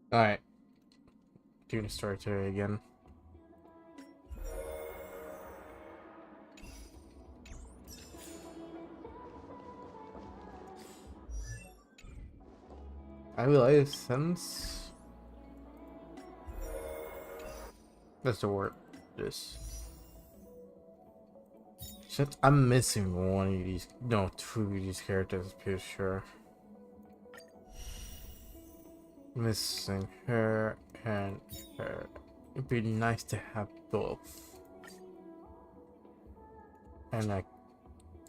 Alright, doing the story today again. I realize since that's the word. This since I'm missing one of these, no, two of these characters, pretty sure. Missing her and her. It'd be nice to have both. And I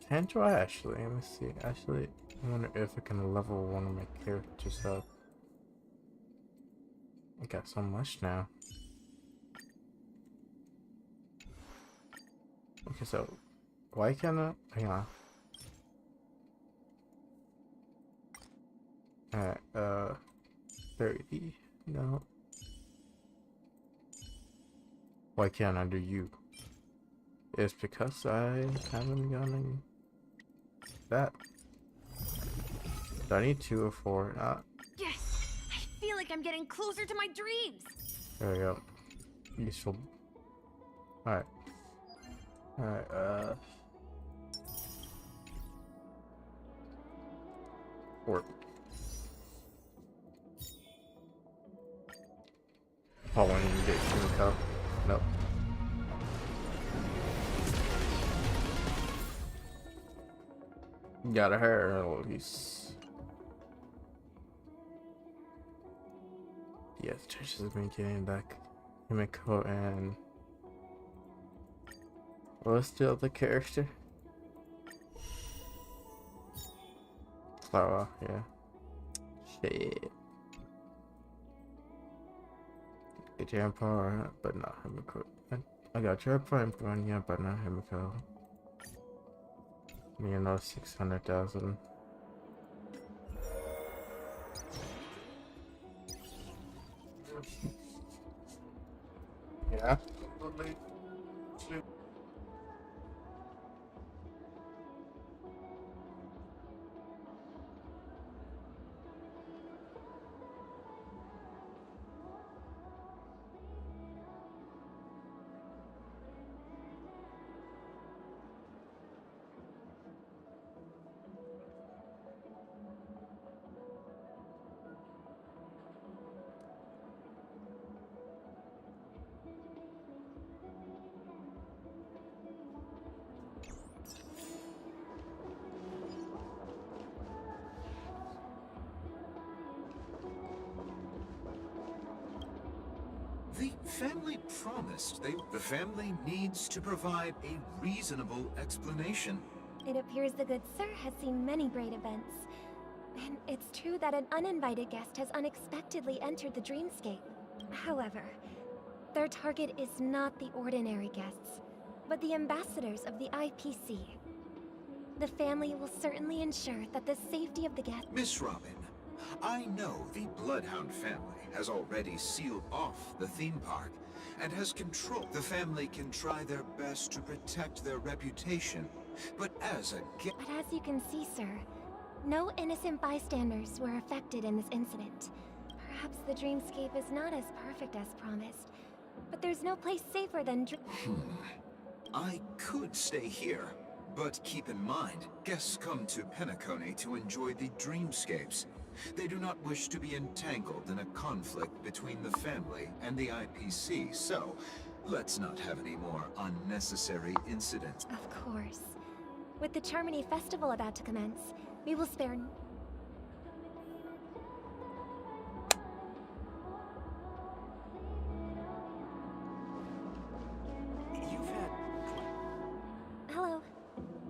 can try actually. Let me see. Actually, I wonder if I can level one of my characters up. I got so much now. Okay, so why can't I? Hang on. Alright, 30. No. Why can't I do you? It's because I haven't gotten that. Do I need 2 or 4? Yes! I feel like I'm getting closer to my dreams! There we go. Useful. Alright. Alright, 4. Probably need to get Kimiko. Nope. Got a hair at least. Yes, Church has been getting back Kimiko and what's the other character? Clara, yeah. Shit. The Jampar, but not Himiko. I got Jampar and Bronya, but not Himiko. You know, 600,000. Yeah. The family promised the family needs to provide a reasonable explanation. It appears the good sir has seen many great events. And it's true that an uninvited guest has unexpectedly entered the dreamscape. However, their target is not the ordinary guests, but the ambassadors of the IPC. The family will certainly ensure that the safety of the guest— Miss Robin, I know the Bloodhound family has already sealed off the theme park and has control. The family can try their best to protect their reputation, but as a guest— But as you can see, sir, no innocent bystanders were affected in this incident. Perhaps the dreamscape is not as perfect as promised, but there's no place safer than I could stay here, but keep in mind, guests come to Penacony to enjoy the dreamscapes. They do not wish to be entangled in a conflict between the family and the IPC, so let's not have any more unnecessary incidents. Of course. With the Charmony Festival about to commence, we will spare— You've had... Hello.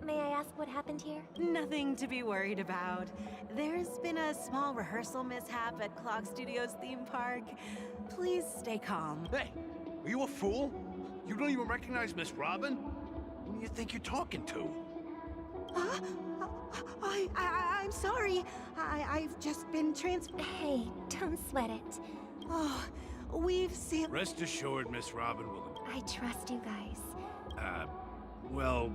May I ask what happened here? Nothing to be worried about. There's been a small rehearsal mishap at Clock Studios theme park. Please stay calm. Hey, are you a fool? You don't even recognize Miss Robin? Who do you think you're talking to? I'm sorry. I've just been Hey, don't sweat it. Oh, we've seen... Rest assured, Miss Robin will... I trust you guys. Well...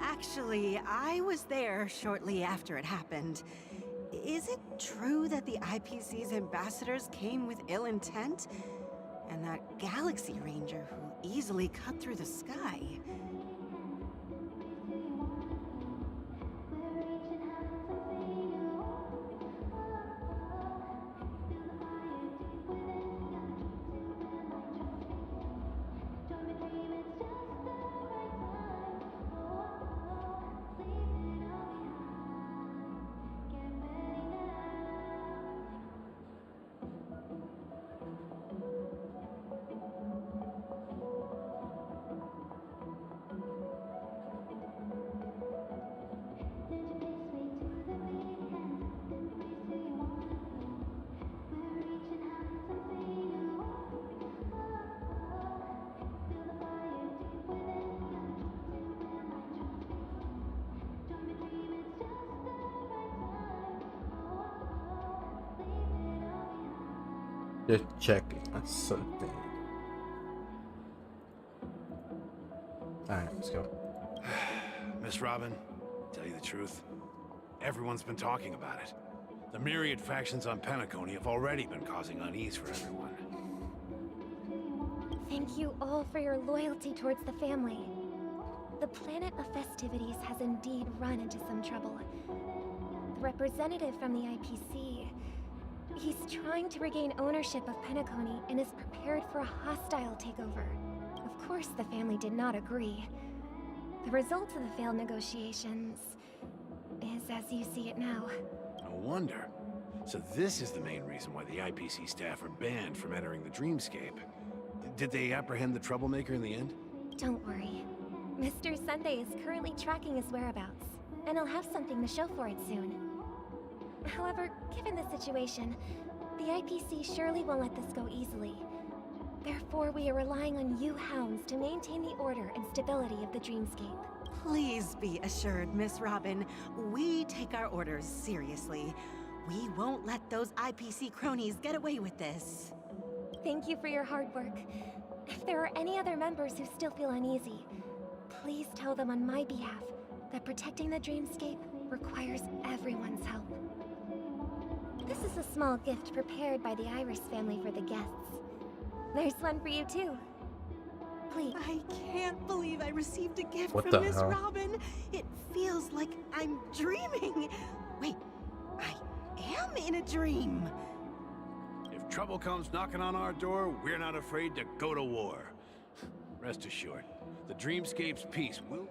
Actually, I was there shortly after it happened. Is it true that the IPC's ambassadors came with ill intent? And that Galaxy Ranger who easily cut through the sky? Just checking on something. Alright, let's go. Miss Robin, tell you the truth, everyone's been talking about it. The myriad factions on Penacony have already been causing unease for everyone. Thank you all for your loyalty towards the family. The Planet of Festivities has indeed run into some trouble. The representative from the IPC, he's trying to regain ownership of Penacony and is prepared for a hostile takeover. Of course, the family did not agree. The result of the failed negotiations is as you see it now. No wonder. So this is the main reason why the IPC staff are banned from entering the Dreamscape. Did they apprehend the troublemaker in the end? Don't worry. Mr. Sunday is currently tracking his whereabouts, and he'll have something to show for it soon. However, given the situation, the IPC surely won't let this go easily. Therefore, we are relying on you hounds to maintain the order and stability of the Dreamscape. Please be assured, Miss Robin, we take our orders seriously. We won't let those IPC cronies get away with this. Thank you for your hard work. If there are any other members who still feel uneasy, please tell them on my behalf that protecting the Dreamscape requires everyone's help. This is a small gift prepared by the Iris family for the guests. There's one for you too. Please. I can't believe I received a gift What from the Miss hell? Robin. It feels like I'm dreaming. Wait, I am in a dream. If trouble comes knocking on our door, we're not afraid to go to war. Rest assured, the Dreamscape's peace will...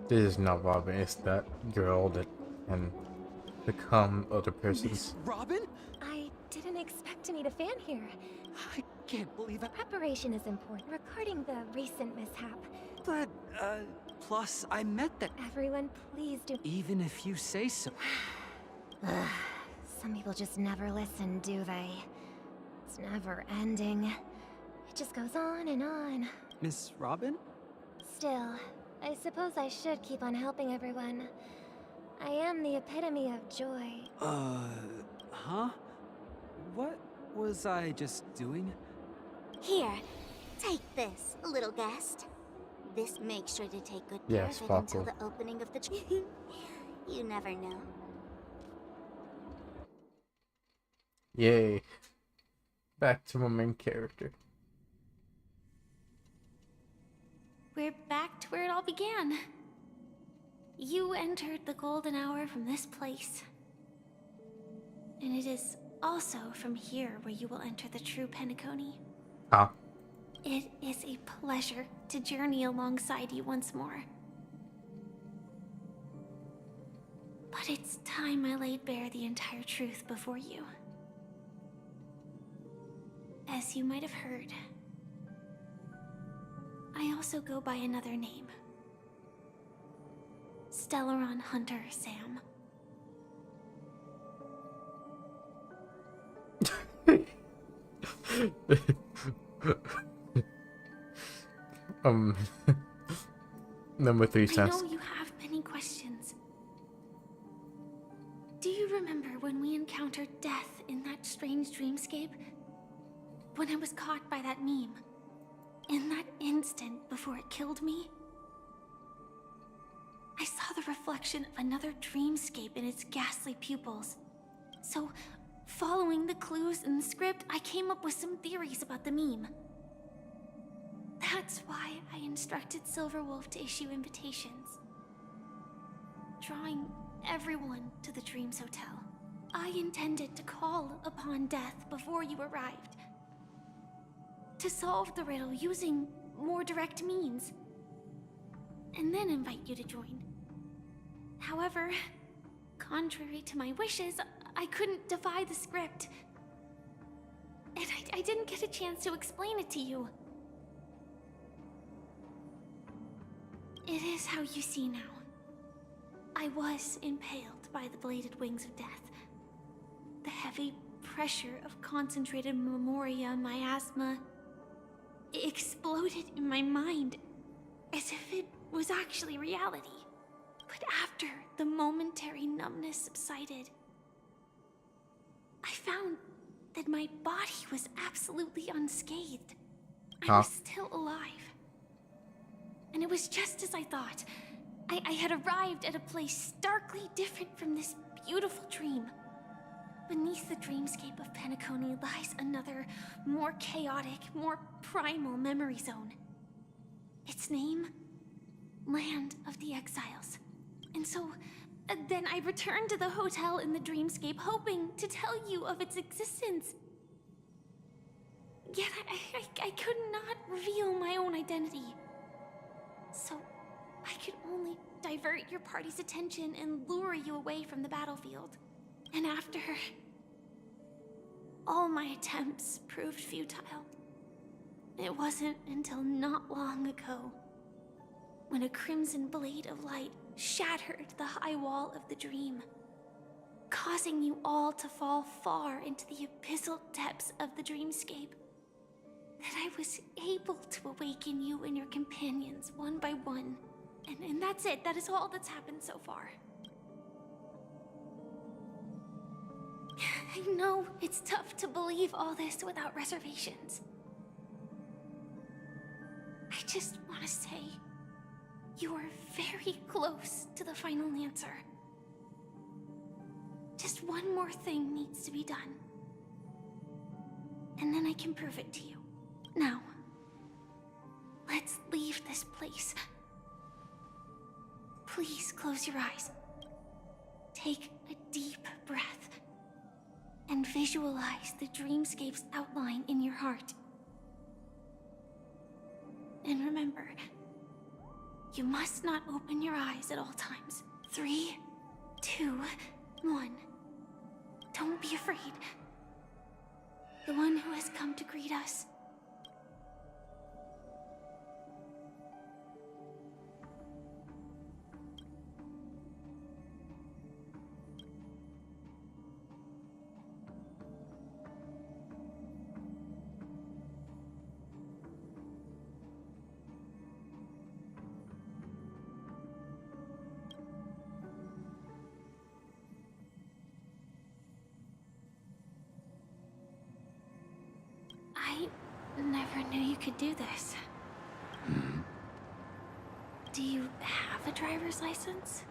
This is not Robin, it's that girl that can become other persons. Miss Robin? I didn't expect to meet a fan here. I can't believe it. Preparation is important regarding the recent mishap. But, plus I meant that. Everyone, please do. Even if you say so. Some people just never listen, do they? It's never ending. It just goes on and on. Miss Robin? Still, I suppose I should keep on helping everyone. I am the epitome of joy. Huh? What was I just doing? Here, take this, little guest. This makes sure to take good care Yes, of it until Sparkle. the opening of the You never know. Yay. Back to my main character. We're back to where it all began. You entered the golden hour from this place. And it is also from here where you will enter the true Penacony. Huh? It is a pleasure to journey alongside you once more. But it's time I laid bare the entire truth before you. As you might have heard, I also go by another name. Stellaron Hunter Sam. Number 3 I cents. know you have many questions. Do you remember when we encountered death in that strange dreamscape? When I was caught by that meme? In that instant before it killed me? reflection of another dreamscape in its ghastly pupils. So, following the clues in the script, I came up with some theories about the meme. That's why I instructed Silverwolf to issue invitations, drawing everyone to the Dreams Hotel. I intended to call upon death before you arrived, to solve the riddle using more direct means, and then invite you to join. However, contrary to my wishes, I couldn't defy the script, and I didn't get a chance to explain it to you. It is how you see now. I was impaled by the bladed wings of death. The heavy pressure of concentrated memoria miasma exploded in my mind as if it was actually reality. But after the momentary numbness subsided, I found that my body was absolutely unscathed. I was still alive. And it was just as I thought. I had arrived at a place starkly different from this beautiful dream. Beneath the dreamscape of Penacony lies another, more chaotic, more primal memory zone. Its name? Land of the Exiles. And so, then I returned to the hotel in the dreamscape, hoping to tell you of its existence. Yet I could not reveal my own identity. So, I could only divert your party's attention and lure you away from the battlefield. And after all my attempts proved futile, it wasn't until not long ago when a crimson blade of light shattered the high wall of the dream, causing you all to fall far into the abyssal depths of the dreamscape, that I was able to awaken you and your companions one by one. And that's it. That is all that's happened so far. I know it's tough to believe all this without reservations. I just want to say, you are very close to the final answer. Just one more thing needs to be done, and then I can prove it to you. Now, let's leave this place. Please close your eyes. Take a deep breath and visualize the dreamscape's outline in your heart. And remember, you must not open your eyes at all times. 3, 2, 1. Don't be afraid. The one who has come to greet us. I never knew you could do this. Do you have a driver's license?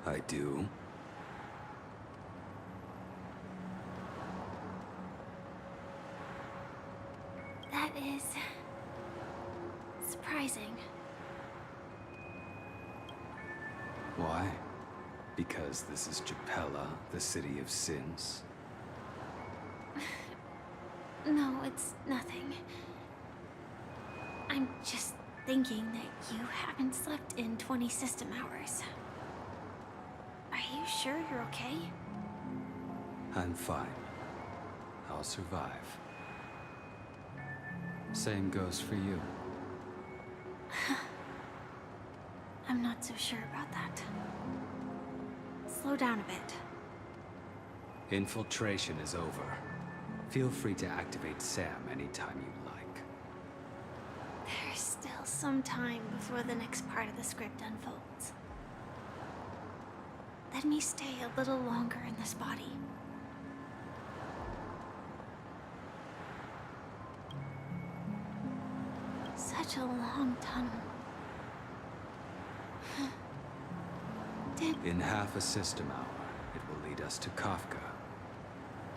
I do. That is surprising. Why? Because this is Japella, the city of sins? No, it's nothing. I'm just thinking that you haven't slept in 20 system hours. Are you sure you're okay? I'm fine. I'll survive. Same goes for you. I'm not so sure about that. Slow down a bit. Infiltration is over. Feel free to activate Sam anytime you like. There's still some time before the next part of the script unfolds. Let me stay a little longer in this body. So, such a long tunnel. In half a system hour, it will lead us to Kafka.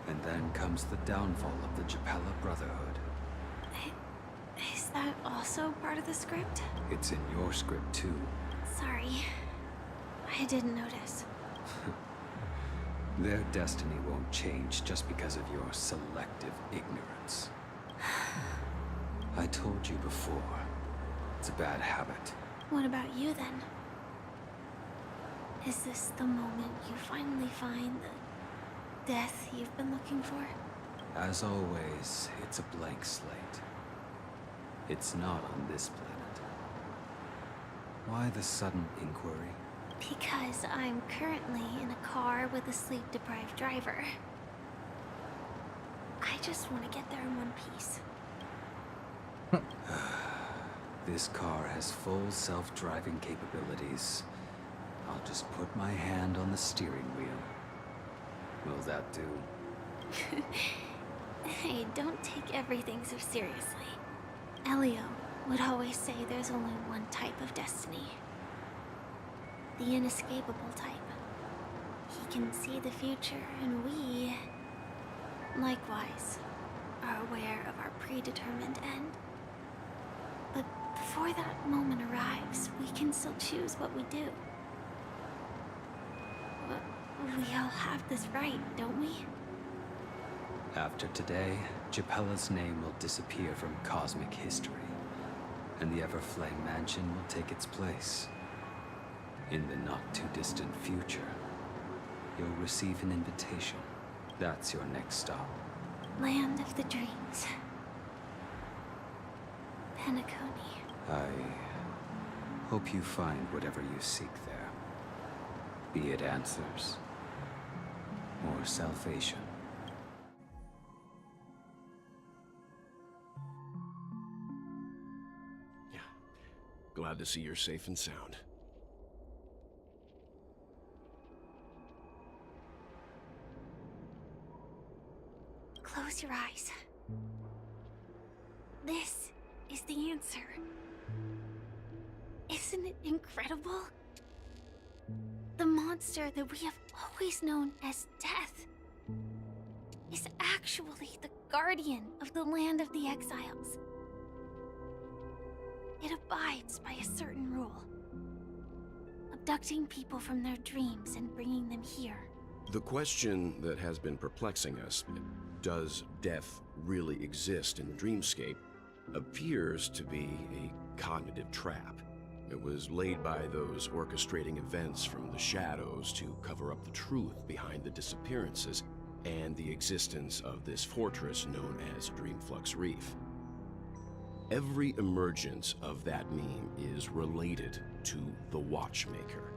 And then comes the downfall of the Japella Brotherhood. Is that also part of the script? It's in your script too. Sorry. I didn't notice. Their destiny won't change just because of your selective ignorance. I told you before, it's a bad habit. What about you then? Is this the moment you finally find the death you've been looking for? As always, it's a blank slate. It's not on this planet. Why the sudden inquiry? Because I'm currently in a car with a sleep-deprived driver. I just want to get there in one piece. This car has full self-driving capabilities. I'll just put my hand on the steering wheel. Will that do? Hey, don't take everything so seriously. Elio would always say there's only one type of destiny. The inescapable type. He can see the future, and we, likewise, are aware of our predetermined end. But before that moment arrives, we can still choose what we do. We all have this right, don't we? After today, Japella's name will disappear from cosmic history, and the Everflame Mansion will take its place. In the not-too-distant future, you'll receive an invitation. That's your next stop. Land of the Dreams. Penacony. I hope you find whatever you seek there. Be it answers, or salvation. Yeah. Glad to see you're safe and sound. Close your eyes. This is the answer. Isn't it incredible? The monster that we have always known as Death is actually the guardian of the land of the exiles. It abides by a certain rule. Abducting people from their dreams and bringing them here. The question that has been perplexing us, does death really exist in the dreamscape, appears to be a cognitive trap. It was laid by those orchestrating events from the shadows to cover up the truth behind the disappearances and the existence of this fortress known as Dreamflux Reef. Every emergence of that meme is related to the Watchmaker.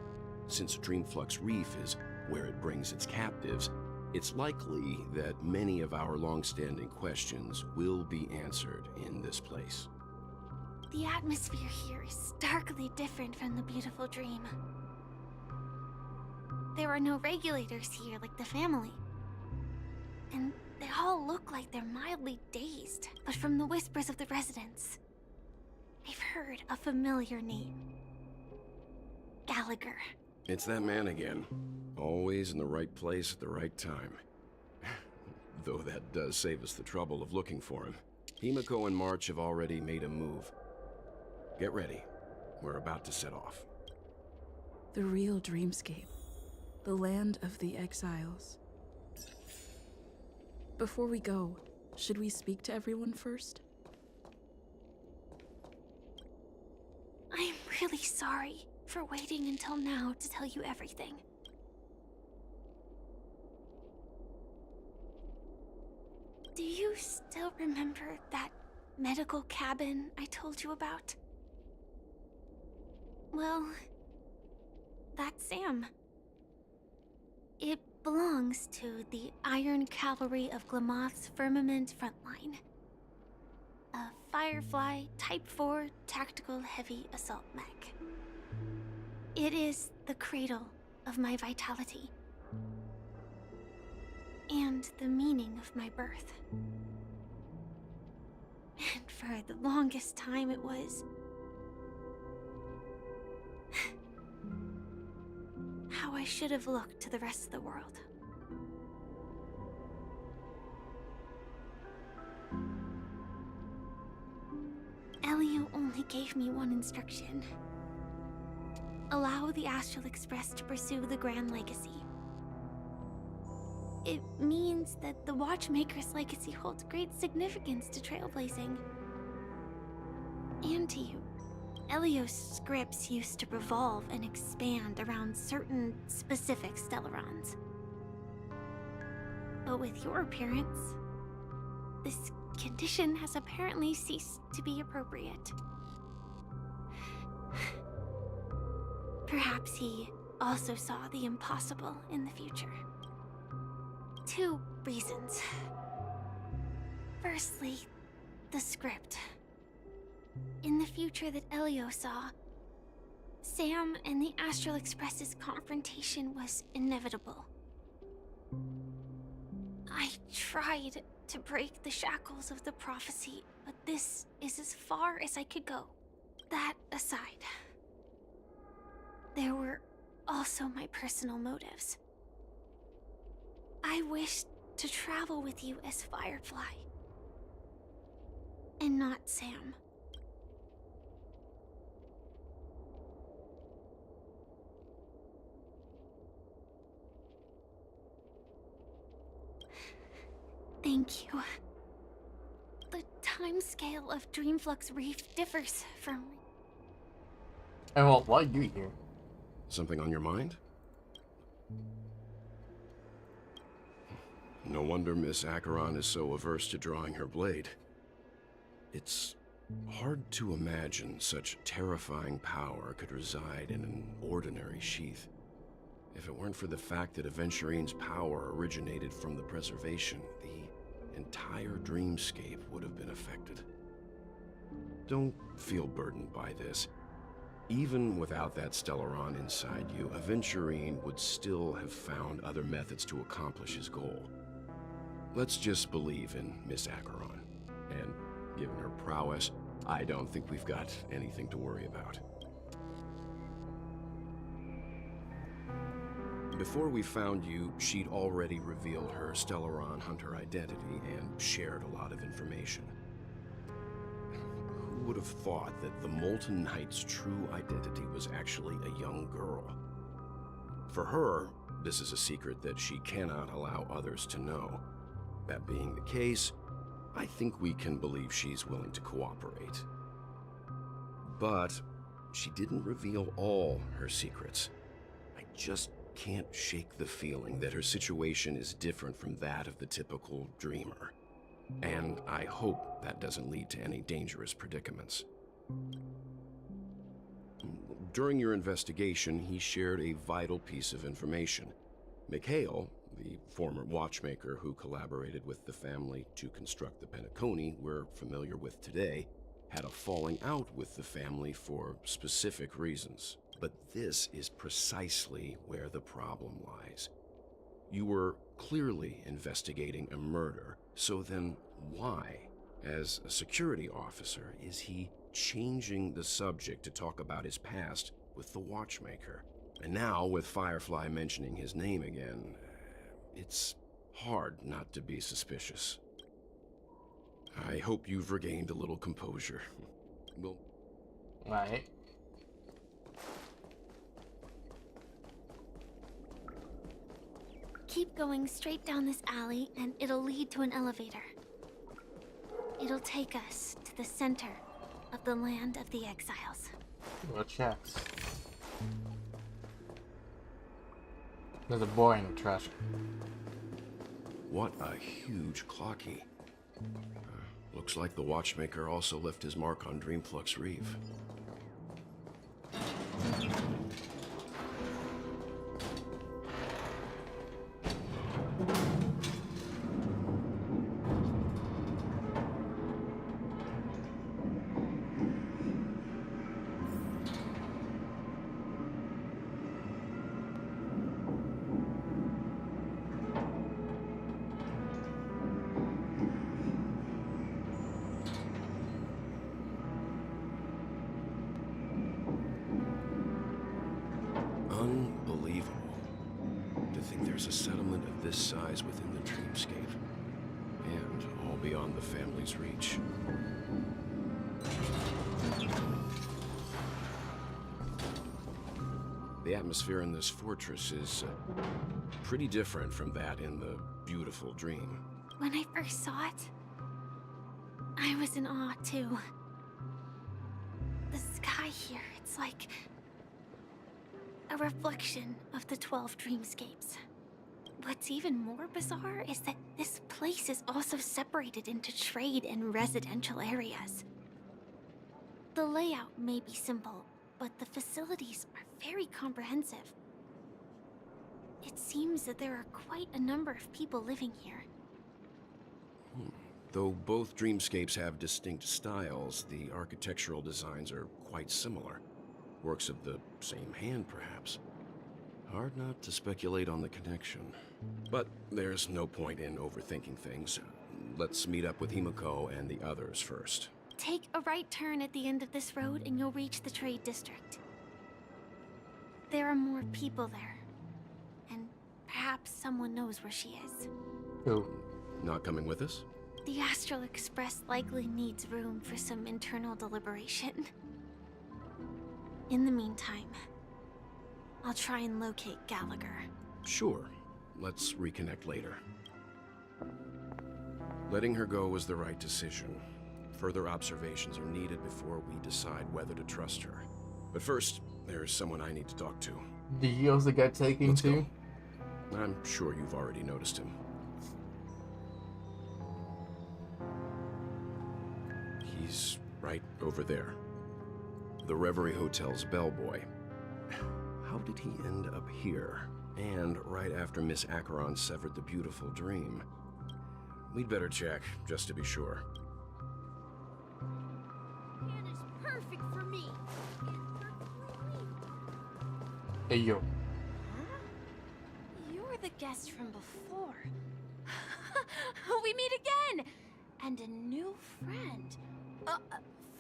Since Dreamflux Reef is where it brings its captives, it's likely that many of our long-standing questions will be answered in this place. The atmosphere here is starkly different from the beautiful dream. There are no regulators here like the family. And they all look like they're mildly dazed. But from the whispers of the residents, I've heard a familiar name. Gallagher. It's that man again. Always in the right place at the right time. Though that does save us the trouble of looking for him. Himiko and March have already made a move. Get ready. We're about to set off. The real dreamscape. The land of the exiles. Before we go, should we speak to everyone first? I'm really sorry for waiting until now to tell you everything. Do you still remember that medical cabin I told you about? Well, that's Sam. It belongs to the Iron Cavalry of Glamoth's Firmament Frontline. A Firefly Type 4 tactical heavy assault mech. It is the cradle of my vitality. And the meaning of my birth. And for the longest time it was how I should have looked to the rest of the world. Elio only gave me one instruction. Allow the Astral Express to pursue the Grand Legacy. It means that the Watchmaker's legacy holds great significance to trailblazing. And to you. Elio's scripts used to revolve and expand around certain specific Stellarons. But with your appearance, this condition has apparently ceased to be appropriate. Perhaps he also saw the impossible in the future. 2 reasons. Firstly, the script. In the future that Elio saw, Sam and the Astral Express's confrontation was inevitable. I tried to break the shackles of the prophecy, but this is as far as I could go. That aside, there were also my personal motives. I wished to travel with you as Firefly, and not Sam. Thank you. The timescale of Dreamflux Reef differs from... And well, why are you here? Something on your mind? No wonder Miss Acheron is so averse to drawing her blade. It's hard to imagine such terrifying power could reside in an ordinary sheath. If it weren't for the fact that Aventurine's power originated from the preservation, the entire dreamscape would have been affected. Don't feel burdened by this. Even without that Stellaron inside you, Aventurine would still have found other methods to accomplish his goal. Let's just believe in Miss Acheron. And given her prowess, I don't think we've got anything to worry about. Before we found you, she'd already revealed her Stellaron hunter identity and shared a lot of information. Who would have thought that the Molten Knight's true identity was actually a young girl? For her, this is a secret that she cannot allow others to know. That being the case, I think we can believe she's willing to cooperate. But she didn't reveal all her secrets. I just can't shake the feeling that her situation is different from that of the typical dreamer. And I hope that doesn't lead to any dangerous predicaments. During your investigation, he shared a vital piece of information. Mikhail, the former watchmaker who collaborated with the family to construct the Penacony we're familiar with today, had a falling out with the family for specific reasons. But this is precisely where the problem lies. You were clearly investigating a murder, so then why, as a security officer, is he changing the subject to talk about his past with the watchmaker? And now, with Firefly mentioning his name again, it's hard not to be suspicious. I hope you've regained a little composure. Well, Right. Keep going straight down this alley, and it'll lead to an elevator. It'll take us to the center of the land of the exiles. What checks? There's a boy in the trash. what a huge clocky. Looks like the watchmaker also left his mark on Dreamflux Reef. there's a settlement of this size within the dreamscape, and all beyond the family's reach. The atmosphere in this fortress is pretty different from that in the beautiful dream. When I first saw it, I was in awe too. The sky here, it's like a reflection of the 12 dreamscapes. What's even more bizarre is that this place is also separated into trade and residential areas. The layout may be simple, but the facilities are very comprehensive. It seems that there are quite a number of people living here. Though both dreamscapes have distinct styles, the architectural designs are quite similar. Works of the same hand, perhaps. Hard not to speculate on the connection. But there's no point in overthinking things. Let's meet up with Himiko and the others first. Take a right turn at the end of this road and you'll reach the trade district. There are more people there. And perhaps someone knows where she is. Who? Not coming with us? The Astral Express likely needs room for some internal deliberation. In the meantime, I'll try and locate Gallagher. Sure. Let's reconnect later. Letting her go was the right decision. Further observations are needed before we decide whether to trust her. But first, there's someone I need to talk to. Do you also get taken Let's too? go. I'm sure you've already noticed him. He's right over there. The Reverie Hotel's bellboy. How did he end up here? And right after Miss Acheron severed the beautiful dream. We'd better check, just to be sure. Hannah's perfect for me. Hey yo. Huh? You're the guest from before. We meet again! And a new friend.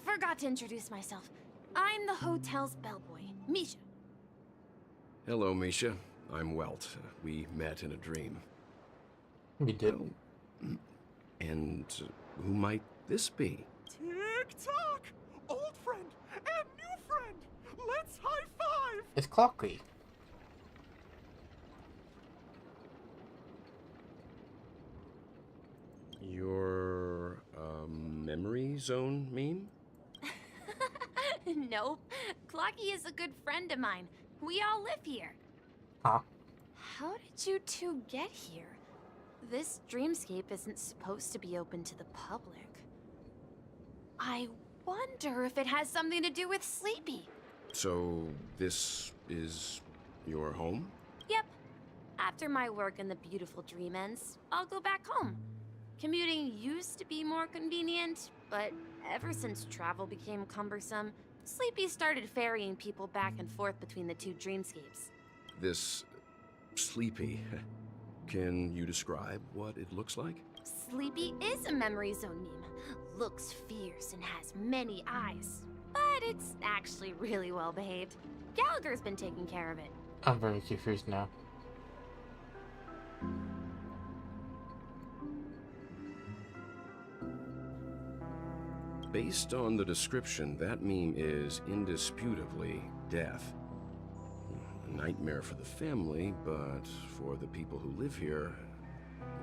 Forgot to introduce myself. I'm the hotel's bellboy, Misha. Hello, Misha. I'm Welt. We met in a dream. We did. And who might this be? Tick-tock! Old friend and new friend! Let's high-five! It's Clocky. Your, memory zone meme? Nope. Clocky is a good friend of mine. We all live here. Huh? How did you two get here? This dreamscape isn't supposed to be open to the public. I wonder if it has something to do with Sleepy. So, this is your home? Yep. After my work in the beautiful dream ends, I'll go back home. Commuting used to be more convenient, but ever since travel became cumbersome, Sleepy started ferrying people back and forth between the two dreamscapes. This... Sleepy. Can you describe what it looks like? Sleepy is a memory zone meme. Looks fierce and has many eyes. But it's actually really well behaved. Gallagher's been taking care of it. I'm very confused now. Based on the description, that meme is indisputably death. A nightmare for the family, but for the people who live here,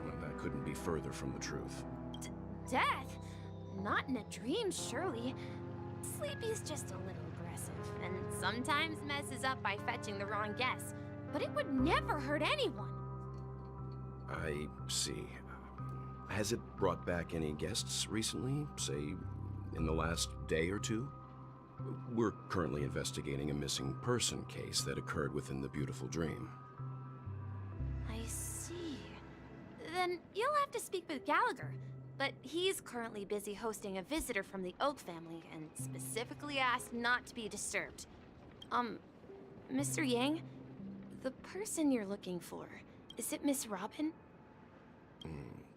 well, that couldn't be further from the truth. Death? Not in a dream, surely. Sleepy's just a little aggressive, and sometimes messes up by fetching the wrong guess. But it would never hurt anyone. I see. Has it brought back any guests recently? Say, in the last day or two? We're currently investigating a missing person case that occurred within the beautiful dream. I see. Then you'll have to speak with Gallagher. But he's currently busy hosting a visitor from the Oak family and specifically asked not to be disturbed. Mr. Yang, the person you're looking for, is it Miss Robin?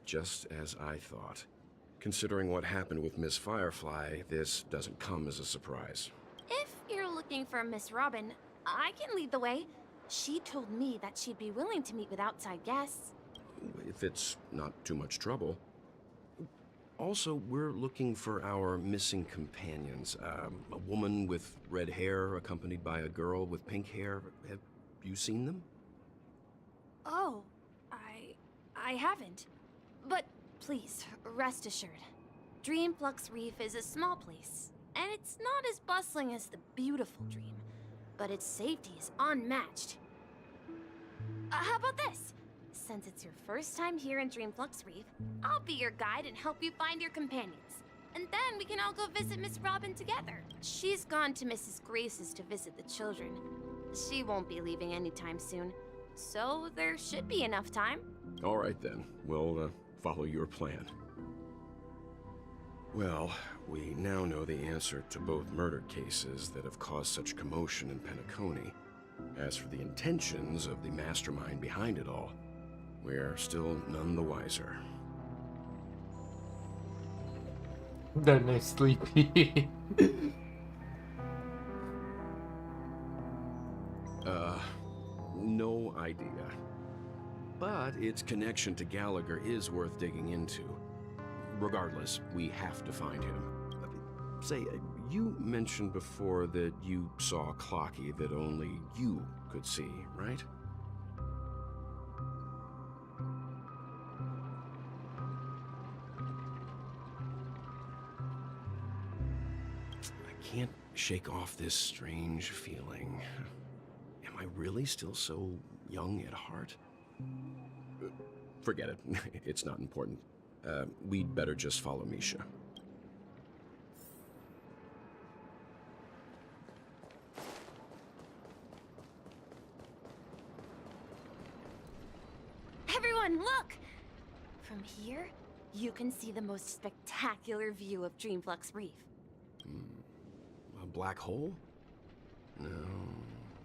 Just as I thought. Considering what happened with Miss Firefly, this doesn't come as a surprise. If you're looking for Miss Robin, I can lead the way. She told me that she'd be willing to meet with outside guests. If it's not too much trouble. Also, we're looking for our missing companions. A woman with red hair accompanied by a girl with pink hair. Have you seen them? Oh, I haven't. But please, rest assured. Dreamflux Reef is a small place, and it's not as bustling as the beautiful Dream, but its safety is unmatched. How about this? Since it's your first time here in Dreamflux Reef, I'll be your guide and help you find your companions. And then we can all go visit Miss Robin together. She's gone to Mrs. Grace's to visit the children. She won't be leaving anytime soon, so there should be enough time. All right then, we'll follow your plan. Well, we now know the answer to both murder cases that have caused such commotion in Penacony. As for the intentions of the mastermind behind it all, we're still none the wiser. Then they sleepy. No idea. But its connection to Gallagher is worth digging into. Regardless, we have to find him. Say, you mentioned before that you saw Clocky that only you could see, right? I can't shake off this strange feeling. Am I really still so young at heart? Forget it. It's not important. We'd better just follow Misha. Everyone, look! From here, you can see the most spectacular view of Dreamflux Reef. A black hole? No.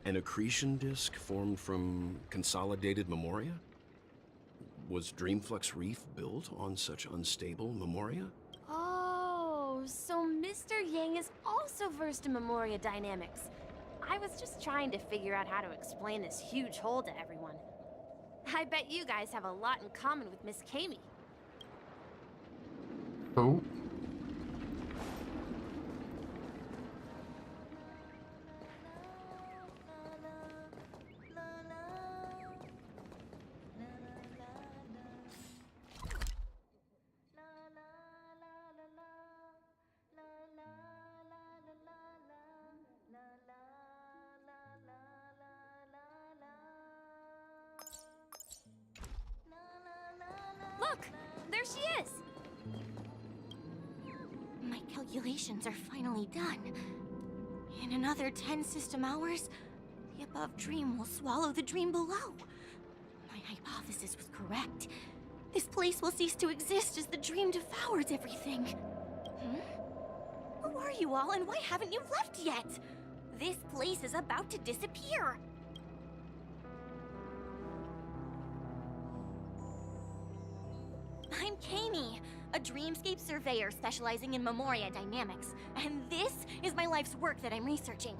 An accretion disk formed from consolidated memoria? Was Dreamflux Reef built on such unstable memoria? Oh, so Mr. Yang is also versed in memoria dynamics. I was just trying to figure out how to explain this huge hole to everyone. I bet you guys have a lot in common with Miss Kami. Who? Look! There she is! My calculations are finally done. In another 10 system hours, the above dream will swallow the dream below. My hypothesis was correct. This place will cease to exist as the dream devours everything. Who are you all, and why haven't you left yet? This place is about to disappear. I'm Kami, a dreamscape surveyor specializing in memoria dynamics, and this is my life's work that I'm researching.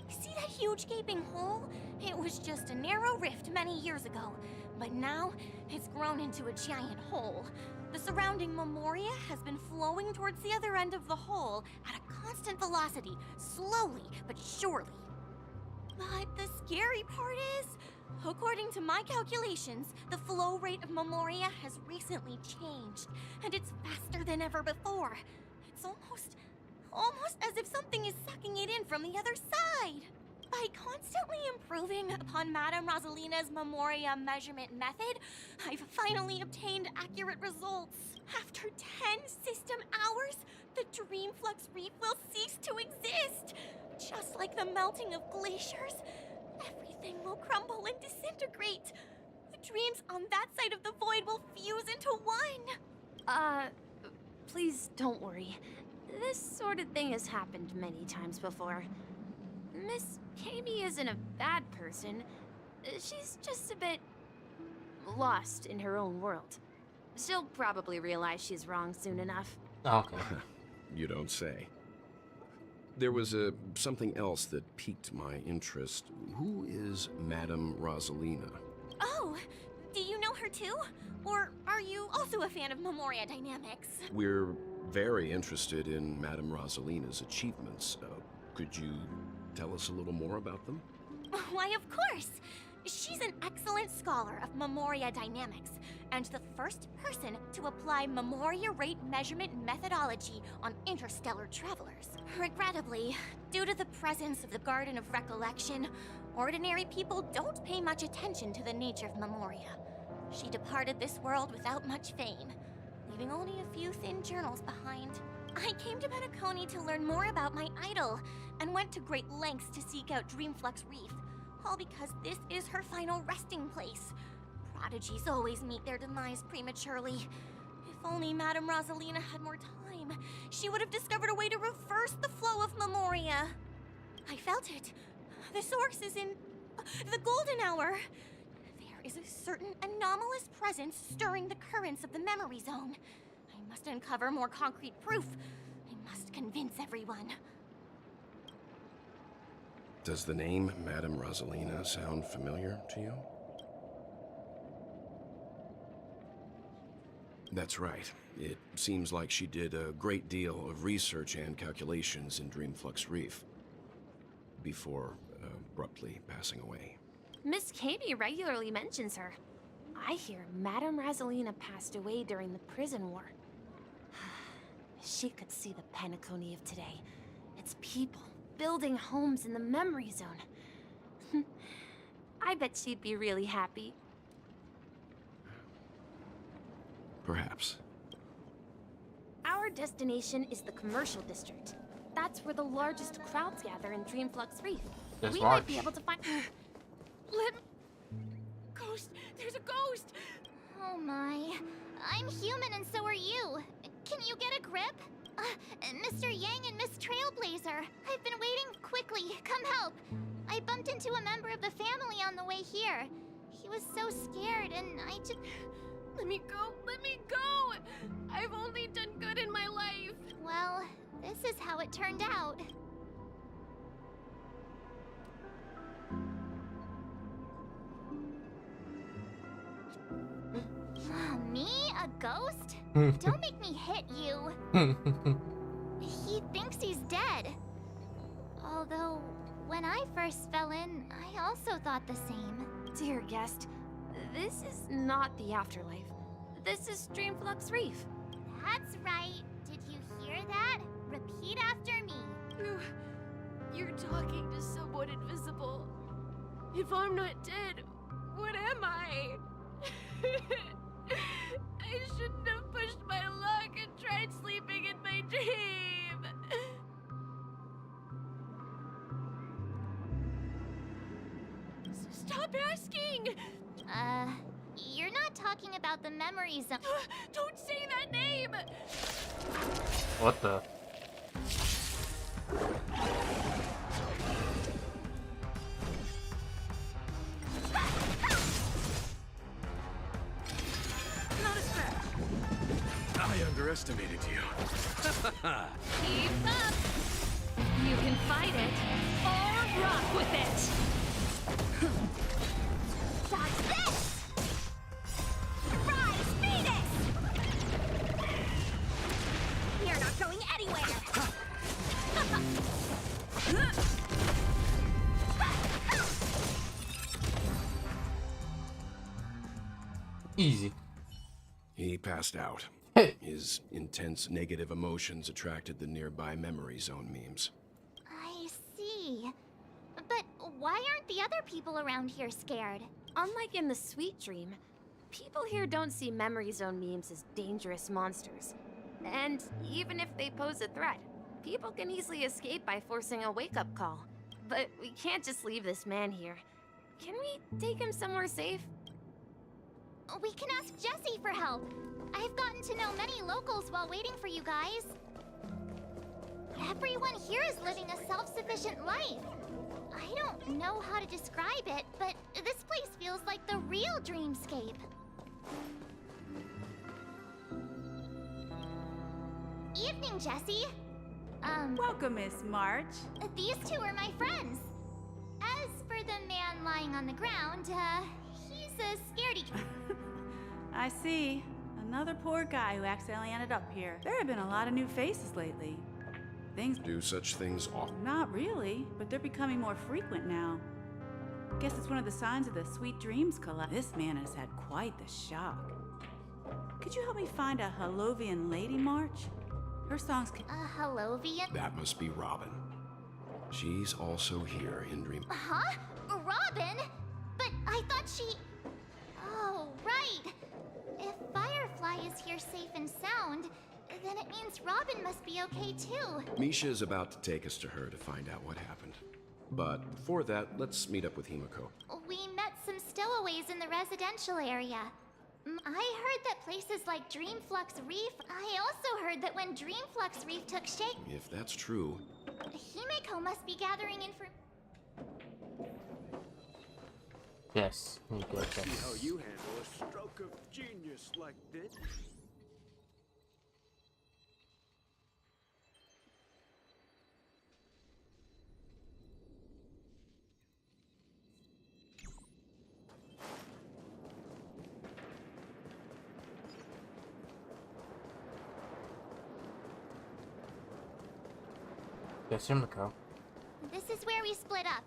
See that huge gaping hole? It was just a narrow rift many years ago, but now it's grown into a giant hole. The surrounding memoria has been flowing towards the other end of the hole at a constant velocity, slowly but surely. But the scary part is, according to my calculations, the flow rate of memoria has recently changed, and it's faster than ever before. It's almost as if something is sucking it in from the other side. By constantly improving upon Madame Rosalina's memoria measurement method, I've finally obtained accurate results. After 10 system hours, the Dreamflux Reef will cease to exist. Just like the melting of glaciers, everything will crumble and disintegrate. The dreams on that side of the void will fuse into one. Please don't worry. This sort of thing has happened many times before. Miss Kami isn't a bad person. She's just a bit lost in her own world. She'll probably realize she's wrong soon enough. Okay. You don't say. There was something else that piqued my interest. Who is Madame Rosalina? Oh, do you know her too? Or are you also a fan of Memoria Dynamics? We're very interested in Madame Rosalina's achievements. Could you tell us a little more about them? Why, of course! She's an excellent scholar of Memoria Dynamics, and the first person to apply Memoria rate measurement methodology on interstellar travelers. Regrettably, due to the presence of the Garden of Recollection, ordinary people don't pay much attention to the nature of Memoria. She departed this world without much fame, leaving only a few thin journals behind. I came to Penacony to learn more about my idol, and went to great lengths to seek out Dreamflux Reef, all because this is her final resting place. Prodigies always meet their demise prematurely. If only Madame Rosalina had more time, she would have discovered a way to reverse the flow of Memoria. I felt it. The source is in the Golden Hour. There is a certain anomalous presence stirring the currents of the memory zone. I must uncover more concrete proof. I must convince everyone. Does the name Madame Rosalina sound familiar to you? That's right. It seems like she did a great deal of research and calculations in Dreamflux Reef before abruptly passing away. Miss Katie regularly mentions her. I hear Madame Rosalina passed away during the prison war. She could see the Penacony of today. Its people building homes in the memory zone. I bet she'd be really happy. Perhaps. Our destination is the commercial district. That's where the largest crowds gather in Dreamflux Reef. That's We large. might be able to find... Ghost! There's a ghost! Oh my. I'm human and so are you. Can you get a grip? Mr. Yang and Miss Trailblazer, I've been waiting. Quickly, come help. I bumped into a member of the family on the way here. He was so scared and I just... Let me go! Let me go! I've only done good in my life! Well, this is how it turned out. Me? A ghost? Don't make me hit you. He thinks he's dead. Although, when I first fell in, I also thought the same. Dear guest, this is not the afterlife. This is Dreamflux Reef. That's right. Did you hear that? Repeat after me. You're talking to someone invisible. If I'm not dead, what am I? I shouldn't have pushed my luck and tried sleeping in my dream. Stop asking! You're not talking about the memory zone. Don't say that name! What the? Not a scratch. I underestimated you. Keep up! You can fight it, or rock with it! Watch this! Rise, Venus! You're not going anywhere! Easy. He passed out. His intense negative emotions attracted the nearby memory zone memes. I see. But why aren't the other people around here scared? Unlike in the Sweet Dream, people here don't see memory zone memes as dangerous monsters. And even if they pose a threat, people can easily escape by forcing a wake-up call. But we can't just leave this man here. Can we take him somewhere safe? We can ask Jessie for help. I've gotten to know many locals while waiting for you guys. Everyone here is living a self-sufficient life. I don't know how to describe it, but this place feels like the real dreamscape. Evening, Jessie. Welcome, Miss March. These two are my friends. As for the man lying on the ground, he's a scaredy cat. I see. Another poor guy who accidentally ended up here. There have been a lot of new faces lately. Things Do such things often? Not really, but they're becoming more frequent now. Guess it's one of the signs of the Sweet Dreams collapse. This man has had quite the shock. Could you help me find a Hallovian lady, March? Her songs can... A Hallovian? That must be Robin. She's also here in Dream. Huh? Robin? But I thought she... Oh, right. If Firefly is here safe and sound, then it means Robin must be okay too. Misha is about to take us to her to find out what happened. But before that, let's meet up with Himiko. We met some stowaways in the residential area. I heard that places like Dreamflux Reef... I also heard that when Dreamflux Reef took shape... If that's true... Himiko must be gathering information. Yes, he did See this. how you handle a stroke of genius like this. Yes, Himiko. This is where we split up.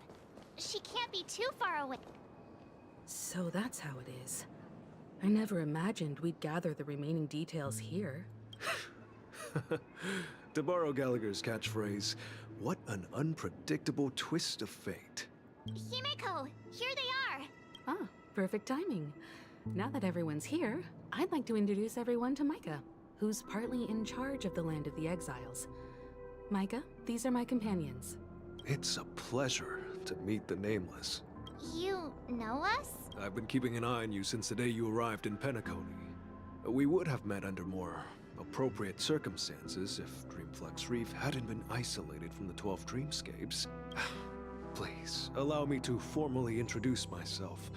She can't be too far away. So that's how it is. I never imagined we'd gather the remaining details here. To borrow Gallagher's catchphrase, what an unpredictable twist of fate. Himiko, here they are. Ah, perfect timing. Now that everyone's here, I'd like to introduce everyone to Micah, who's partly in charge of the Land of the Exiles. Micah, these are my companions. It's a pleasure to meet the Nameless. You know us? I've been keeping an eye on you since the day you arrived in Penacony. We would have met under more appropriate circumstances if Dreamflux Reef hadn't been isolated from the 12 Dreamscapes. Please, allow me to formally introduce myself.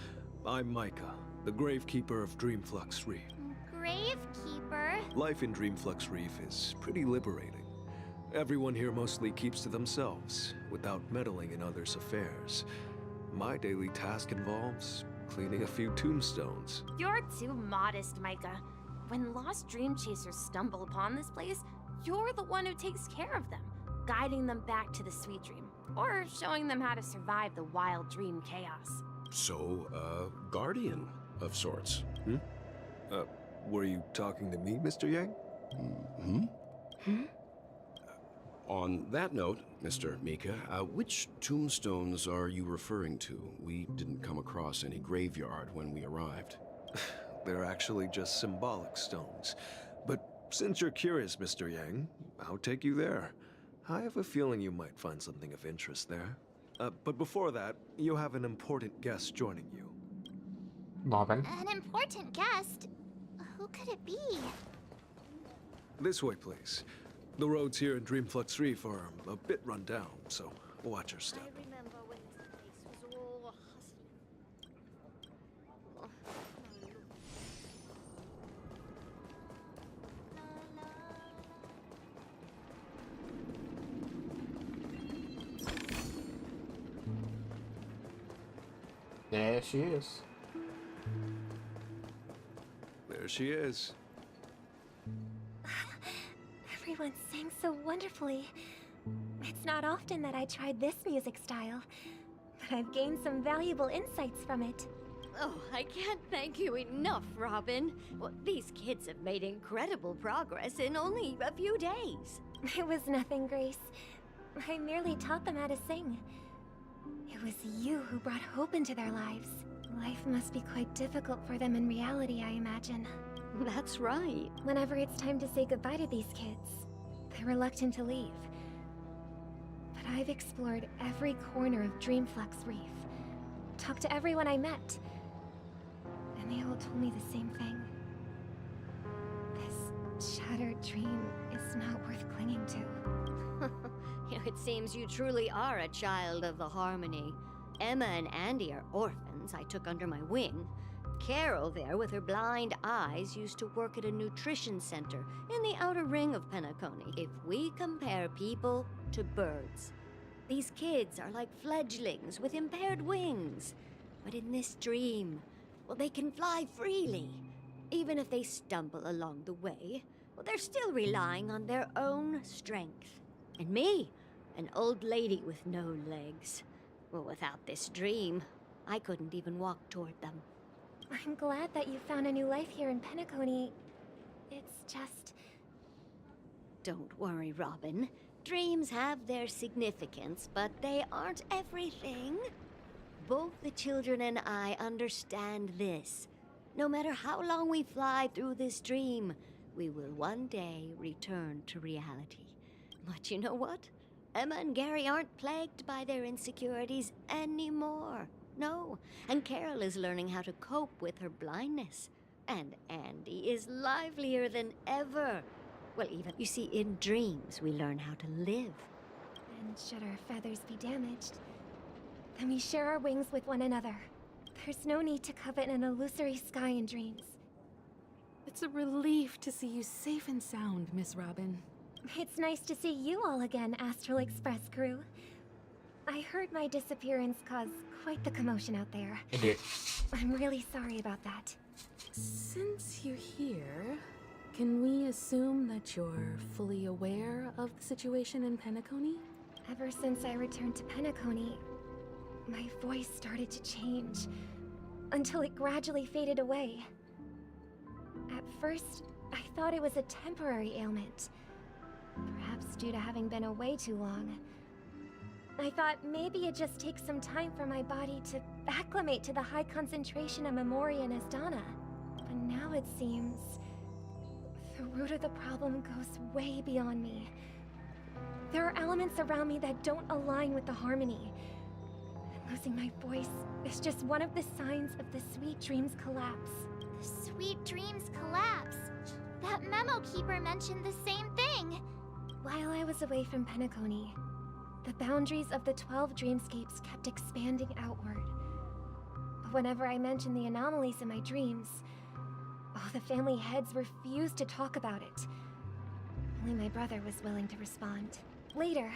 I'm Micah, the Gravekeeper of Dreamflux Reef. Gravekeeper? Life in Dreamflux Reef is pretty liberating. Everyone here mostly keeps to themselves, without meddling in others' affairs. My daily task involves cleaning a few tombstones. You're too modest, Micah. When lost dream chasers stumble upon this place, you're the one who takes care of them, guiding them back to the sweet dream, or showing them how to survive the wild dream chaos. So, guardian of sorts. Were you talking to me, Mr. Yang? On that note, Mr. Mika, which tombstones are you referring to? We didn't come across any graveyard when we arrived. They're actually just symbolic stones. But since you're curious, Mr. Yang, I'll take you there. I have a feeling you might find something of interest there. But before that, you have an important guest joining you. Robin. An important guest? Who could it be? This way, please. The roads here in Dreamflux Reef are a bit run down, so watch your step. I remember when this place was all There she is. There she is. Everyone sang so wonderfully. It's not often that I tried this music style, but I've gained some valuable insights from it. Oh, I can't thank you enough, Robin. Well, these kids have made incredible progress in only a few days. It was nothing, Grace. I merely taught them how to sing. It was you who brought hope into their lives. Life must be quite difficult for them in reality, I imagine. That's right. Whenever it's time to say goodbye to these kids, they're reluctant to leave. But I've explored every corner of Dreamflux Reef, talked to everyone I met, and they all told me the same thing. This shattered dream is not worth clinging to. It seems you truly are a child of the Harmony. Emma and Andy are orphans I took under my wing. Carol there with her blind eyes used to work at a nutrition center in the outer ring of Penacony. If we compare people to birds, these kids are like fledglings with impaired wings. But in this dream, well, they can fly freely. Even if they stumble along the way, well, they're still relying on their own strength. And me, an old lady with no legs. Well, without this dream, I couldn't even walk toward them. I'm glad that you found a new life here in Penacony. It's just... Don't worry, Robin. Dreams have their significance, but they aren't everything. Both the children and I understand this. No matter how long we fly through this dream, we will one day return to reality. But you know what? Emma and Gary aren't plagued by their insecurities anymore. No, and Carol is learning how to cope with her blindness. And Andy is livelier than ever. Well, even, you see, in dreams, we learn how to live. And should our feathers be damaged, then we share our wings with one another. There's no need to covet an illusory sky in dreams. It's a relief to see you safe and sound, Miss Robin. It's nice to see you all again, Astral Express crew. I heard my disappearance caused quite the commotion out there. It did. I'm really sorry about that. Since you're here, can we assume that you're fully aware of the situation in Penacony? Ever since I returned to Penacony, my voice started to change, until it gradually faded away. At first, I thought it was a temporary ailment, perhaps due to having been away too long. I thought maybe it just takes some time for my body to acclimate to the high concentration of Memoria and Asdana. But now it seems the root of the problem goes way beyond me. There are elements around me that don't align with the harmony. Losing my voice is just one of the signs of the Sweet Dreams collapse. The Sweet Dreams collapse. That memo keeper mentioned the same thing. While I was away from Penacony, the boundaries of the 12 dreamscapes kept expanding outward. But whenever I mentioned the anomalies in my dreams, all the family heads refused to talk about it. Only my brother was willing to respond. Later,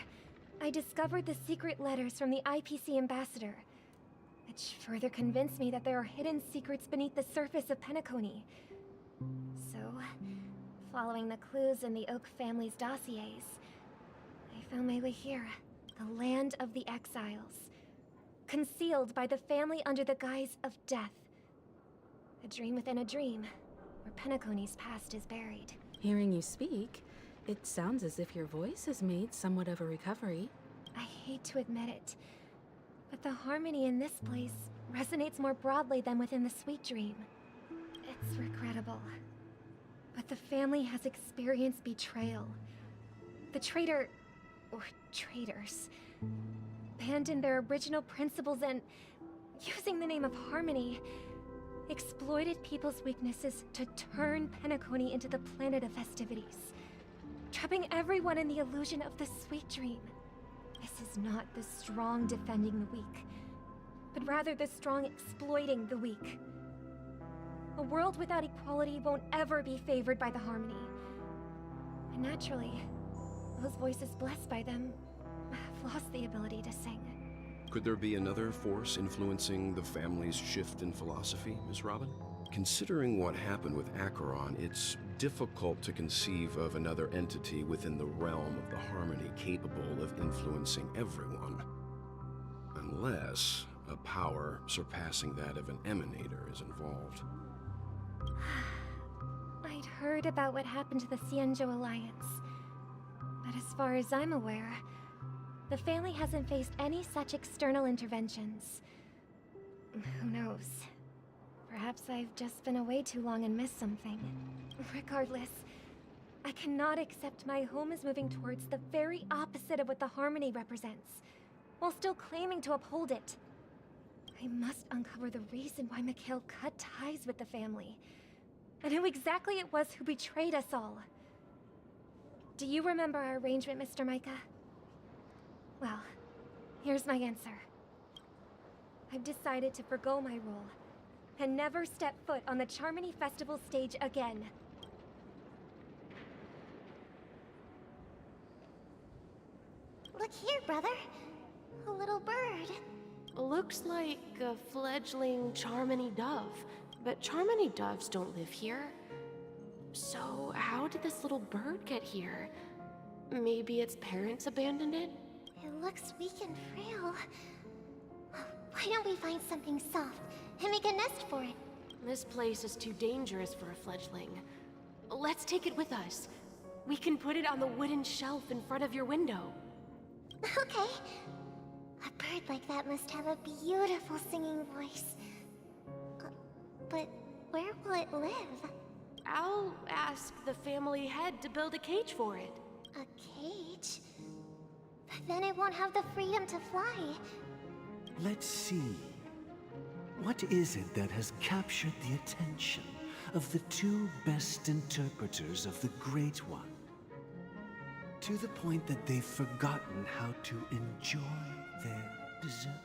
I discovered the secret letters from the IPC ambassador, which further convinced me that there are hidden secrets beneath the surface of Penacony. So, following the clues in the Oak family's dossiers, I found my way here, the land of the exiles, concealed by the family under the guise of death. A dream within a dream, where Penacony's past is buried. Hearing you speak, it sounds as if your voice has made somewhat of a recovery. I hate to admit it, but the harmony in this place resonates more broadly than within the Sweet Dream. It's regrettable, but the family has experienced betrayal. The traitor, or traitors, abandoned their original principles and, using the name of harmony, exploited people's weaknesses to turn Penacony into the planet of festivities, trapping everyone in the illusion of the Sweet Dream. This is not the strong defending the weak, but rather the strong exploiting the weak. A world without equality won't ever be favored by the harmony. And naturally, those voices blessed by them have lost the ability to sing. Could there be another force influencing the family's shift in philosophy, Miss Robin? Considering what happened with Acheron, it's difficult to conceive of another entity within the realm of the harmony capable of influencing everyone. Unless a power surpassing that of an emanator is involved. I'd heard about what happened to the Xianzhou Alliance, but as far as I'm aware, the family hasn't faced any such external interventions. Who knows? Perhaps I've just been away too long and missed something. Regardless, I cannot accept my home is moving towards the very opposite of what the harmony represents, while still claiming to uphold it. I must uncover the reason why Mikhail cut ties with the family, and who exactly it was who betrayed us all. Do you remember our arrangement, Mr. Micah? Well, here's my answer. I've decided to forgo my role can never step foot on the Charmony Festival stage again. Look here, brother. A little bird. Looks like a fledgling Charmony dove, but Charmony doves don't live here. So how did this little bird get here? Maybe its parents abandoned it? It looks weak and frail. Why don't we find something soft and make a nest for it? This place is too dangerous for a fledgling. Let's take it with us. We can put it on the wooden shelf in front of your window. Okay. A bird like that must have a beautiful singing voice. But where will it live? I'll ask the family head to build a cage for it. A cage? But then it won't have the freedom to fly. Let's see. What is it that has captured the attention of the two best interpreters of the Great One? To the point that they've forgotten how to enjoy their dessert.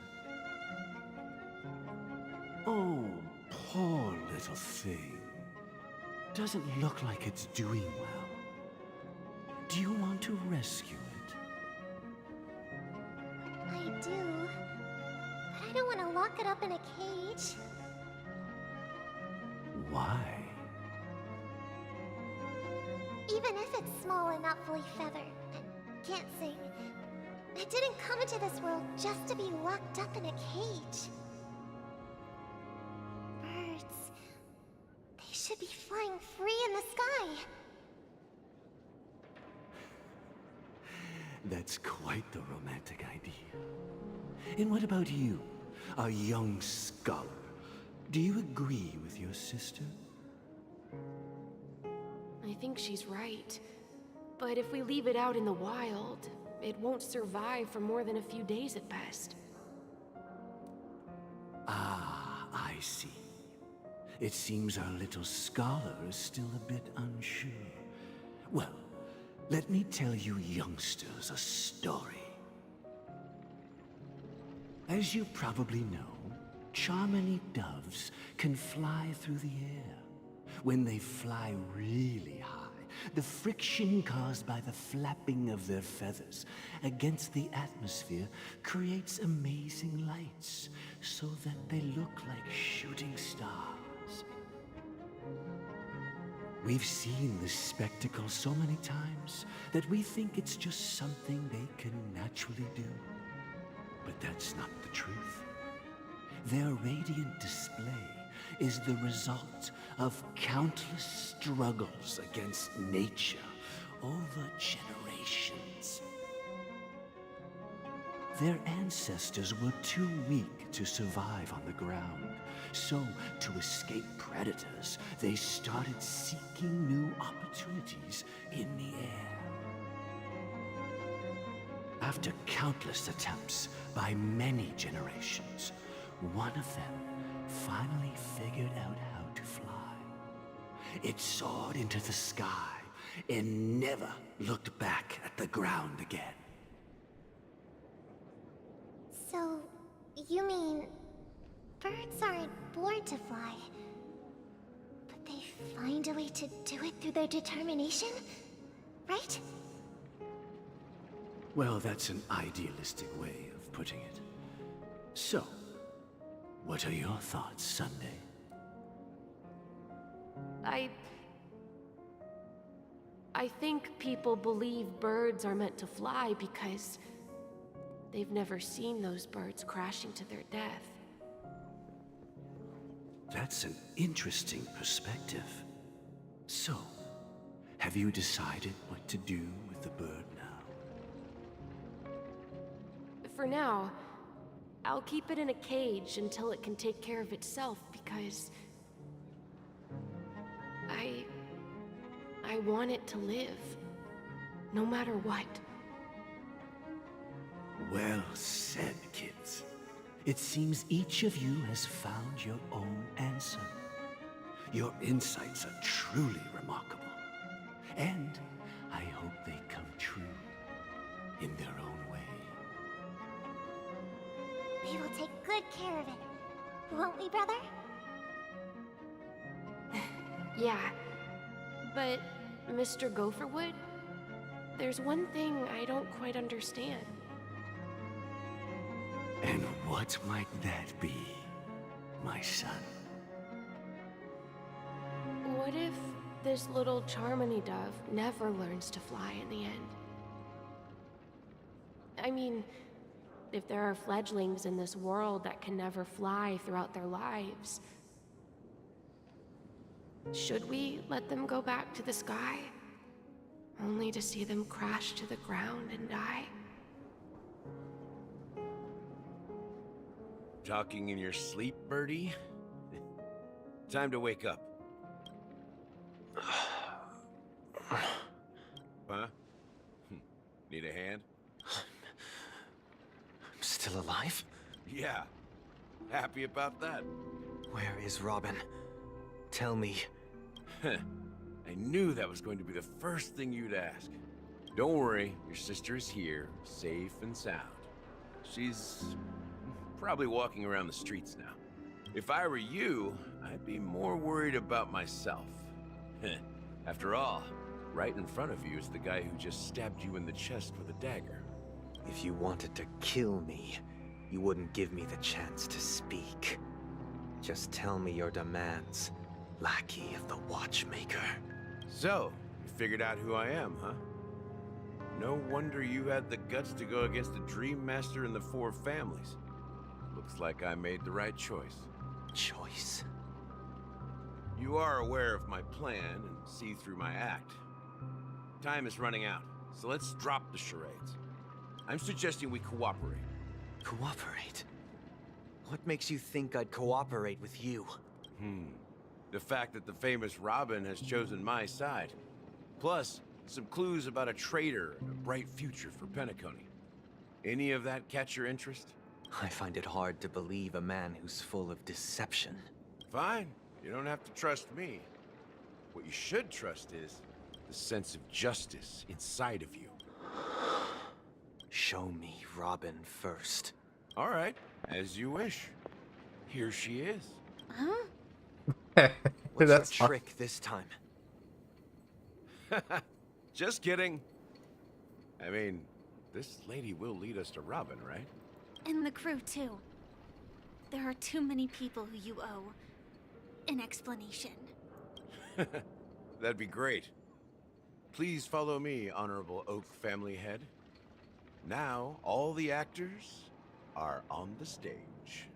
Oh, poor little thing. Doesn't look like it's doing well. Do you want to rescue it? I do. But I don't want to lock it up in a cage. Why? Even if it's small and not fully feathered, and can't sing, it didn't come into this world just to be locked up in a cage. Birds, they should be flying free in the sky. That's quite the romantic idea. And what about you, a young scholar? Do you agree with your sister? I think she's right. But if we leave it out in the wild, it won't survive for more than a few days at best. Ah, I see. It seems our little scholar is still a bit unsure. Well, let me tell you youngsters a story. As you probably know, Charmony doves can fly through the air. When they fly really high, the friction caused by the flapping of their feathers against the atmosphere creates amazing lights, so that they look like shooting stars. We've seen this spectacle so many times that we think it's just something they can naturally do. But that's not the truth. Their radiant display is the result of countless struggles against nature over generations. Their ancestors were too weak to survive on the ground, so to escape predators, they started seeking new opportunities in the air. After countless attempts by many generations, one of them finally figured out how to fly. It soared into the sky and never looked back at the ground again. So, you mean birds aren't born to fly, but they find a way to do it through their determination, right? Well, that's an idealistic way of putting it. So, what are your thoughts, Sunday? I think people believe birds are meant to fly because they've never seen those birds crashing to their death. That's an interesting perspective. So, have you decided what to do with the bird now? For now, I'll keep it in a cage until it can take care of itself because I want it to live, no matter what. Well said, kids. It seems each of you has found your own answer. Your insights are truly remarkable. And I hope they come true in their own way. We will take good care of it, won't we, brother? Yeah. But, Mr. Gopherwood, there's one thing I don't quite understand. And what might that be, my son? What if this little Charmony dove never learns to fly in the end? I mean, if there are fledglings in this world that can never fly throughout their lives, should we let them go back to the sky, only to see them crash to the ground and die? Talking in your sleep, Birdie? Time to wake up. Huh? Need a hand? I'm still alive? Yeah. Happy about that? Where is Robin? Tell me. I knew that was going to be the first thing you'd ask. Don't worry, your sister is here, safe and sound. She's probably walking around the streets now. If I were you, I'd be more worried about myself. After all, right in front of you is the guy who just stabbed you in the chest with a dagger. If you wanted to kill me, you wouldn't give me the chance to speak. Just tell me your demands, lackey of the Watchmaker. So, you figured out who I am, huh? No wonder you had the guts to go against the Dream Master and the Four Families. Looks like I made the right choice. Choice? You are aware of my plan and see through my act. Time is running out, so let's drop the charades. I'm suggesting we cooperate. Cooperate? What makes you think I'd cooperate with you? The fact that the famous Robin has chosen my side. Plus, some clues about a traitor and a bright future for Penacony. Any of that catch your interest? I find it hard to believe a man who's full of deception. Fine. You don't have to trust me. What you should trust is the sense of justice inside of you. Show me Robin first. All right, as you wish. Here she is. Huh? What's That's your trick this time? Just kidding. I mean, this lady will lead us to Robin, right? And the crew, too. There are too many people who you owe an explanation. That'd be great. Please follow me, Honorable Oak Family Head. Now, all the actors are on the stage.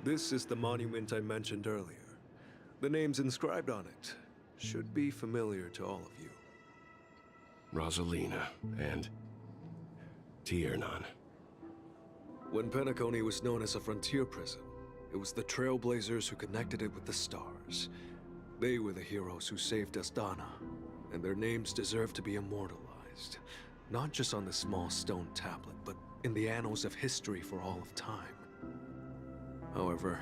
This is the monument I mentioned earlier. The names inscribed on it should be familiar to all of you. Rosalina and Tiernan. When Penacony was known as a frontier prison, it was the Trailblazers who connected it with the stars. They were the heroes who saved Astana, and their names deserve to be immortalized. Not just on the small stone tablet, but in the annals of history for all of time. However,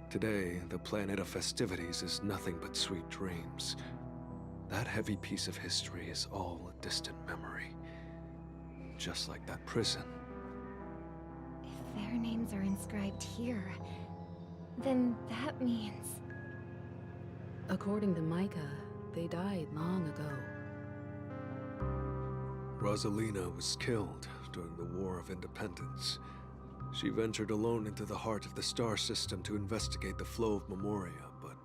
today, the planet of festivities is nothing but sweet dreams. That heavy piece of history is all a distant memory. Just like that prison. If their names are inscribed here, then that means... According to Micah, they died long ago. Rosalina was killed during the War of Independence. She ventured alone into the heart of the star system to investigate the flow of Memoria, but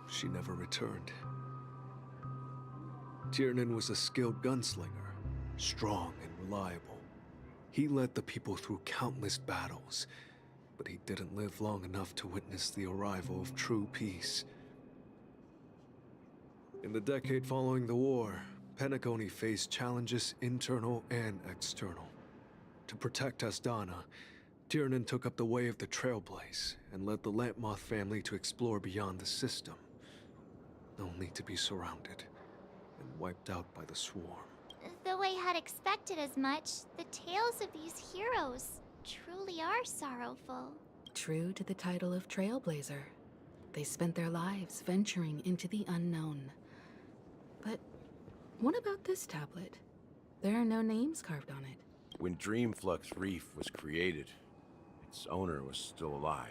she never returned. Tiernan was a skilled gunslinger, strong and reliable. He led the people through countless battles, but he didn't live long enough to witness the arrival of true peace. In the decade following the war, Penacony faced challenges internal and external. To protect Astana, Tiernan took up the way of the Trailblaze and led the Lampmoth family to explore beyond the system, only to be surrounded and wiped out by the Swarm. Though I had expected as much, the tales of these heroes truly are sorrowful. True to the title of Trailblazer, they spent their lives venturing into the unknown. But what about this tablet? There are no names carved on it. When Dreamflux Reef was created, its owner was still alive.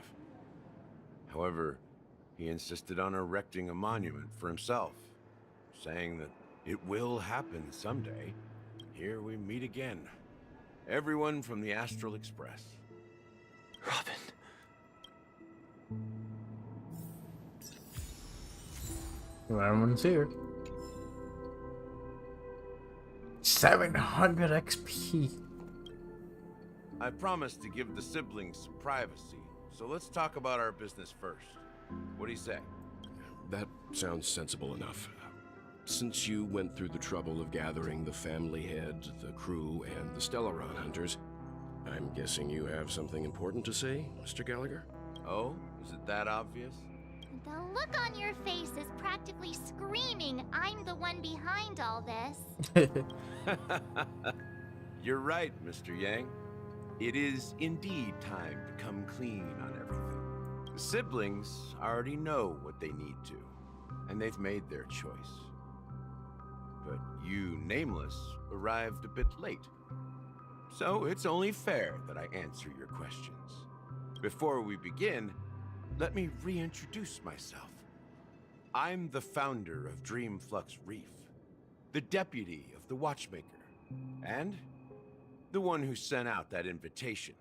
However, he insisted on erecting a monument for himself, saying that it will happen someday. Here we meet again. Everyone from the Astral Express. Robin. Well, everyone's here. 700 XP. I promised to give the siblings some privacy, so let's talk about our business first. What do you say? That sounds sensible enough. Since you went through the trouble of gathering the family head, the crew, and the Stellaron hunters, I'm guessing you have something important to say, Mr. Gallagher? Oh, is it that obvious? The look on your face is practically screaming, I'm the one behind all this. You're right, Mr. Yang. It is indeed time to come clean on everything. The siblings already know what they need to, and they've made their choice. But you, Nameless, arrived a bit late. So it's only fair that I answer your questions. Before we begin, let me reintroduce myself. I'm the founder of Dreamflux Reef, the deputy of the Watchmaker, and the one who sent out that invitation.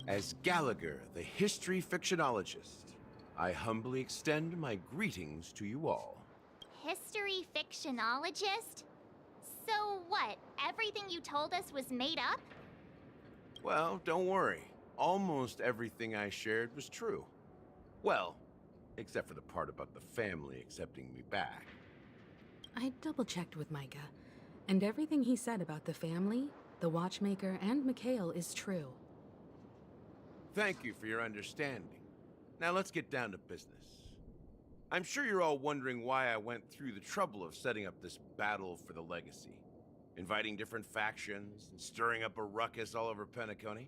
As Gallagher, the history fictionologist, I humbly extend my greetings to you all. History fictionologist? So what, everything you told us was made up? Well, don't worry. Almost everything I shared was true. Well, except for the part about the family accepting me back. I double-checked with Micah, and everything he said about the family, the Watchmaker, and Mikhail is true. Thank you for your understanding. Now let's get down to business. I'm sure you're all wondering why I went through the trouble of setting up this battle for the legacy, inviting different factions and stirring up a ruckus all over Penacony.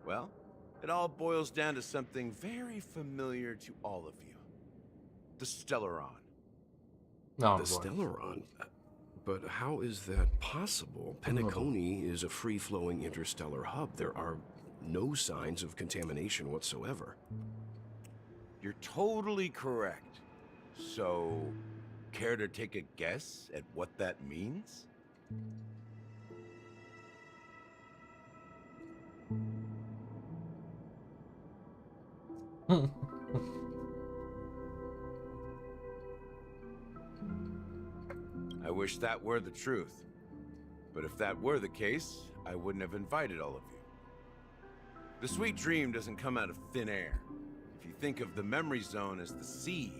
Well, it all boils down to something very familiar to all of you. The Stellaron. The Stellaron? But how is that possible? Penacony is a free-flowing interstellar hub. There are no signs of contamination whatsoever. You're totally correct. So, care to take a guess at what that means? I wish that were the truth. But if that were the case, I wouldn't have invited all of you. The sweet dream doesn't come out of thin air. If you think of the memory zone as the sea,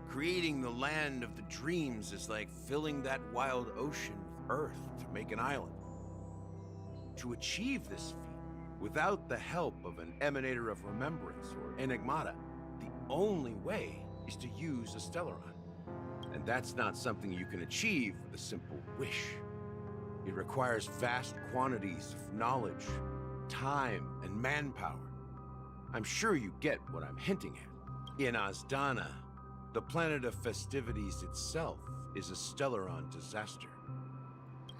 creating the land of the dreams is like filling that wild ocean with earth to make an island. To achieve this feat, without the help of an Emanator of Remembrance or Enigmata, the only way is to use a Stellaron. And that's not something you can achieve with a simple wish. It requires vast quantities of knowledge, time, and manpower. I'm sure you get what I'm hinting at. In Azdana, the planet of festivities itself is a Stellaron disaster.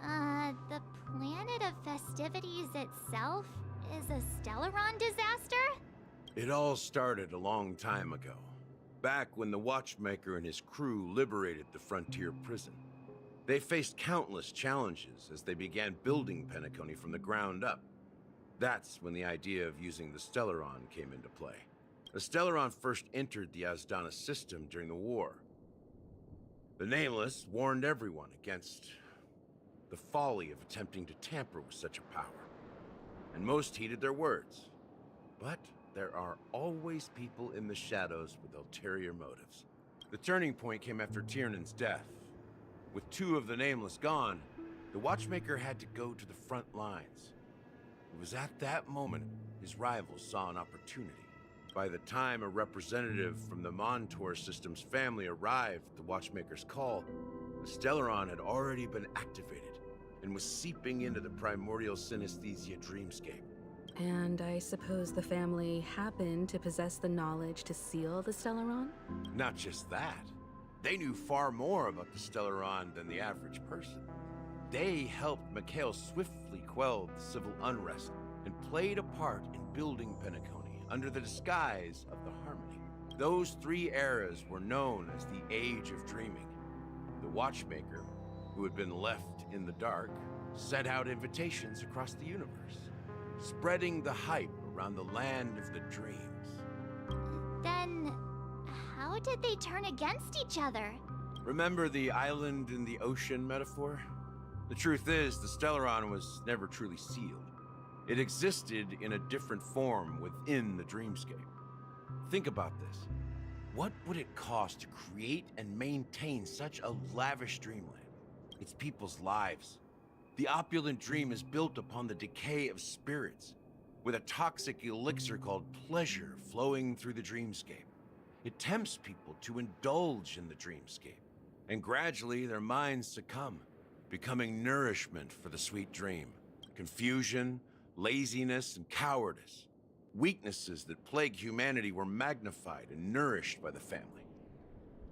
The planet of festivities itself is a Stellaron disaster? It all started a long time ago, back when the Watchmaker and his crew liberated the frontier prison. They faced countless challenges as they began building Penacony from the ground up. That's when the idea of using the Stellaron came into play. The Stellaron first entered the Azdana system during the war. The Nameless warned everyone against the folly of attempting to tamper with such a power, and most heeded their words. But there are always people in the shadows with ulterior motives. The turning point came after Tiernan's death. With two of the Nameless gone, the Watchmaker had to go to the front lines. It was at that moment his rivals saw an opportunity. By the time a representative from the Montour System's family arrived at the Watchmaker's call, the Stellaron had already been activated and was seeping into the primordial synesthesia dreamscape. And I suppose the family happened to possess the knowledge to seal the Stellaron? Not just that. They knew far more about the Stellaron than the average person. They helped Mikhail swiftly quell the civil unrest and played a part in building Penacony under the disguise of the Harmony. Those 3 eras were known as the Age of Dreaming. The Watchmaker, who had been left in the dark, sent out invitations across the universe, spreading the hype around the land of the dreams. Then, how did they turn against each other? Remember the island in the ocean metaphor? The truth is, the Stellaron was never truly sealed. It existed in a different form within the dreamscape. Think about this. What would it cost to create and maintain such a lavish dreamland? It's people's lives. The opulent dream is built upon the decay of spirits, with a toxic elixir called pleasure flowing through the dreamscape. It tempts people to indulge in the dreamscape, and gradually their minds succumb, becoming nourishment for the sweet dream. Confusion, laziness, and cowardice, weaknesses that plague humanity, were magnified and nourished by the family.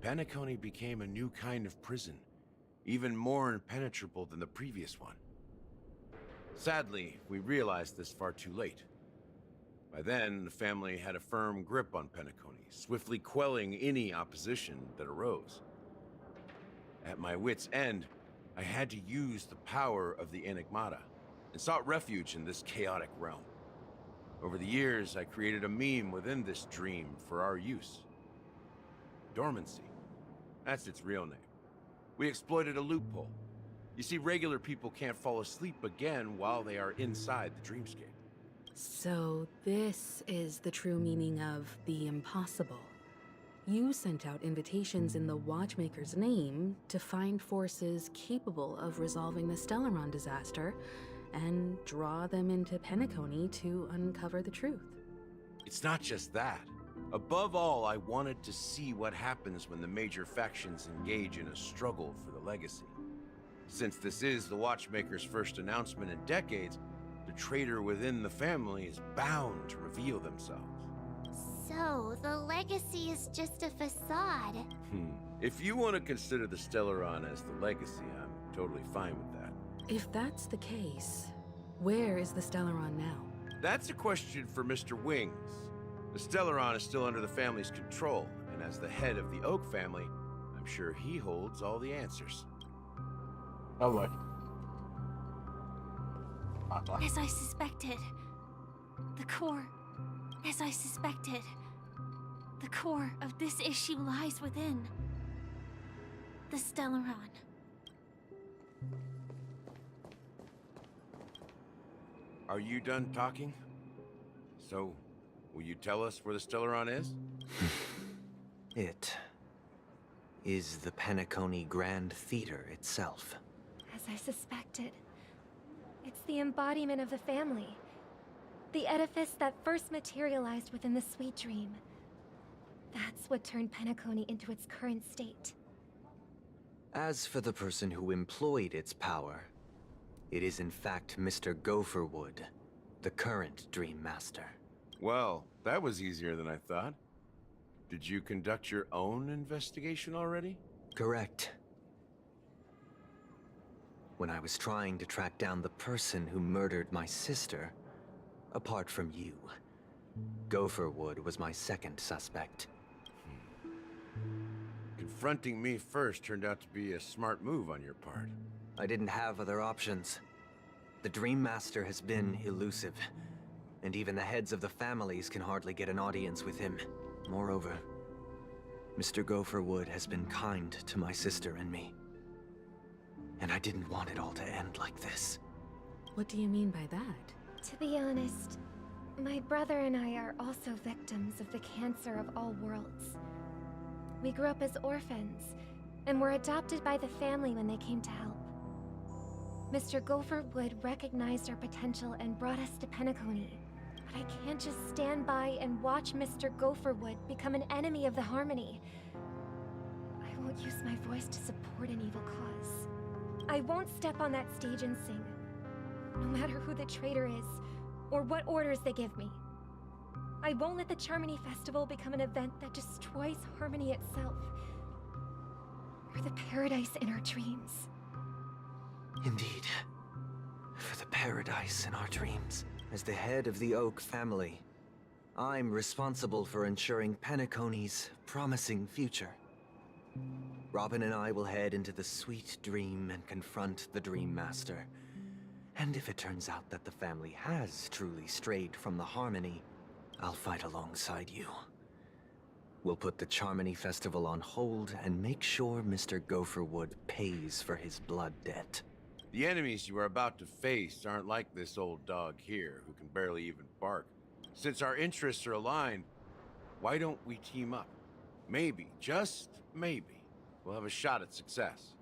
Penacony became a new kind of prison, even more impenetrable than the previous one. Sadly, we realized this far too late. By then, the family had a firm grip on Penacony, swiftly quelling any opposition that arose. At my wit's end, I had to use the power of the Enigmata, and sought refuge in this chaotic realm. Over the years, I created a meme within this dream for our use. Dormancy. That's its real name. We exploited a loophole. You see, regular people can't fall asleep again while they are inside the dreamscape. So this is the true meaning of the impossible. You sent out invitations in the Watchmaker's name to find forces capable of resolving the Stellaron disaster and draw them into Penacony to uncover the truth. It's not just that. Above all, I wanted to see what happens when the major factions engage in a struggle for the legacy. Since this is the Watchmaker's first announcement in decades, the traitor within the family is bound to reveal themselves. So, the legacy is just a facade. If you want to consider the Stellaron as the legacy, I'm totally fine with that. If that's the case, where is the Stellaron now? That's a question for Mr. Wings. The Stellaron is still under the family's control, and as the head of the Oak family, I'm sure he holds all the answers. Oh boy. As I suspected. The core. As I suspected. The core of this issue lies within. The Stellaron. Are you done talking? So, will you tell us where the Stellaron is? It is the Penacony Grand Theater itself. As I suspected. It's the embodiment of the family. The edifice that first materialized within the Sweet Dream. That's what turned Penacony into its current state. As for the person who employed its power, it is in fact Mr. Gopherwood, the current Dream Master. Well, that was easier than I thought. Did you conduct your own investigation already? Correct. When I was trying to track down the person who murdered my sister, apart from you, Gopherwood was my second suspect. Confronting me first turned out to be a smart move on your part. I didn't have other options. The Dream Master has been elusive, and even the heads of the families can hardly get an audience with him. Moreover, Mr. Gopherwood has been kind to my sister and me. And I didn't want it all to end like this. What do you mean by that? To be honest, my brother and I are also victims of the cancer of all worlds. We grew up as orphans, and were adopted by the family when they came to help. Mr. Gopherwood recognized our potential and brought us to Penacony. But I can't just stand by and watch Mr. Gopherwood become an enemy of the Harmony. I won't use my voice to support an evil cause. I won't step on that stage and sing, no matter who the traitor is, or what orders they give me. I won't let the Charmony Festival become an event that destroys Harmony itself, or the paradise in our dreams. Indeed. For the paradise in our dreams. As the head of the Oak family, I'm responsible for ensuring Penacony's promising future. Robin and I will head into the Sweet Dream and confront the Dream Master. And if it turns out that the family has truly strayed from the Harmony, I'll fight alongside you. We'll put the Charmony Festival on hold and make sure Mr. Gopherwood pays for his blood debt. The enemies you are about to face aren't like this old dog here, who can barely even bark. Since our interests are aligned, why don't we team up? Maybe, just maybe, we'll have a shot at success.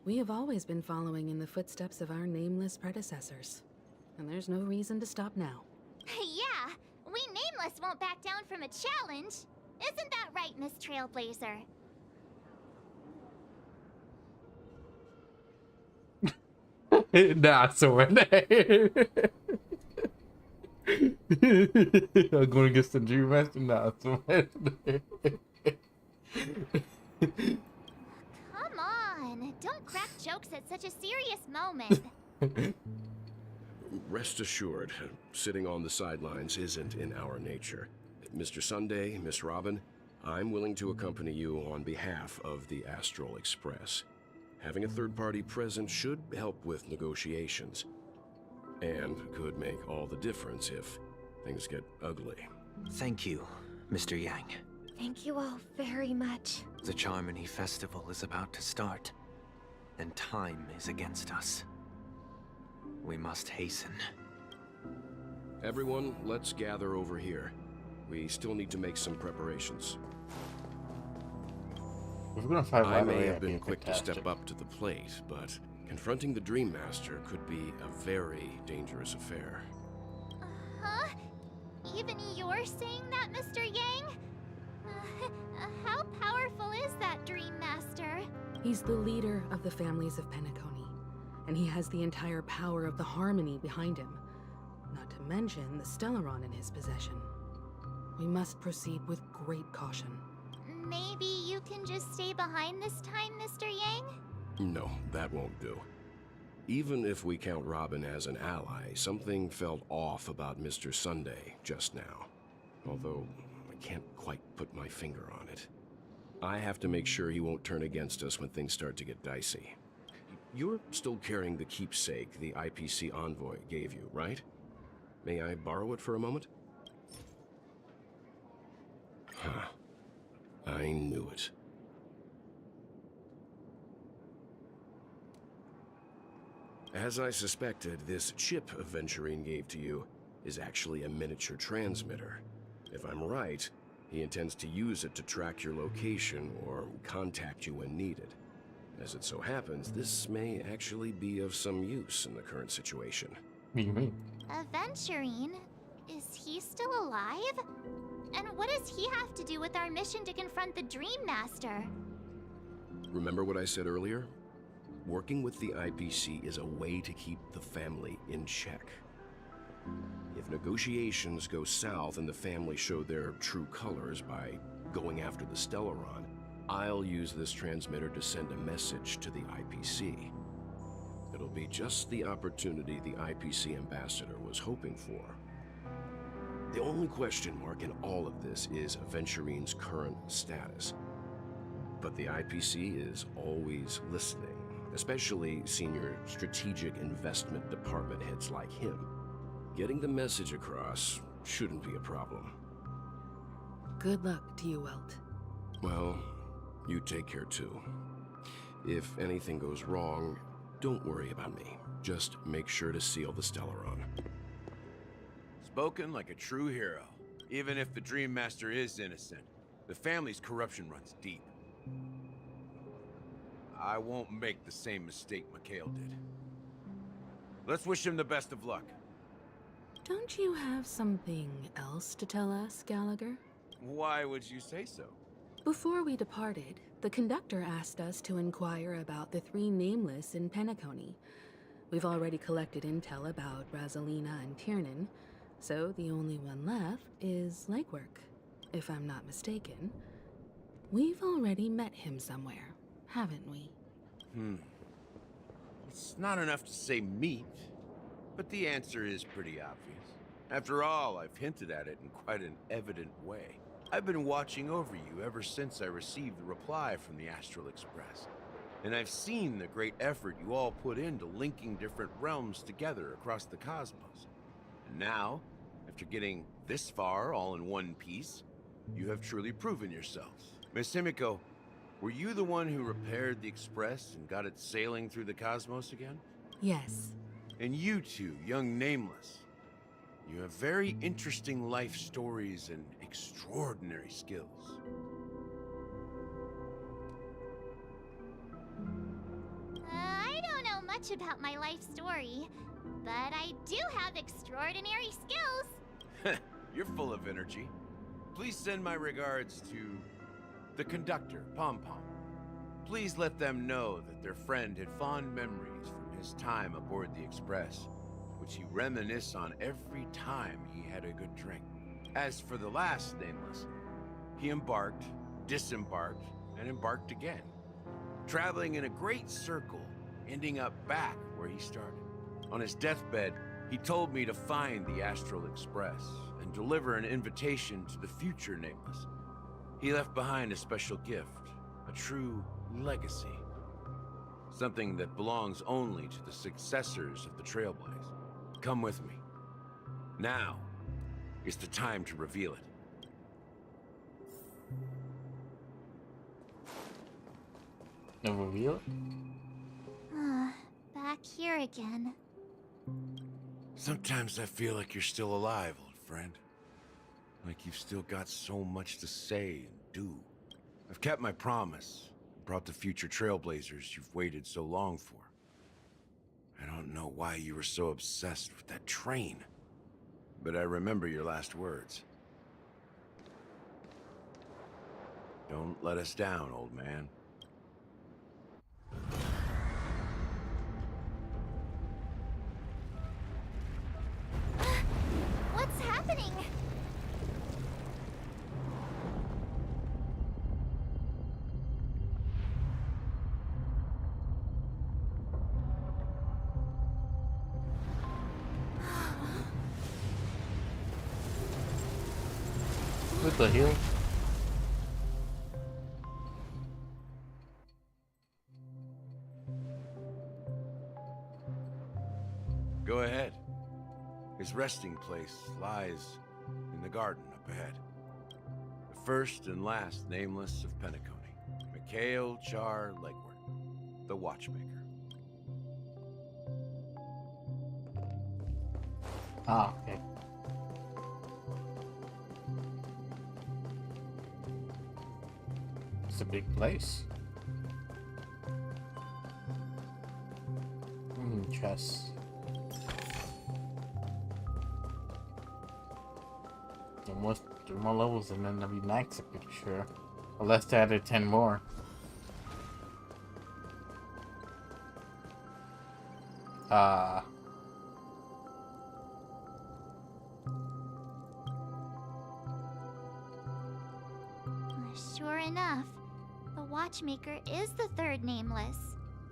We have always been following in the footsteps of our nameless predecessors, and there's no reason to stop now. Yeah, we Nameless won't back down from a challenge. Isn't that right, Miss Trailblazer? Nah, so I'm going against the Dream Master. Nah, so Come on, don't crack jokes at such a serious moment. Rest assured, sitting on the sidelines isn't in our nature. Mr. Sunday, Miss Robin, I'm willing to accompany you on behalf of the Astral Express. Having a third party present should help with negotiations, and could make all the difference if things get ugly. Thank you, Mr. Yang. Thank you all very much. The Charmony Festival is about to start, and time is against us. We must hasten. Everyone, let's gather over here. We still need to make some preparations. If we're gonna fight I right may away, have that'd be been quick to fantastic. step up to the plate, but confronting the Dream Master could be a very dangerous affair. Huh? Even you're saying that, Mr. Yang? How powerful is that Dream Master? He's the leader of the families of Penacony, and he has the entire power of the Harmony behind him, not to mention the Stellaron in his possession. We must proceed with great caution. Maybe you can just stay behind this time, Mr. Yang? No, that won't do. Even if we count Robin as an ally, something felt off about Mr. Sunday just now. Although, I can't quite put my finger on it. I have to make sure he won't turn against us when things start to get dicey. You're still carrying the keepsake the IPC envoy gave you, right? May I borrow it for a moment? Huh. I knew it. As I suspected, this chip Aventurine gave to you is actually a miniature transmitter. If I'm right, he intends to use it to track your location or contact you when needed. As it so happens, this may actually be of some use in the current situation. Aventurine? Is he still alive? And what does he have to do with our mission to confront the Dream Master? Remember what I said earlier? Working with the IPC is a way to keep the family in check. If negotiations go south and the family show their true colors by going after the Stellaron, I'll use this transmitter to send a message to the IPC. It'll be just the opportunity the IPC ambassador was hoping for. The only question mark in all of this is Aventurine's current status. But the IPC is always listening, especially senior strategic investment department heads like him. Getting the message across shouldn't be a problem. Good luck to you, Welt. Well, you take care too. If anything goes wrong, don't worry about me. Just make sure to seal the Stellaron. Spoken like a true hero. Even if the Dream Master is innocent, the family's corruption runs deep. I won't make the same mistake Mikhail did. Let's wish him the best of luck. Don't you have something else to tell us, Gallagher? Why would you say so? Before we departed, the conductor asked us to inquire about the three Nameless in Penacony. We've already collected intel about Rosalina and Tiernan, so the only one left is Legwork. If I'm not mistaken, we've already met him somewhere, haven't we? It's not enough to say meet. But the answer is pretty obvious. After all, I've hinted at it in quite an evident way. I've been watching over you ever since I received the reply from the Astral Express. And I've seen the great effort you all put into linking different realms together across the cosmos. And now, after getting this far all in one piece, you have truly proven yourselves. Miss Himiko, were you the one who repaired the Express and got it sailing through the cosmos again? Yes. And you two, young Nameless, you have very interesting life stories and extraordinary skills. I don't know much about my life story, but I do have extraordinary skills. You're full of energy. Please send my regards to the conductor, Pom Pom. Please let them know that their friend had fond memories from his time aboard the Express, which he reminisced on every time he had a good drink. As for the last Nameless, he embarked, disembarked, and embarked again, traveling in a great circle, ending up back where he started. On his deathbed, he told me to find the Astral Express and deliver an invitation to the future Nameless. He left behind a special gift, a true legacy. Something that belongs only to the successors of the Trailblaze. Come with me. Now is the time to reveal it. No reveal it? Back here again. Sometimes I feel like you're still alive, old friend. Like you've still got so much to say and do. I've kept my promise. Brought the future Trailblazers you've waited so long for. I don't know why you were so obsessed with that train. But I remember your last words. Don't let us down, old man. What's happening? What the hell? Go ahead. His resting place lies in the garden up ahead. The first and last Nameless of Penacony, Mikhail Char Legward, the Watchmaker. Ah, okay. It's a big place. Chess. There are more levels and then there'll be nights, I'm pretty sure. Unless they added 10 more. Sure enough, the Watchmaker is the third Nameless.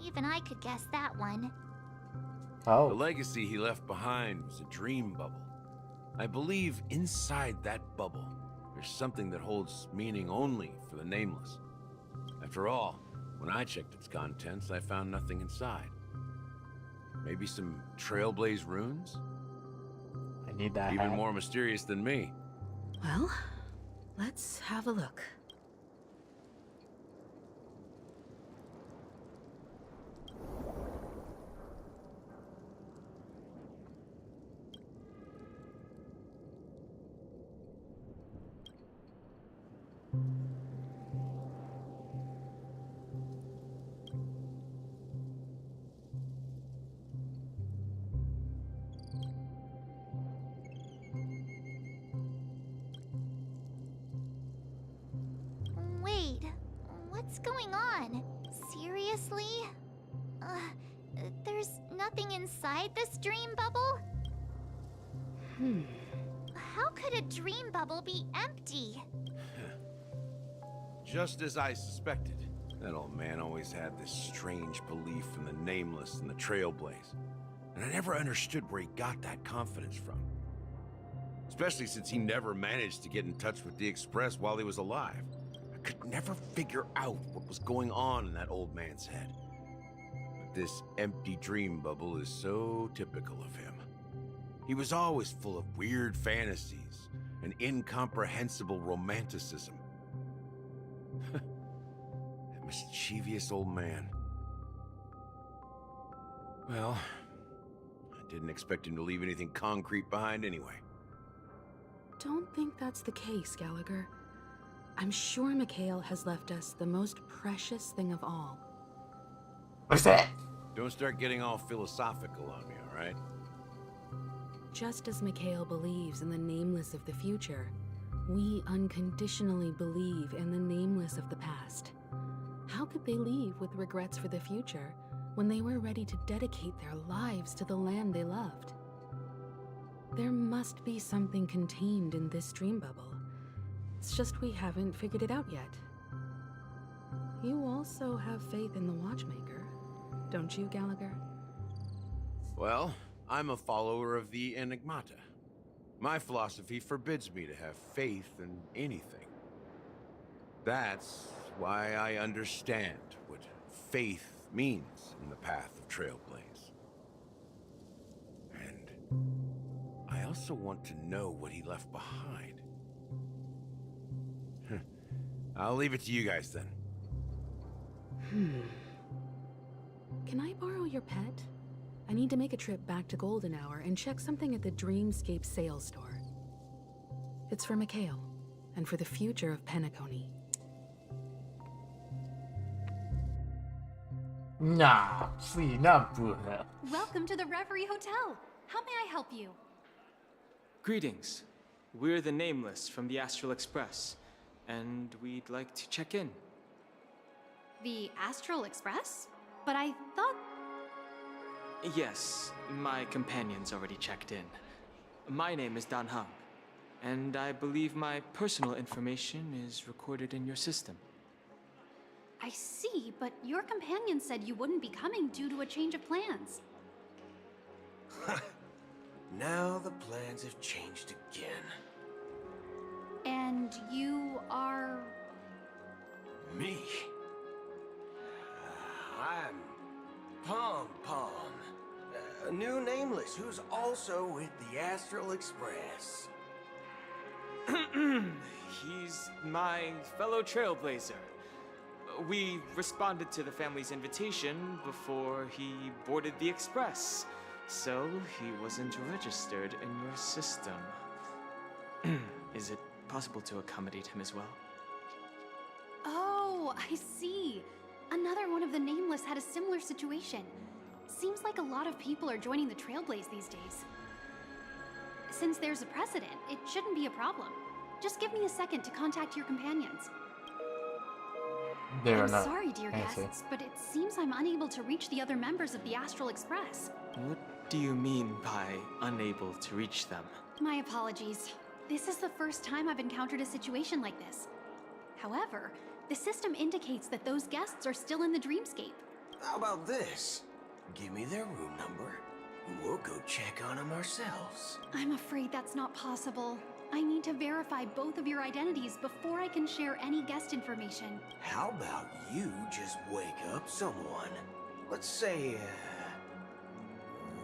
Even I could guess that one. The legacy he left behind was a dream bubble. I believe inside that bubble, there's something that holds meaning only for the Nameless. After all, when I checked its contents, I found nothing inside. Maybe some Trailblaze runes? I need that. Even more mysterious than me. Well, let's have a look. Wait, what's going on? Seriously? There's nothing inside this dream bubble? How could a dream bubble be empty? Just as I suspected. That old man always had this strange belief in the Nameless and the Trailblaze. And I never understood where he got that confidence from. Especially since he never managed to get in touch with the Express while he was alive. I could never figure out what was going on in that old man's head. But this empty dream bubble is so typical of him. He was always full of weird fantasies and incomprehensible romanticism. That mischievous old man. Well, I didn't expect him to leave anything concrete behind anyway. Don't think that's the case, Gallagher. I'm sure Mikhail has left us the most precious thing of all. What's that? Don't start getting all philosophical on me, all right? Just as Mikhail believes in the nameless of the future, we unconditionally believe in the nameless of the past. How could they leave with regrets for the future when they were ready to dedicate their lives to the land they loved? There must be something contained in this dream bubble. It's just we haven't figured it out yet. You also have faith in the Watchmaker, don't you, Gallagher? Well, I'm a follower of the Enigmata. My philosophy forbids me to have faith in anything. That's why I understand what faith means in the path of Trailblaze. And I also want to know what he left behind. I'll leave it to you guys then. Can I borrow your pet? I need to make a trip back to Golden Hour and check something at the Dreamscape sales store. It's for Mikhail, and for the future of Penacony. Nah, please, not Bruno. Welcome to the Reverie Hotel. How may I help you? Greetings. We're the Nameless from the Astral Express, and we'd like to check in. The Astral Express? But I thought... Yes, my companion's already checked in. My name is Dan Hang, and I believe my personal information is recorded in your system. I see, but your companion said you wouldn't be coming due to a change of plans. Now the plans have changed again. And you are... Me? I'm Pom Pom, a new Nameless who's also with the Astral Express. He's my fellow Trailblazer. We responded to the family's invitation before he boarded the Express, so he wasn't registered in your system. Is it possible to accommodate him as well? Oh, I see. Another one of the Nameless had a similar situation. Seems like a lot of people are joining the Trailblaze these days. Since there's a precedent, it shouldn't be a problem. Just give me a second to contact your companions. They're I'm not sorry, dear answering. guests, but it seems I'm unable to reach the other members of the Astral Express. What do you mean by unable to reach them? My apologies. This is the first time I've encountered a situation like this. However, the system indicates that those guests are still in the Dreamscape. How about this? Give me their room number, and we'll go check on them ourselves. I'm afraid that's not possible. I need to verify both of your identities before I can share any guest information. How about you just wake up someone? Let's say,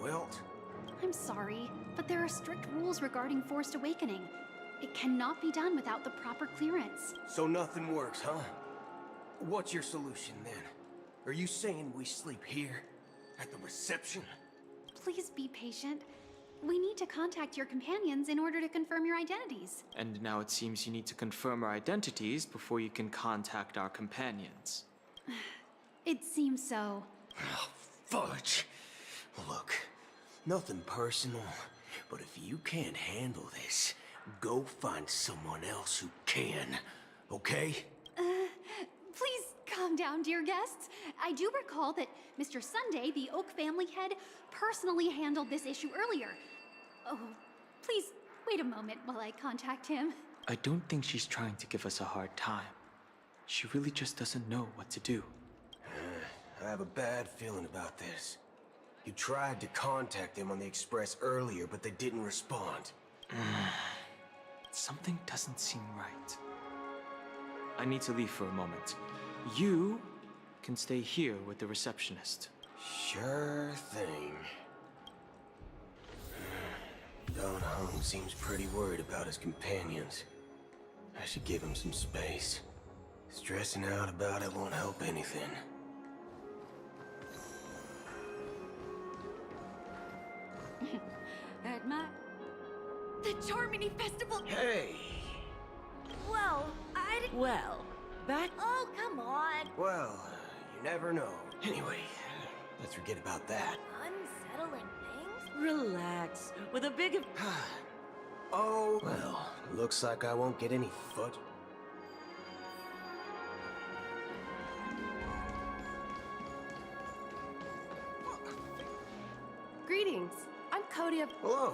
Welt? I'm sorry, but there are strict rules regarding forced awakening. It cannot be done without the proper clearance. So nothing works, huh? What's your solution then? Are you saying we sleep here? At the reception? Please be patient. We need to contact your companions in order to confirm your identities. And now it seems you need to confirm our identities before you can contact our companions. It seems so. Oh, fudge. Look, nothing personal, but if you can't handle this, go find someone else who can, okay? Please calm down, dear guests. I do recall that Mr. Sunday, the Oak family head, personally handled this issue earlier. Oh, please wait a moment while I contact him. I don't think she's trying to give us a hard time. She really just doesn't know what to do. I have a bad feeling about this. You tried to contact them on the Express earlier, but they didn't respond. Something doesn't seem right. I need to leave for a moment. You can stay here with the receptionist. Sure thing. Don Hung seems pretty worried about his companions. I should give him some space. Stressing out about it won't help anything. Edma? The Charmony Festival! Hey! Well, Well, that... Oh, come on! Well, you never know. Anyway, let's forget about that. Unsettling things? Relax. With a big... Oh, well, looks like I won't get any foot. Greetings. I'm Cody of... Hello.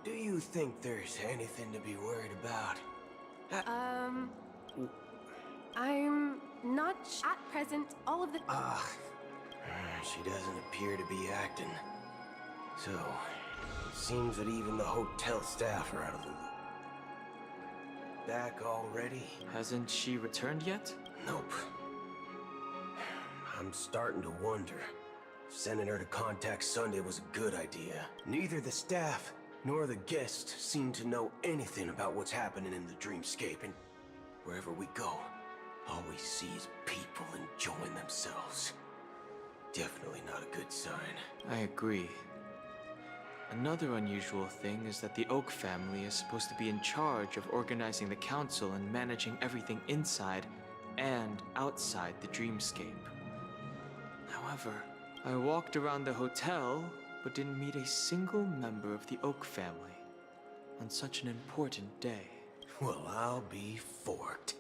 Do you think there's anything to be worried about? I'm not at present. All of the... She doesn't appear to be acting. So, it seems that even the hotel staff are out of the loop. Back already? Hasn't she returned yet? Nope. I'm starting to wonder. Sending her to contact Sunday was a good idea. Neither the staff nor the guests seem to know anything about what's happening in the dreamscape, and wherever we go, all we see is people enjoying themselves. Definitely not a good sign. I agree. Another unusual thing is that the Oak family is supposed to be in charge of organizing the council and managing everything inside and outside the dreamscape. However, I walked around the hotel, but didn't meet a single member of the Oak family on such an important day. Well, I'll be forked.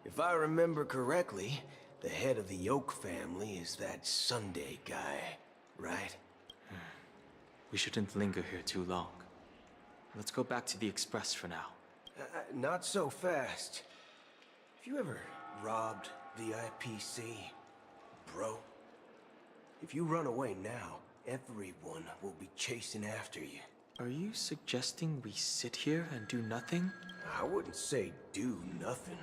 If I remember correctly, the head of the Oak family is that Sunday guy, right? We shouldn't linger here too long. Let's go back to the Express for now. Not so fast. Have you ever robbed the IPC, bro? If you run away now, everyone will be chasing after you. Are you suggesting we sit here and do nothing? I wouldn't say do nothing.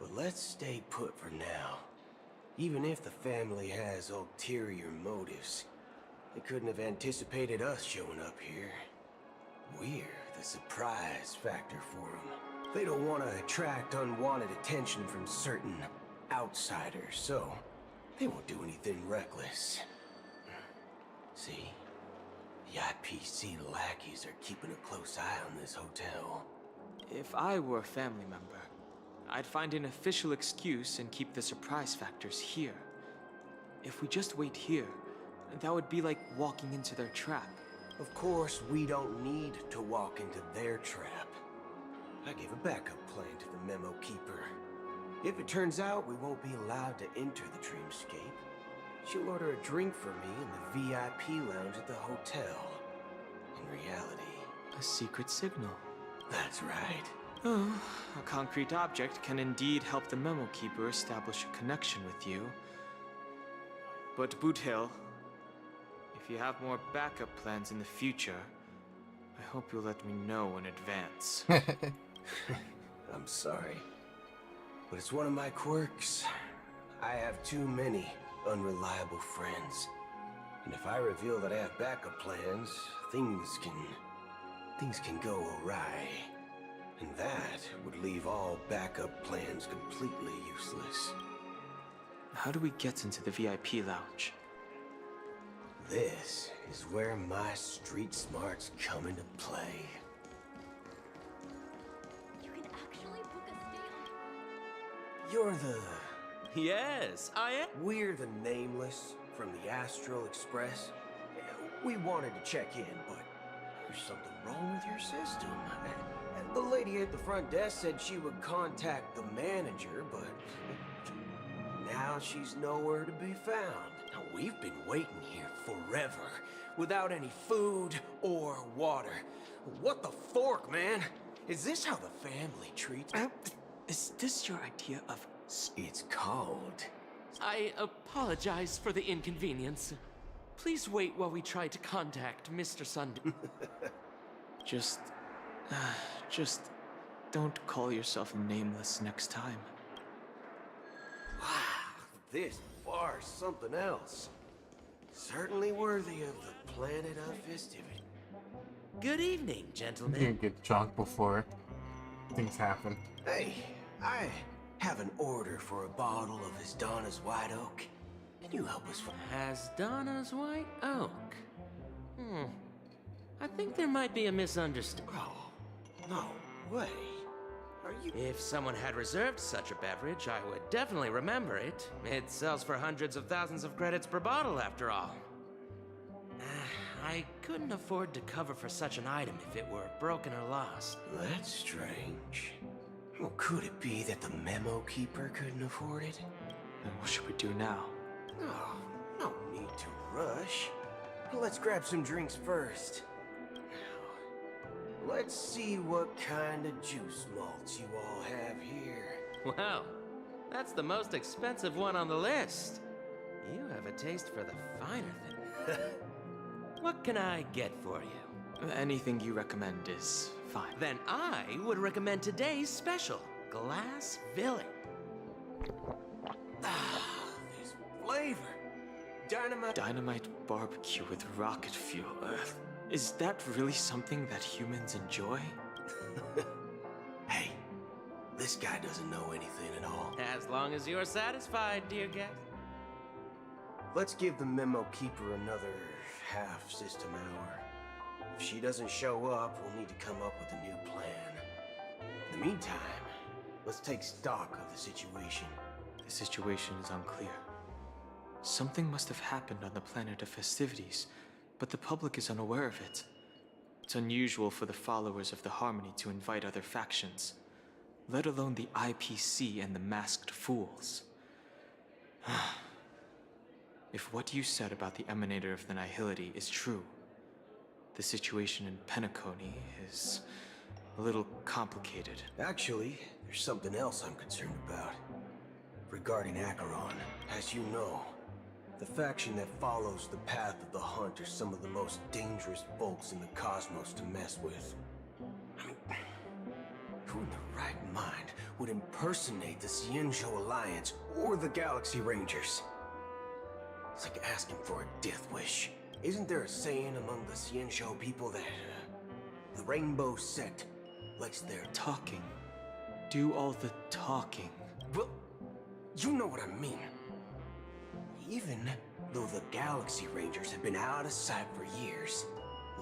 But let's stay put for now. Even if the family has ulterior motives, they couldn't have anticipated us showing up here. We're the surprise factor for them. They don't want to attract unwanted attention from certain outsiders, so they won't do anything reckless. See? The IPC lackeys are keeping a close eye on this hotel. If I were a family member, I'd find an official excuse and keep the surprise factors here. If we just wait here, that would be like walking into their trap. Of course, we don't need to walk into their trap. I gave a backup plan to the memo keeper. If it turns out we won't be allowed to enter the dreamscape, she'll order a drink for me in the VIP lounge at the hotel. In reality... A secret signal. That's right. Oh, a concrete object can indeed help the memo keeper establish a connection with you. But Boot Hill, if you have more backup plans in the future, I hope you'll let me know in advance. I'm sorry, but it's one of my quirks. I have too many unreliable friends. And if I reveal that I have backup plans, things can go awry. And that would leave all backup plans completely useless. How do we get into the VIP lounge? This is where my street smarts come into play. You can actually book a stay on... You're the... Yes, I am. We're the Nameless from the Astral Express. We wanted to check in, but there's something wrong with your system. The lady at the front desk said she would contact the manager, but now she's nowhere to be found. Now, we've been waiting here forever, without any food or water. What the fork, man? Is this how the family treats... Is this your idea of... It's called... I apologize for the inconvenience. Please wait while we try to contact Mr. Sunday. Just don't call yourself nameless next time. Wow, this bar's something else. Certainly worthy of the planet of festivity. Good evening, You gentlemen. didn't get drunk before things happen. Hey, I have an order for a bottle of Hasdana's White Oak. Can you help us? Hasdana's White Oak. I think there might be a misunderstanding. Oh, no way. Are you? If someone had reserved such a beverage, I would definitely remember it. It sells for hundreds of thousands of credits per bottle, after all. I couldn't afford to cover for such an item if it were broken or lost. That's strange. Well, could it be that the memo keeper couldn't afford it? Then what should we do now? Oh, no need to rush. Let's grab some drinks first. Now, let's see what kind of juice malts you all have here. Wow, that's the most expensive one on the list. You have a taste for the finer things. What can I get for you? Anything you recommend is fine. Then I would recommend today's special, Glass Villain. This flavor. Dynamite barbecue with rocket fuel. Is that really something that humans enjoy? Hey, this guy doesn't know anything at all. As long as you're satisfied, dear guest. Let's give the memo keeper another half system hour. If she doesn't show up, we'll need to come up with a new plan. In the meantime, let's take stock of the situation. The situation is unclear. Something must have happened on the planet of festivities, but the public is unaware of it. It's unusual for the followers of the Harmony to invite other factions, let alone the IPC and the Masked Fools. If what you said about the Emanator of the Nihility is true, the situation in Penacony is a little complicated. Actually, there's something else I'm concerned about. Regarding Acheron, as you know, the faction that follows the path of the Hunt are some of the most dangerous folks in the cosmos to mess with. I mean, who in their right mind would impersonate the Xianzhou Alliance or the Galaxy Rangers? It's like asking for a death wish. Isn't there a saying among the Xianzhou people that the Rainbow Sect likes their talking? Do all the talking. Well, you know what I mean. Even though the Galaxy Rangers have been out of sight for years,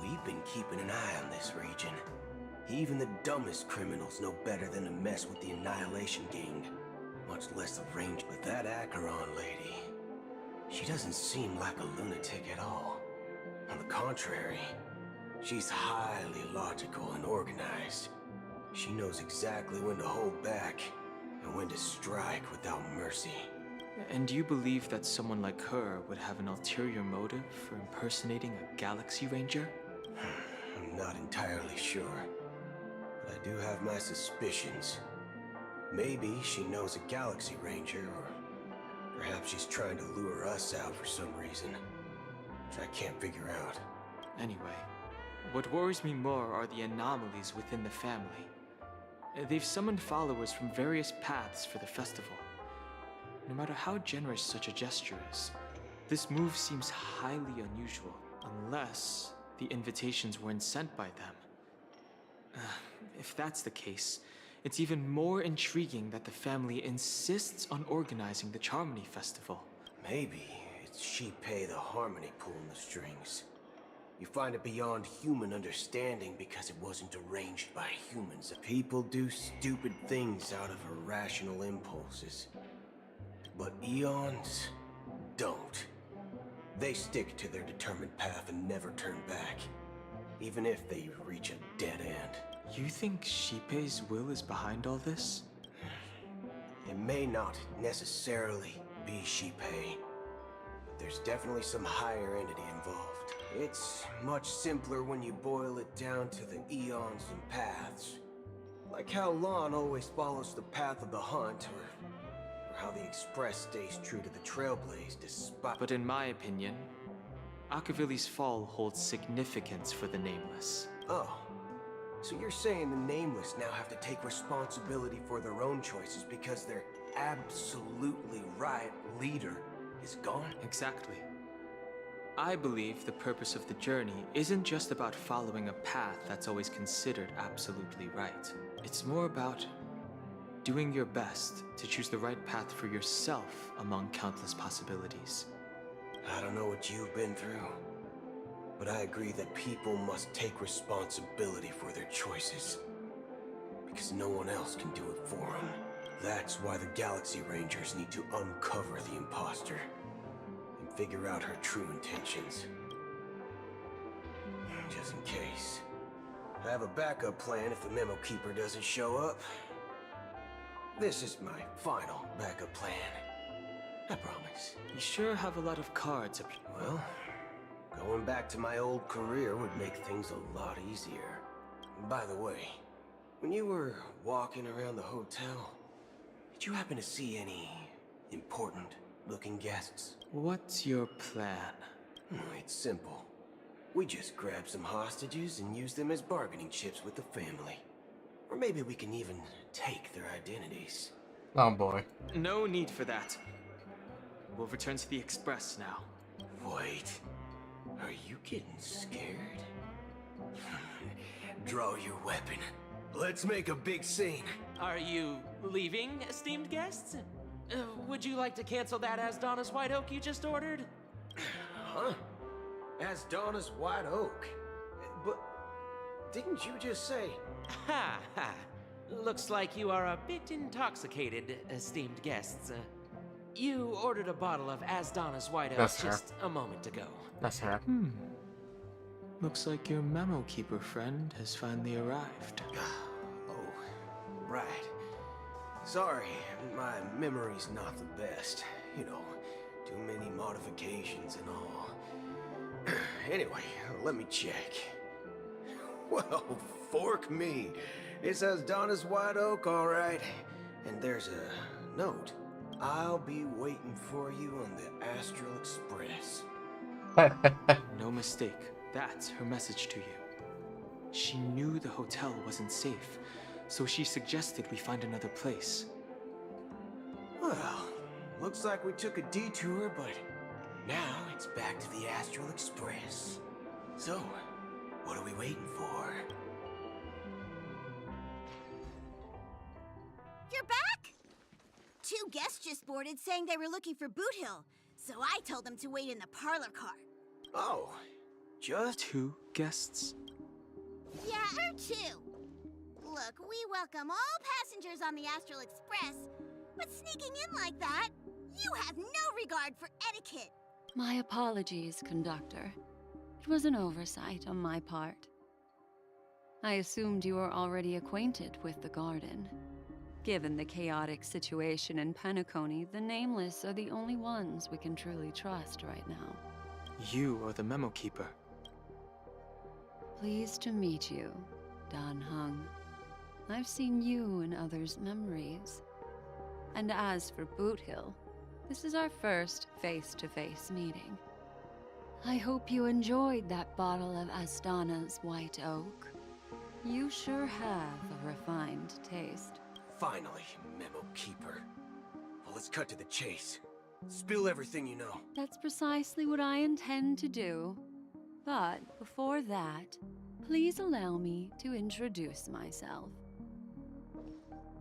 we've been keeping an eye on this region. Even the dumbest criminals know better than to mess with the Annihilation Gang, much less the Ranger. But that Acheron lady, she doesn't seem like a lunatic at all. On the contrary, she's highly logical and organized. She knows exactly when to hold back and when to strike without mercy. And do you believe that someone like her would have an ulterior motive for impersonating a Galaxy Ranger? I'm not entirely sure, but I do have my suspicions. Maybe she knows a Galaxy Ranger, or perhaps she's trying to lure us out for some reason, which I can't figure out. Anyway, what worries me more are the anomalies within the family. They've summoned followers from various paths for the festival. No matter how generous such a gesture is, this move seems highly unusual, unless the invitations weren't sent by them. If that's the case, it's even more intriguing that the family insists on organizing the Charmony Festival. Maybe it's Shipei the Harmony pulling the strings. You find it beyond human understanding because it wasn't arranged by humans. People do stupid things out of irrational impulses. But Eons don't. They stick to their determined path and never turn back, even if they reach a dead end. You think Shipei's will is behind all this? It may not necessarily be Shipei, but there's definitely some higher entity involved. It's much simpler when you boil it down to the eons and paths. Like how Lon always follows the path of the Hunt, or how the Express stays true to the Trailblaze despite— But in my opinion, Akavili's fall holds significance for the Nameless. Oh. So you're saying the Nameless now have to take responsibility for their own choices because their absolutely right leader is gone? Exactly. I believe the purpose of the journey isn't just about following a path that's always considered absolutely right. It's more about doing your best to choose the right path for yourself among countless possibilities. I don't know what you've been through, but I agree that people must take responsibility for their choices. Because no one else can do it for them. That's why the Galaxy Rangers need to uncover the imposter and figure out her true intentions. Just in case. I have a backup plan if the Memo Keeper doesn't show up. This is my final backup plan. I promise. You sure have a lot of cards up. Well, going back to my old career would make things a lot easier. By the way, when you were walking around the hotel, did you happen to see any important-looking guests? What's your plan? It's simple. We just grab some hostages and use them as bargaining chips with the family. Or maybe we can even take their identities. Oh boy. No need for that. We'll return to the Express now. Wait. Are you getting scared? Draw your weapon. Let's make a big scene. Are you leaving, esteemed guests? Would you like to cancel that Asdonis White Oak you just ordered? Huh? Asdonis White Oak? But didn't you just say... Ha ha. Looks like you are a bit intoxicated, esteemed guests. You ordered a bottle of Asdonis White Oak That's just a moment ago. That's her. Looks like your Memo Keeper friend has finally arrived. Oh, right. Sorry, my memory's not the best. You know, too many modifications and all. Anyway, let me check. Well, fork me. It says Donna's White Oak, all right. And there's a note. I'll be waiting for you on the Astral Express. No mistake. That's her message to you. She knew the hotel wasn't safe, so she suggested we find another place. Well, looks like we took a detour, but now it's back to the Astral Express. So, what are we waiting for? You're back? Two guests just boarded saying they were looking for Boot Hill, so I told them to wait in the parlor car. Oh, just two guests? Yeah, or two. Look, we welcome all passengers on the Astral Express, but sneaking in like that, you have no regard for etiquette. My apologies, conductor. It was an oversight on my part. I assumed you were already acquainted with the garden. Given the chaotic situation in Penacony, the Nameless are the only ones we can truly trust right now. You are the Memo Keeper. Pleased to meet you, Dan Heng. I've seen you in others' memories. And as for Boot Hill, this is our first face-to-face meeting. I hope you enjoyed that bottle of Astana's White Oak. You sure have a refined taste. Finally, Memo Keeper. Well, let's cut to the chase. Spill everything you know. That's precisely what I intend to do. But before that, please allow me to introduce myself.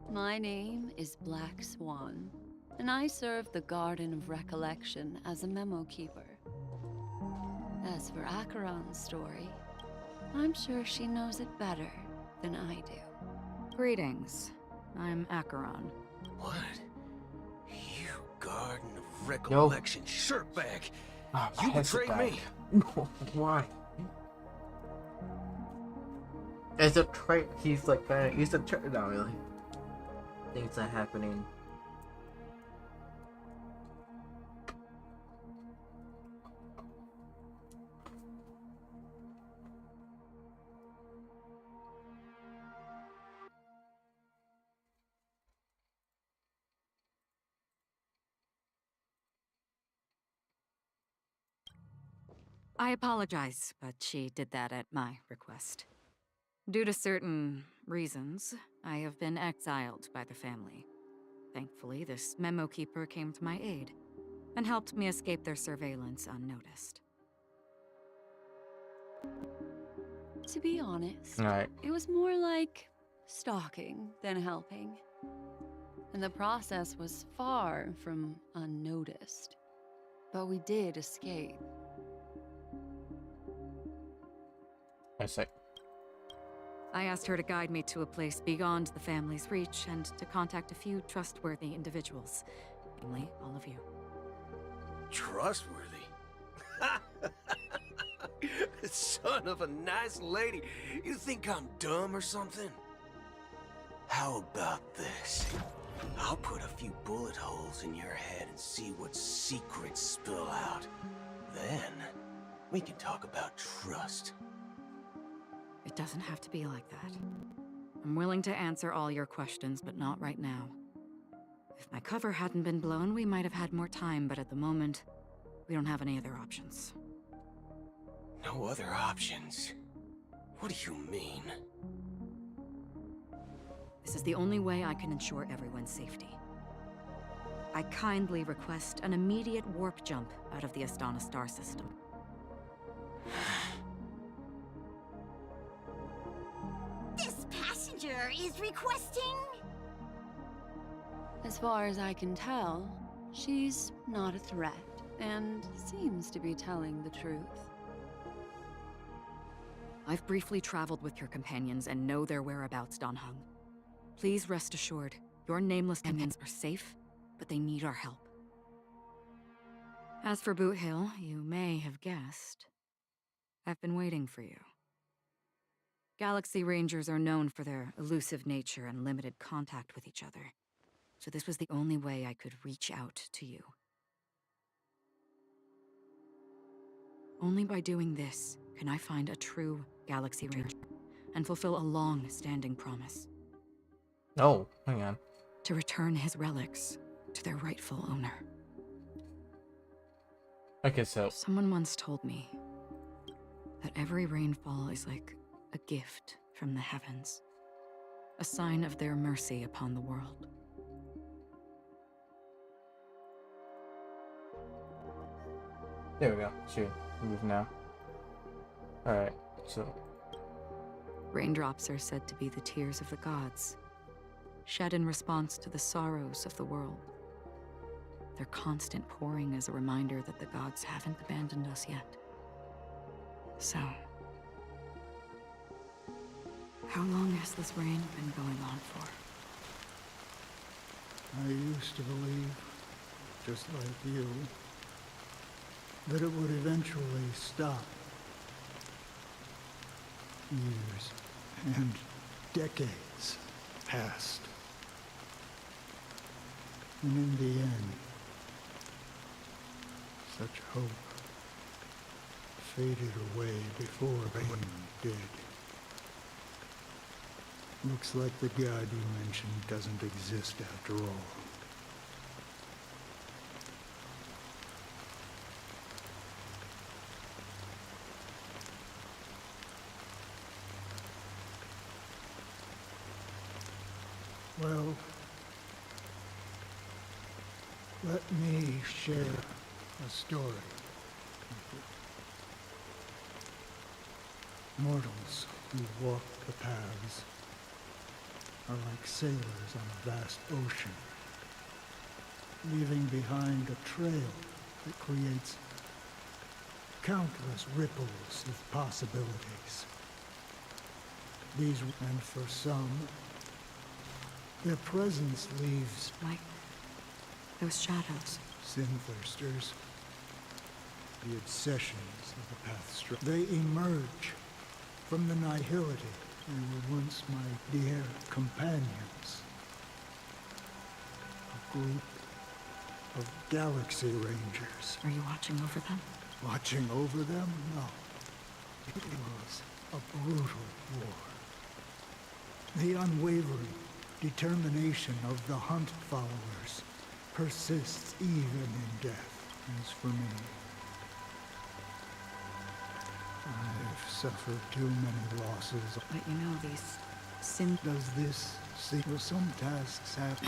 My name is Black Swan, and I serve the Garden of Recollection as a Memo Keeper. As for Acheron's story, I'm sure she knows it better than I do. Greetings. I'm Acheron. What? You Garden of Recollection shirtbag! You betrayed me! Why? It's a trait. He's like he's a trait. Not really. Things are happening. I apologize, but she did that at my request. Due to certain reasons, I have been exiled by the family. Thankfully, this memo keeper came to my aid and helped me escape their surveillance unnoticed. To be honest, Alright. it was more like stalking than helping. And the process was far from unnoticed. But we did escape. I say. I asked her to guide me to a place beyond the family's reach and to contact a few trustworthy individuals, namely all of you. Trustworthy? Son of a nice lady. You think I'm dumb or something? How about this? I'll put a few bullet holes in your head and see what secrets spill out. Then, we can talk about trust. It doesn't have to be like that. I'm willing to answer all your questions, but not right now. If my cover hadn't been blown, we might have had more time, but at the moment, we don't have any other options. No other options? What do you mean? This is the only way I can ensure everyone's safety. I kindly request an immediate warp jump out of the Astana star system. This passenger is requesting... As far as I can tell, she's not a threat and seems to be telling the truth. I've briefly traveled with your companions and know their whereabouts, Dan Heng. Please rest assured, your nameless companions are safe, but they need our help. As for Boot Hill, you may have guessed, I've been waiting for you. Galaxy Rangers are known for their elusive nature and limited contact with each other, so this was the only way I could reach out to you. Only by doing this can I find a true Galaxy Ranger and fulfill a long-standing promise. Oh, hang on. To return his relics to their rightful owner. Okay, so... Someone once told me that every rainfall is like a gift from the heavens, a sign of their mercy upon the world. There we go. Shoot. Move now. Alright, so... Raindrops are said to be the tears of the gods, shed in response to the sorrows of the world. Their constant pouring is a reminder that the gods haven't abandoned us yet. So... how long has this rain been going on for? I used to believe, just like you, that it would eventually stop. Years and decades passed. And in the end, such hope faded away before rain did. Looks like the god you mentioned doesn't exist after all. Well, let me share a story with you. Mortals who walk the paths are like sailors on a vast ocean, leaving behind a trail that creates countless ripples of possibilities. These, and for some, their presence leaves... like those shadows. Sinthirsters. The obsessions of the Pathstruck. They emerge from the nihility. They were once my dear companions. A group of Galaxy Rangers. Are you watching over them? Watching over them? No. It was a brutal war. The unwavering determination of the Hunt followers persists even in death. As for me, I've suffered too many losses. But you know, these sin... Does this seem... Will some tasks have...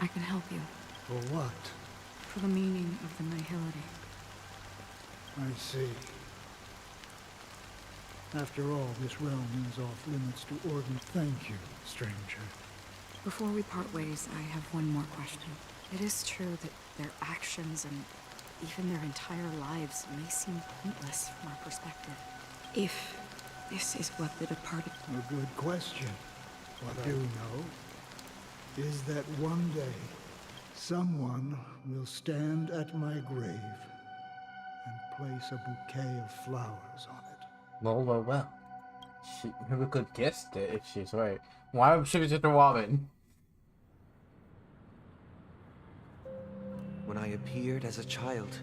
I can help you. For what? For the meaning of the nihility. I see. After all, this realm is off limits to ordinary. Thank you, stranger. Before we part ways, I have one more question. It is true that their actions and even their entire lives may seem pointless from our perspective. If this is what the departed... A good question. What I do know is that one day, someone will stand at my grave and place a bouquet of flowers on it. Well. Who could guess it if she's right? Why would she just a woman? When I appeared as a child,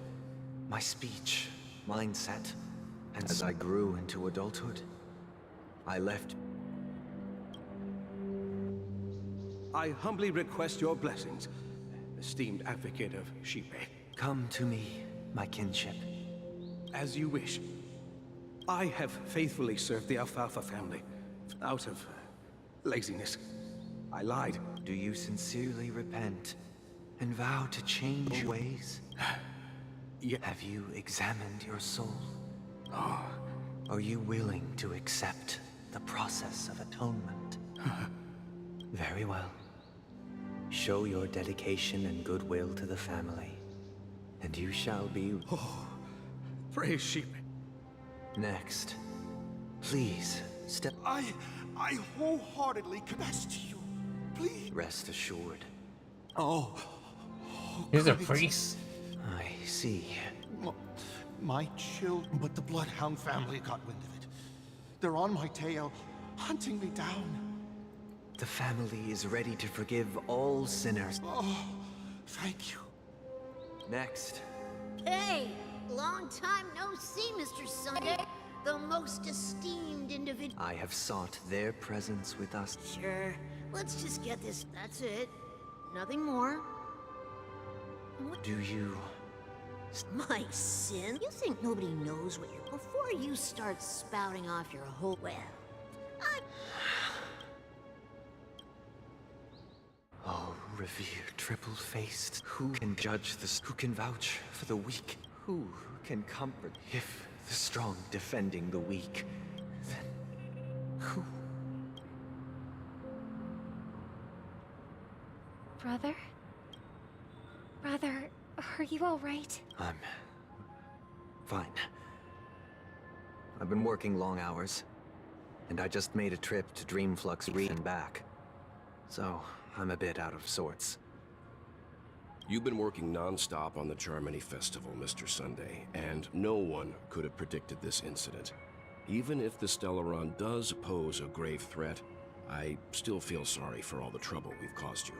my speech, mindset, and as I grew into adulthood, I left. I humbly request your blessings, esteemed advocate of Xipe. Come to me, my kinship. As you wish. I have faithfully served the Alfalfa family, out of laziness. I lied. Do you sincerely repent and vow to change your ways? Yeah. Have you examined your soul? Oh. Are you willing to accept the process of atonement? Very well. Show your dedication and goodwill to the family, and you shall be... Oh, praise Xipe. Next, please, step... I wholeheartedly confess to you. Please. Rest assured. Oh He's a great. priest. I see. My children, but the Bloodhound family got wind of it. They're on my tail, hunting me down. The family is ready to forgive all sinners. Oh, thank you. Next. Hey, long time no see, Mr. Sunday. The most esteemed individual. I have sought their presence with us. Sure. Let's just get this. That's it. Nothing more. Do you... My sin? You think nobody knows what you're... Before you start spouting off your whole... Well, Oh, revered triple-faced. Who can judge this? Who can vouch for the weak? Who can comfort if the strong defending the weak? Then who? Brother? Brother, are you all right? I'm fine. I've been working long hours, and I just made a trip to Dreamflux and back. So, I'm a bit out of sorts. You've been working non-stop on the Charmony Festival, Mr. Sunday, and no one could have predicted this incident. Even if the Stellaron does pose a grave threat, I still feel sorry for all the trouble we've caused you.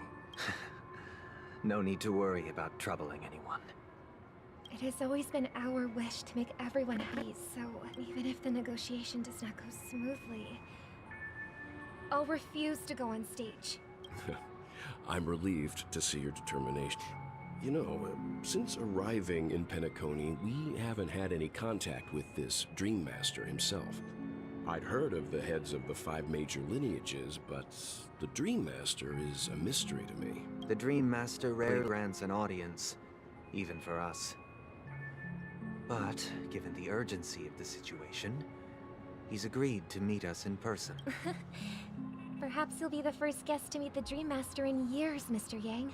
No need to worry about troubling anyone. It has always been our wish to make everyone happy, so even if the negotiation does not go smoothly, I'll refuse to go on stage. I'm relieved to see your determination. You know, since arriving in Penacony, we haven't had any contact with this Dream Master himself. I'd heard of the heads of the 5 major lineages, but the Dream Master is a mystery to me. The Dream Master rarely grants an audience, even for us. But, given the urgency of the situation, he's agreed to meet us in person. Perhaps you'll be the first guest to meet the Dream Master in years, Mr. Yang.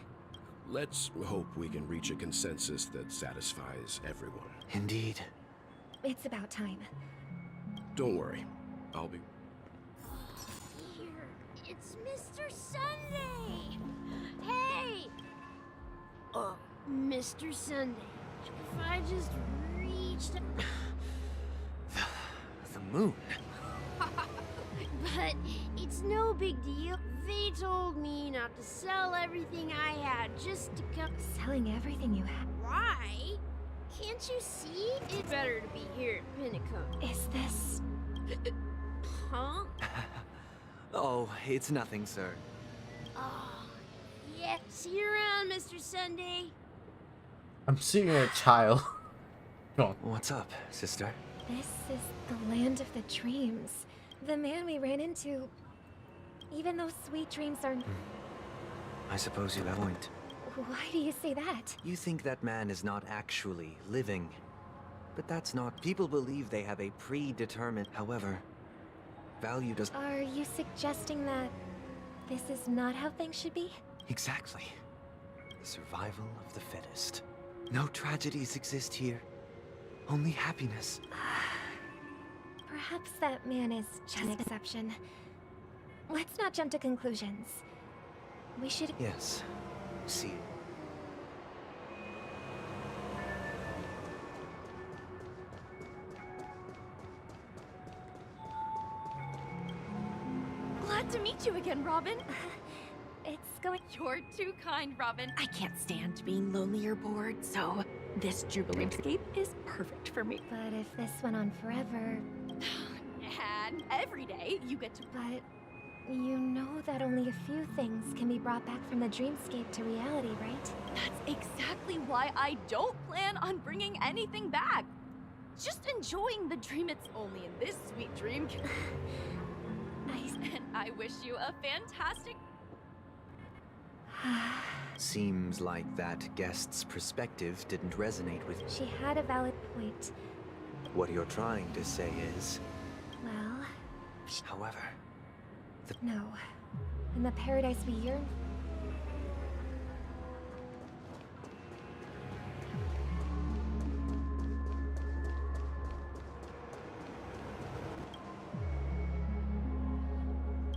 Let's hope we can reach a consensus that satisfies everyone. Indeed. It's about time. Don't worry. I'll be... here. It's Mr. Sunday. Hey! Mr. Sunday. If I just reached... The moon? But it's no big deal. They told me not to sell everything I had, just to come... Selling everything you have? Why? Can't you see? It's better to be here at Penacony. Is this... Huh? Oh, it's nothing, sir. Oh, yeah. See you around, Mr. Sunday. I'm seeing a child. Go on. What's up, sister? This is the land of the dreams. The man we ran into. Even though sweet dreams are... I suppose you have a point. Why do you say that? You think that man is not actually living. But that's not... People believe they have a predetermined... However, value does... Are you suggesting that this is not how things should be? Exactly. The survival of the fittest. No tragedies exist here. Only happiness. Perhaps that man is just an exception. Let's not jump to conclusions. We should... Yes. See. Glad to meet you again, Robin. It's going... You're too kind, Robin. I can't stand being lonely or bored, so this Jubileescape is perfect for me. But if this went on forever... And every day you get to... But you know that only a few things can be brought back from the dreamscape to reality, right? That's exactly why I don't plan on bringing anything back. Just enjoying the dream. It's only in this sweet dream. And I wish you a fantastic... Seems like that guest's perspective didn't resonate with... She had a valid point. What you're trying to say is... Well... However... No. In the paradise we yearn...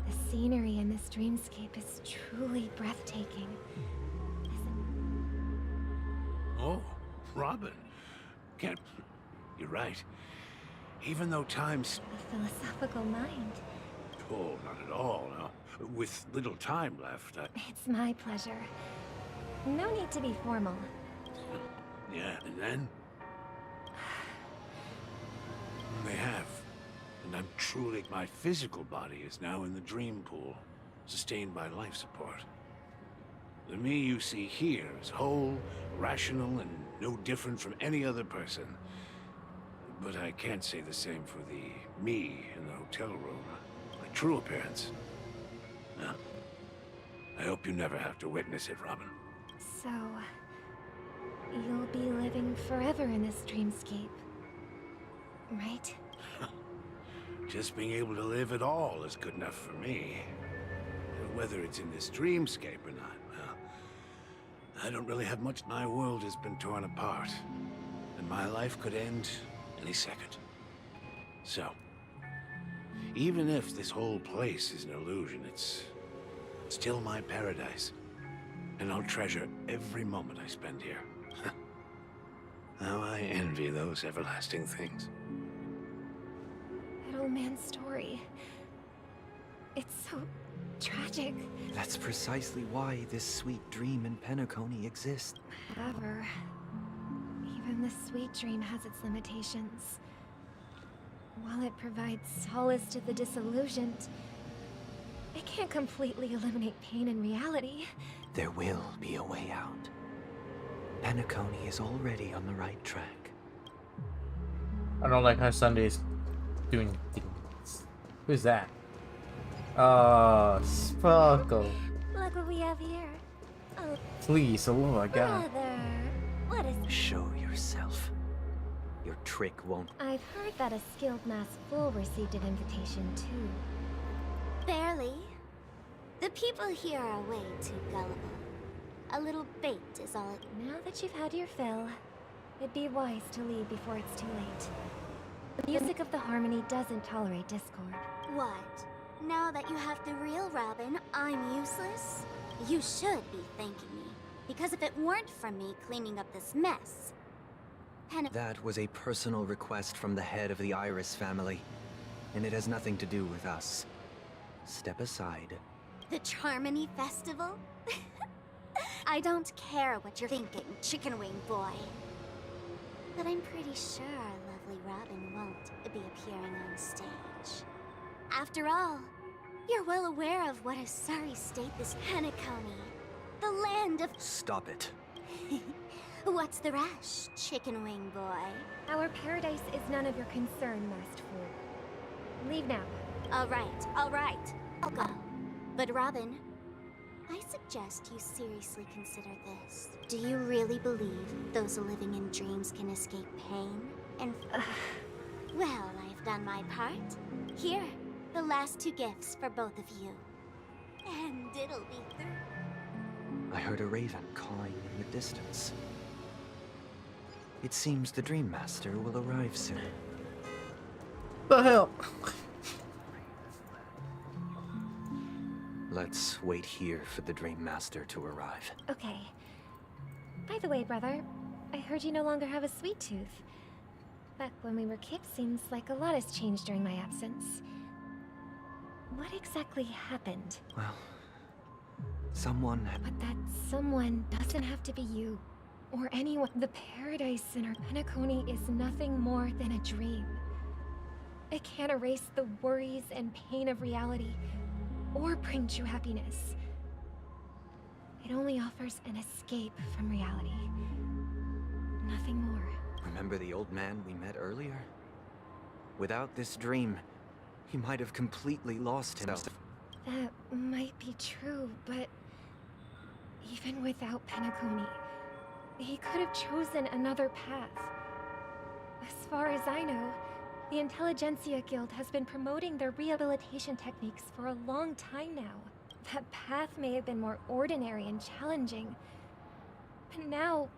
The scenery in this dreamscape is truly breathtaking. Oh, Robin. Can't... You're right. Even though time's... A philosophical mind. Oh, not at all, no. With little time left, It's my pleasure. No need to be formal. Yeah, and then? They have. And I'm truly... My physical body is now in the dream pool, sustained by life support. The me you see here is whole, rational, and no different from any other person. But I can't say the same for the me in the hotel room. My true appearance. No. I hope you never have to witness it, Robin. So... you'll be living forever in this dreamscape. Right? Just being able to live at all is good enough for me. Whether it's in this dreamscape or not, well... I don't really have much. My world has been torn apart. And my life could end any second. So... even if this whole place is an illusion, it's still my paradise. And I'll treasure every moment I spend here. How I envy those everlasting things. That old man's story. It's so tragic. That's precisely why this sweet dream in Penacony exists. However, even the sweet dream has its limitations. While it provides solace to the disillusioned, it can't completely eliminate pain in reality. There will be a way out. Penacony is already on the right track. I don't like how Sunday's doing things. Who's that? Sparkle. Look what we have here. Oh, Please, oh my god. brother. What is... Show yourself. Your trick won't... I've heard that a skilled masked fool received an invitation too. Barely. The people here are way too gullible. A little bait is all it... Now that you've had your fill, it'd be wise to leave before it's too late. The music of the harmony doesn't tolerate discord. What? Now that you have the real Robin, I'm useless? You should be thanking me. Because if it weren't for me cleaning up this mess... That was a personal request from the head of the Iris family, and it has nothing to do with us. Step aside. The Charmony Festival? I don't care what you're thinking, chicken wing boy. But I'm pretty sure our lovely Robin won't be appearing on stage. After all, you're well aware of what a sorry state this Penacony, the land of... Stop it. What's the rush, chicken wing boy? Our paradise is none of your concern, masked fool. Leave now. All right. I'll go. But Robin, I suggest you seriously consider this. Do you really believe those living in dreams can escape pain and... Well, I've done my part. Here, the last 2 gifts for both of you. And it'll be through. I heard a raven cawing in the distance. It seems the Dream Master will arrive soon. The hell? Let's wait here for the Dream Master to arrive. Okay. By the way, brother, I heard you no longer have a sweet tooth. Back when we were kids, seems like a lot has changed during my absence. What exactly happened? Well, someone... But that someone doesn't have to be you. Or anyone. The paradise in our Penacony is nothing more than a dream. It can't erase the worries and pain of reality, or bring true happiness. It only offers an escape from reality. Nothing more. Remember the old man we met earlier? Without this dream, he might have completely lost himself. That might be true, but even without Penacony, he could have chosen another path. As far as I know, the Intelligentsia Guild has been promoting their rehabilitation techniques for a long time now. That path may have been more ordinary and challenging, but now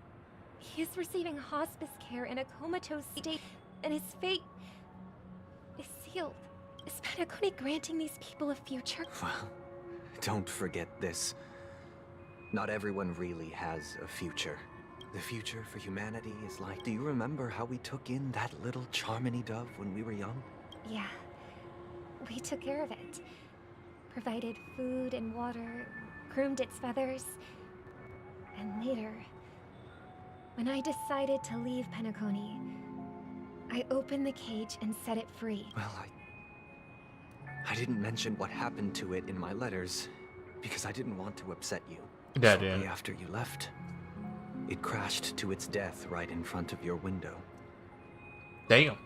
he is receiving hospice care in a comatose state, and his fate is sealed. Is Penacony granting these people a future? Well, don't forget this. Not everyone really has a future. The future for humanity is like... Do you remember how we took in that little Charmony dove when we were young? Yeah. We took care of it. Provided food and water, groomed its feathers. And later, when I decided to leave Penacony, I opened the cage and set it free. Well, I didn't mention what happened to it in my letters, because I didn't want to upset you. Shortly after you left, it crashed to its death right in front of your window. Damn.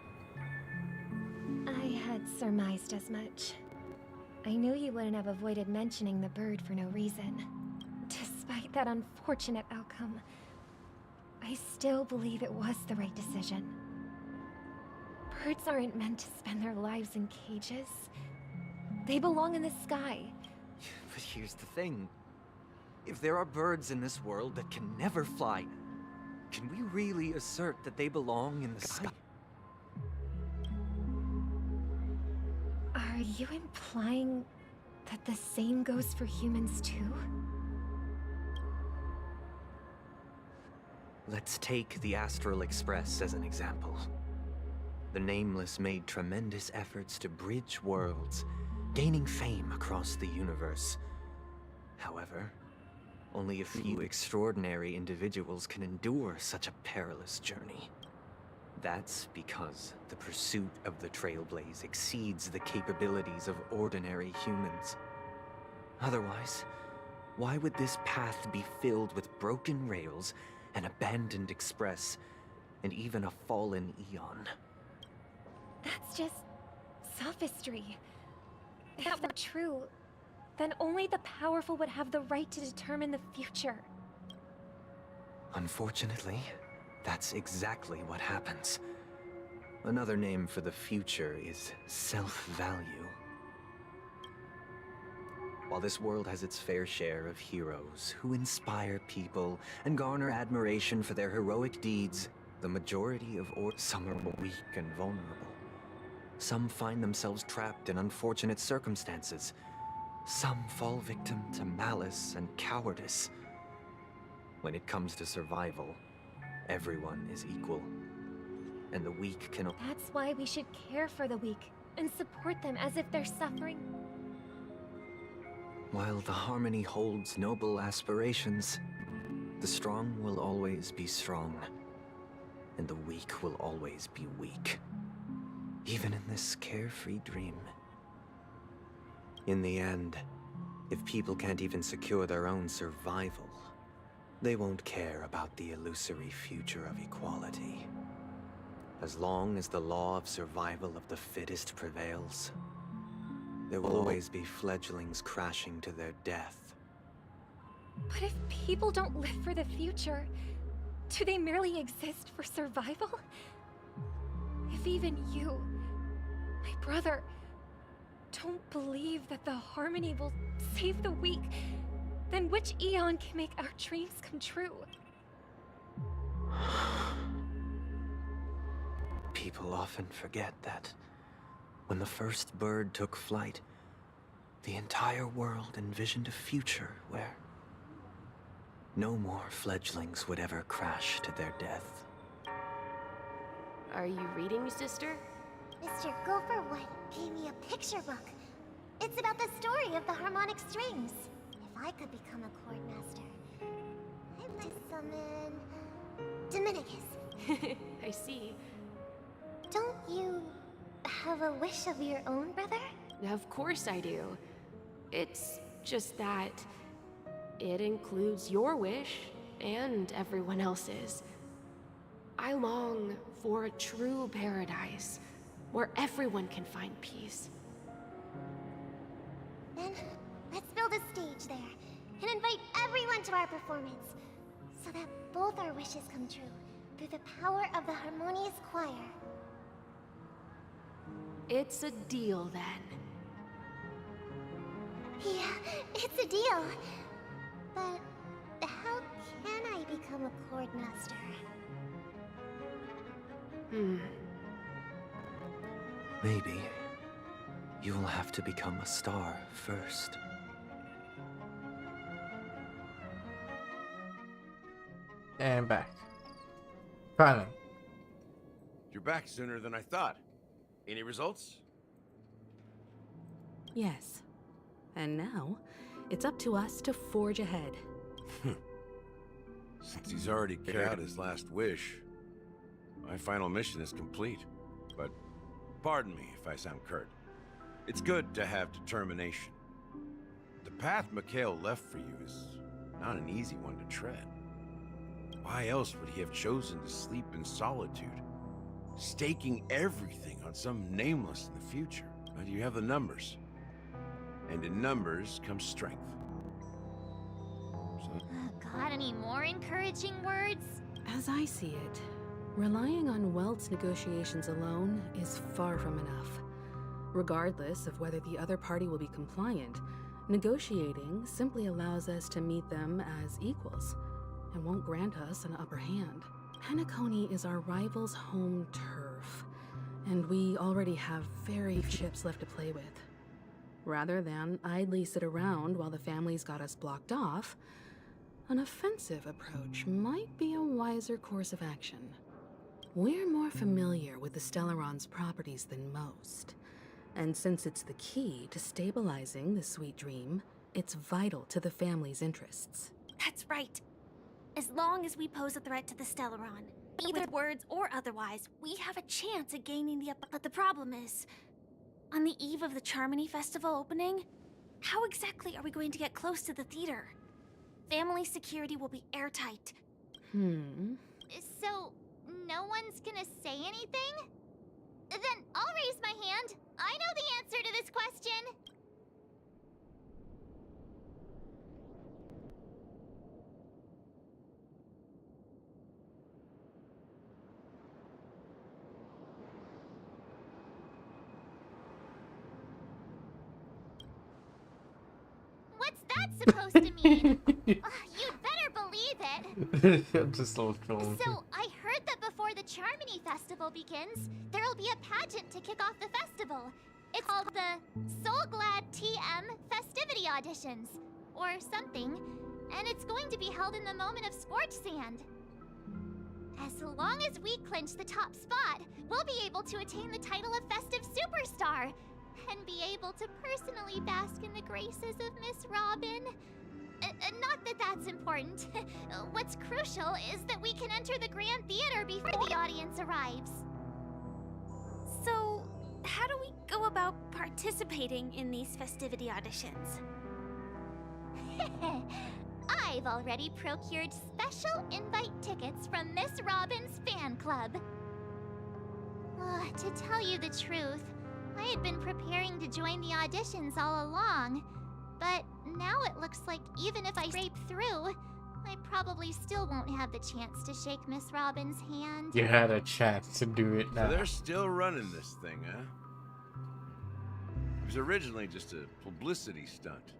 I had surmised as much. I knew you wouldn't have avoided mentioning the bird for no reason. Despite that unfortunate outcome, I still believe it was the right decision. Birds aren't meant to spend their lives in cages. They belong in the sky. But here's the thing. If there are birds in this world that can never fly, can we really assert that they belong in the sky? Are you implying that the same goes for humans too? Let's take the Astral Express as an example. The Nameless made tremendous efforts to bridge worlds, gaining fame across the universe. However, only a few extraordinary individuals can endure such a perilous journey. That's because the pursuit of the Trailblaze exceeds the capabilities of ordinary humans. Otherwise, why would this path be filled with broken rails, an abandoned express, and even a fallen Eon? That's just sophistry. If that were true, then only the powerful would have the right to determine the future. Unfortunately, that's exactly what happens. Another name for the future is self-value. While this world has its fair share of heroes who inspire people and garner admiration for their heroic deeds, the majority of some are weak and vulnerable. Some find themselves trapped in unfortunate circumstances. Some fall victim to malice and cowardice. When it comes to survival, everyone is equal. And the weak can... That's why we should care for the weak and support them as if they're suffering. While the Harmony holds noble aspirations, the strong will always be strong, and the weak will always be weak. Even in this carefree dream. In the end, if people can't even secure their own survival, They won't care about the illusory future of equality. As long as the law of survival of the fittest prevails, there will always be fledglings crashing to their death. But if people don't live for the future, do they merely exist for survival? If even you, my brother, don't believe that the Harmony will save the weak, then which Aeon can make our dreams come true? People often forget that when the first bird took flight, the entire world envisioned a future where no more fledglings would ever crash to their death. Are you reading, sister? Mr. Gopherwood gave me a picture book. It's about the story of the harmonic strings. If I could become a chord master, I'd like to summon Dominicus. I see. Don't you have a wish of your own, brother? Of course I do. It's just that it includes your wish and everyone else's. I long for a true paradise where everyone can find peace. Then let's build a stage there and invite everyone to our performance so that both our wishes come true through the power of the Harmonious Choir. It's a deal then. Yeah, it's a deal. But how can I become a chord master? Maybe you will have to become a star first. And back. Finally. You're back sooner than I thought. Any results? Yes. And now, it's up to us to forge ahead. Since he's already carried out his last wish, my final mission is complete. But pardon me if I sound curt. It's good to have determination. The path Mikhail left for you is not an easy one to tread. Why else would he have chosen to sleep in solitude, staking everything on some nameless in the future? But you have the numbers. And in numbers comes strength. So... Got any more encouraging words? As I see it, relying on Welt's negotiations alone is far from enough. Regardless of whether the other party will be compliant, negotiating simply allows us to meet them as equals and won't grant us an upper hand. Penacony is our rival's home turf, and we already have very few chips left to play with. Rather than idly sit around while the family's got us blocked off, an offensive approach might be a wiser course of action. We're more familiar with the Stellaron's properties than most, and since it's the key to stabilizing the Sweet Dream, it's vital to the family's interests. That's right. As long as we pose a threat to the Stellaron, either words or otherwise, we have a chance at gaining the upper. But the problem is, on the eve of the Charmony Festival opening, how exactly are we going to get close to the theater? Family security will be airtight. So, no one's gonna say anything? Then I'll raise my hand. I know the answer to this question. What's that supposed to mean? You'd better believe it. I'm just so trolling. So, I heard that before the Charmony Festival begins, there'll be a pageant to kick off the festival. It's called the Soul Glad TM Festivity Auditions, or something, and it's going to be held in the moment of Scorch Sand. As long as we clinch the top spot, we'll be able to attain the title of Festive Superstar, and be able to personally bask in the graces of Miss Robin. Not that that's important. What's crucial is that we can enter the Grand Theater before the audience arrives. So, how do we go about participating in these festivity auditions? I've already procured special invite tickets from Miss Robin's fan club. To tell you the truth, I had been preparing to join the auditions all along. But now it looks like even if I scrape through, I probably still won't have the chance to shake Miss Robin's hand. You had a chance to do it now. So they're still running this thing, huh? It was originally just a publicity stunt,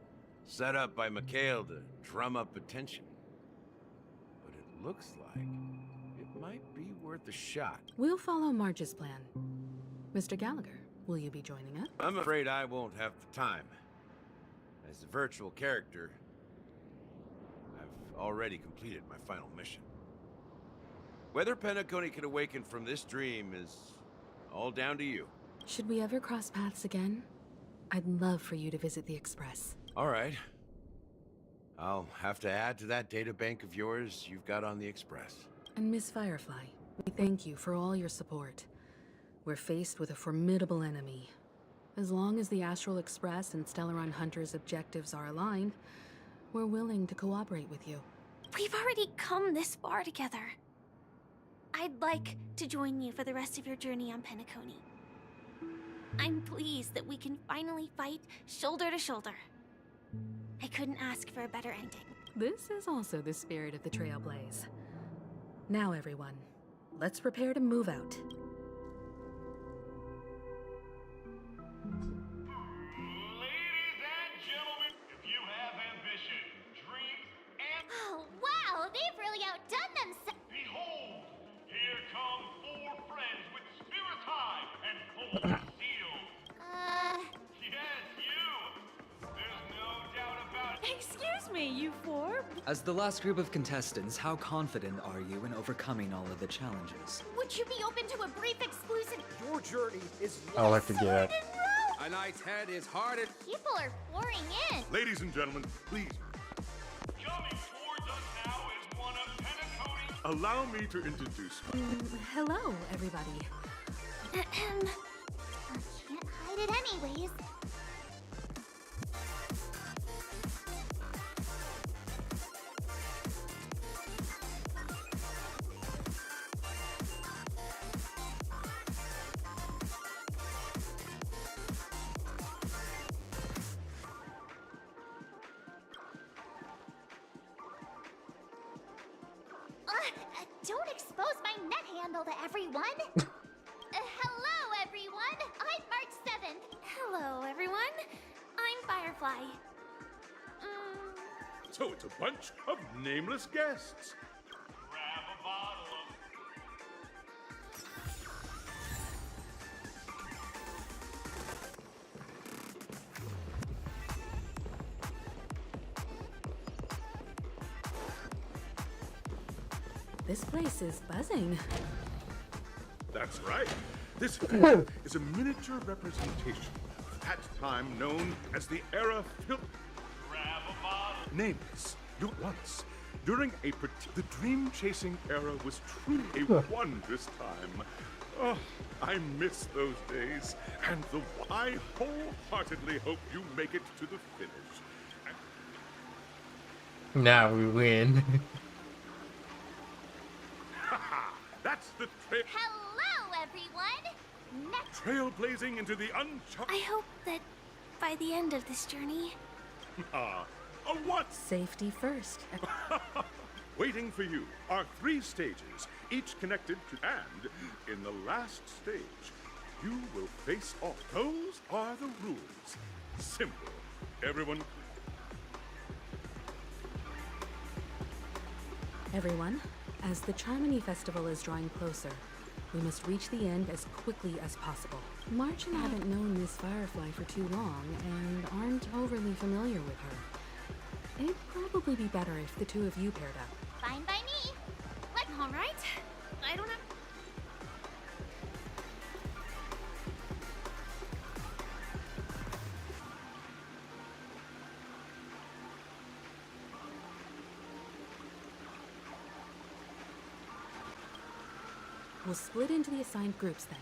set up by Mikhail to drum up attention. But it looks like it might be worth a shot. We'll follow March's plan. Mr. Gallagher, will you be joining us? I'm afraid I won't have the time. As a virtual character, I've already completed my final mission. Whether Penacony can awaken from this dream is all down to you. Should we ever cross paths again? I'd love for you to visit the Express. All right. I'll have to add to that data bank of yours you've got on the Express. And Miss Firefly, we thank you for all your support. We're faced with a formidable enemy. As long as the Astral Express and Stellaron Hunter's objectives are aligned, we're willing to cooperate with you. We've already come this far together. I'd like to join you for the rest of your journey on Penacony. I'm pleased that we can finally fight shoulder to shoulder. I couldn't ask for a better ending. This is also the spirit of the Trailblaze. Now, everyone, let's prepare to move out. Oh, wow! They've really outdone themselves! Behold! Here come 4 friends with spirits high and full of steel. Yes, you! There's no doubt about it. Excuse me, you 4? As the last group of contestants, how confident are you in overcoming all of the challenges? Would you be open to a brief exclusive? Your journey is I like to get. a knight's head is hard at... People are pouring in. Ladies and gentlemen, please. Coming towards us now is one of Penacony's... Allow me to introduce you. Hello, everybody. I can't hide it anyways. Don't expose my net handle to everyone! Hello, everyone! I'm March 7th. Hello, everyone. I'm Firefly. So it's a bunch of nameless guests. Grab a bottle of... This place is buzzing. That's right. This event is a miniature representation of that time known as the Era Phil... Grab a bottle. Nameless. Do it once. During the dream-chasing era was truly a wondrous time. Oh, I miss those days. And I wholeheartedly hope you make it to the finish. Now we win. That's the trail. Hello, everyone! Trailblazing into the uncharted. I hope that by the end of this journey... A what? Safety first. Waiting for you are 3 stages, each connected to... And in the last stage, you will face off. Those are the rules. Simple. Everyone... Everyone, as the Charmony Festival is drawing closer, we must reach the end as quickly as possible. March and I haven't known Miss Firefly for too long and aren't overly familiar with her. It'd probably be better if the 2 of you paired up. Fine by me. Like, all right. I don't have... We'll split into the assigned groups then.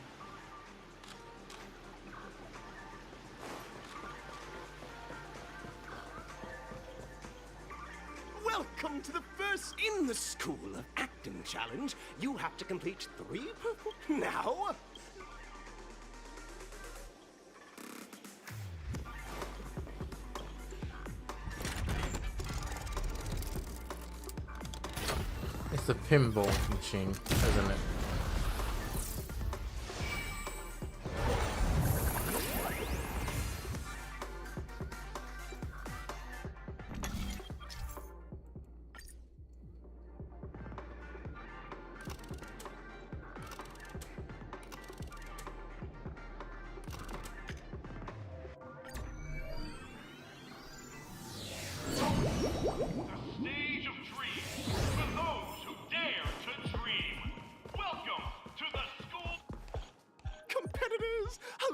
the School of Acting Challenge, you have to complete 3 now? It's a pinball machine, isn't it?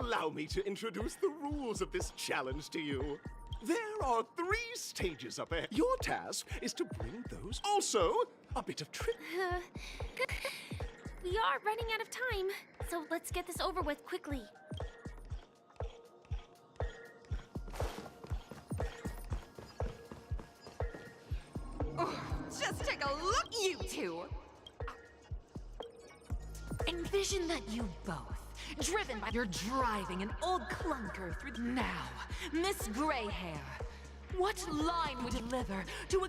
Allow me to introduce the rules of this challenge to you. There are 3 stages up ahead. Your task is to bring those. Also, a bit of trick. We are running out of time, so let's get this over with quickly. Oh, just take a look, you two! Envision that you both, driven by you're driving an old clunker through now, Miss Greyhair, what line would you deliver to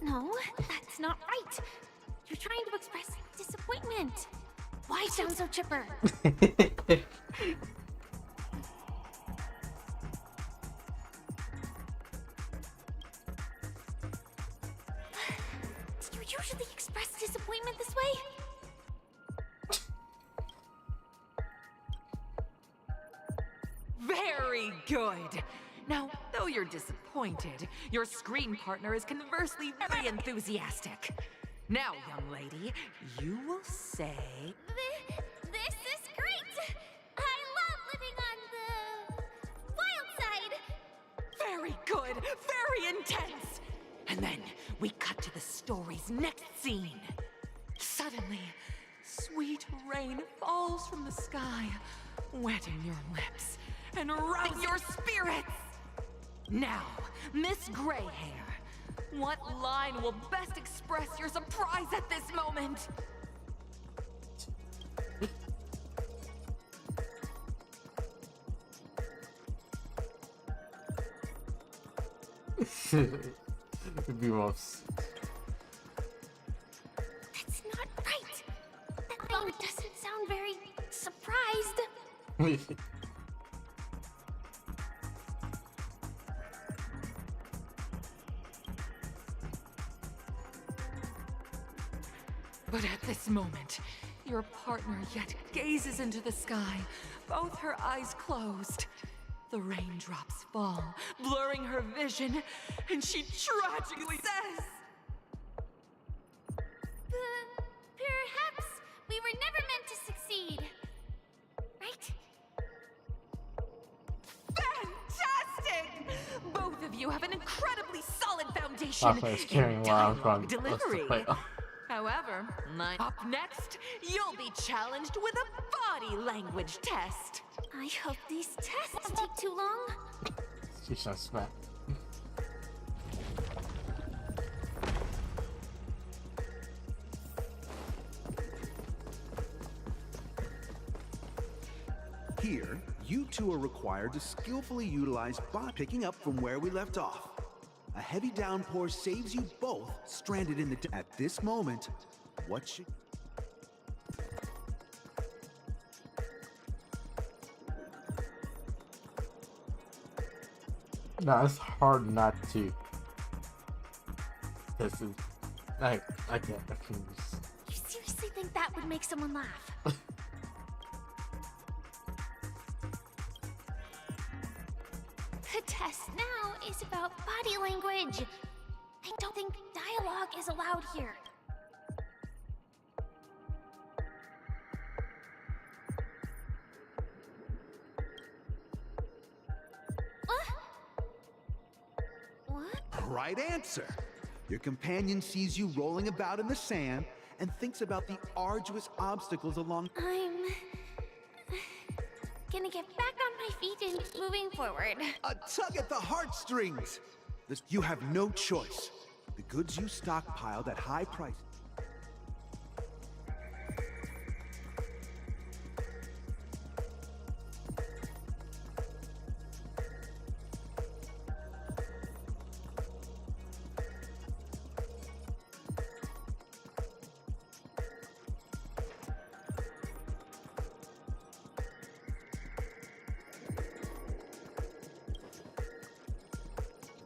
No, that's not right. You're trying to express disappointment. Why sound so chipper? Do you usually express disappointment this way? Very good! Now, though you're disappointed, your screen partner is conversely very enthusiastic. Now, young lady, you will say... This is great! I love living on the wild side! Very good! Very intense! And then we cut to the story's next scene. Suddenly, sweet rain falls from the sky, wetting your lips and rousing your spirits. Now, Miss Greyhair, what line will best express your surprise at this moment? It'd be most. That's not right. That line doesn't sound very surprised. But at this moment, your partner yet gazes into the sky, both her eyes closed. The raindrops fall, blurring her vision, and she tragically says... Perhaps we were never meant to succeed. Right? Fantastic! Both of you have an incredibly solid foundation It's carrying in while I'm dialogue trying delivery. to play. However, up next, you'll be challenged with a body language test. I hope these tests don't take too long. She's not smacked. Here, you two are required to skillfully utilize bot picking up from where we left off. A heavy downpour saves you both stranded in the... At this moment, what should... No, it's hard not to. This is... I can't. You seriously think that would make someone laugh? The test now is about body language. I don't think dialogue is allowed here. What? right answer. Your companion sees you rolling about in the sand and thinks about the arduous obstacles along. I'm gonna get back on my feet and moving forward. A tug at the heartstrings! You have no choice. The goods you stockpiled at high prices.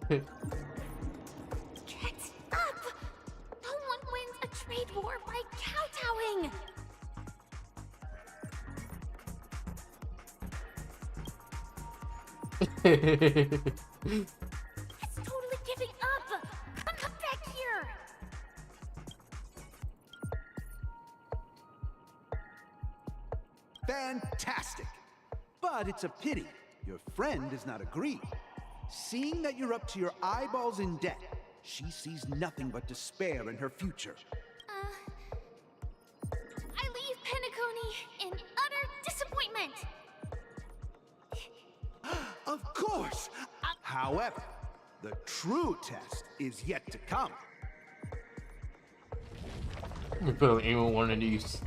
Get up! No one wins a trade war by kowtowing! It's totally giving up! Come back here! Fantastic! But it's a pity your friend does not agree. Seeing that you're up to your eyeballs in debt, she sees nothing but despair in her future. I leave Penacony in utter disappointment! Of course! However, the true test is yet to come. We built even one of these.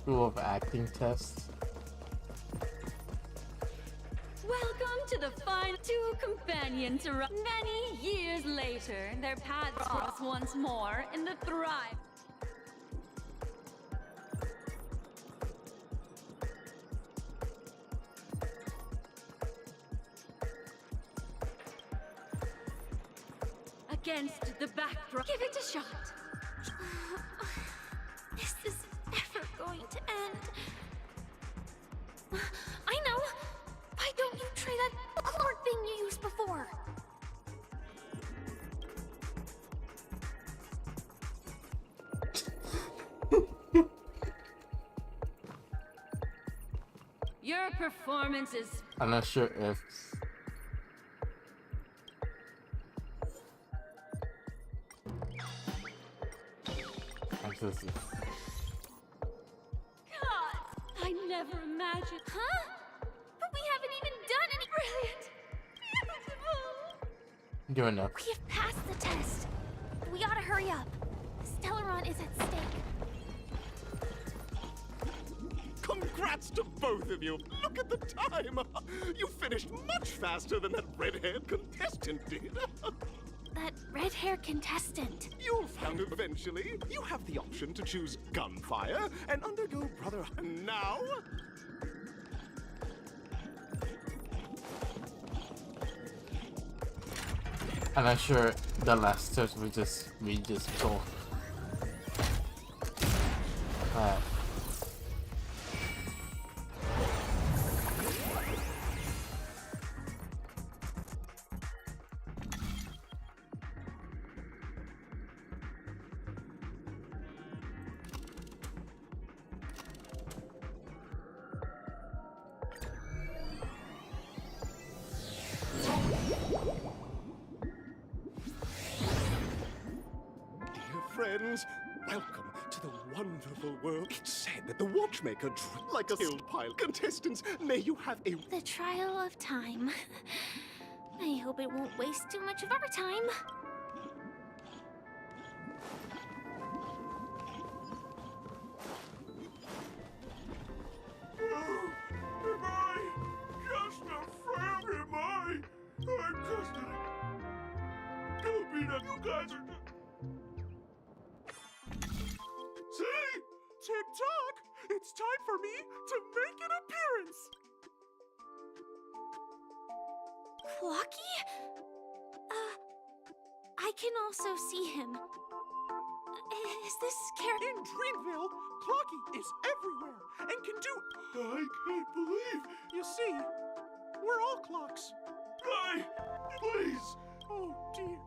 School of acting test. Welcome to the final two companions. Many years later, their paths cross once more in the Thrive. Against the backdrop. Give it a shot. Is this ever going to end? I know! Why don't you try that cord thing you used before? Your performance is... I'm not sure if God, I never imagined. Huh? But we haven't even done any brilliant. Beautiful. doing enough. We have passed the test. We ought to hurry up. Stellaron is at stake. Congrats to both of you! Look at the time! You finished much faster than that red-haired contestant did. That red-haired contestant. You'll find eventually. You have the option to choose gunfire and undergo brother. And now, I'm not sure the last test we just go. Alright. dear friends, welcome to the wonderful world. It's said that the watchmaker drew like a skilled pile. Contestants, may you have a The trial of time. I hope it won't waste too much of our time. Am I just a friend? Am I? I'm just a... Don't be that. You guys are... See? Tick-tock! It's time for me to make an appearance! Clocky? I can also see him. Is this character? In Dreamville, Clocky is everywhere and can do... I can't believe... You see, we're all clocks. Please! Oh, dear.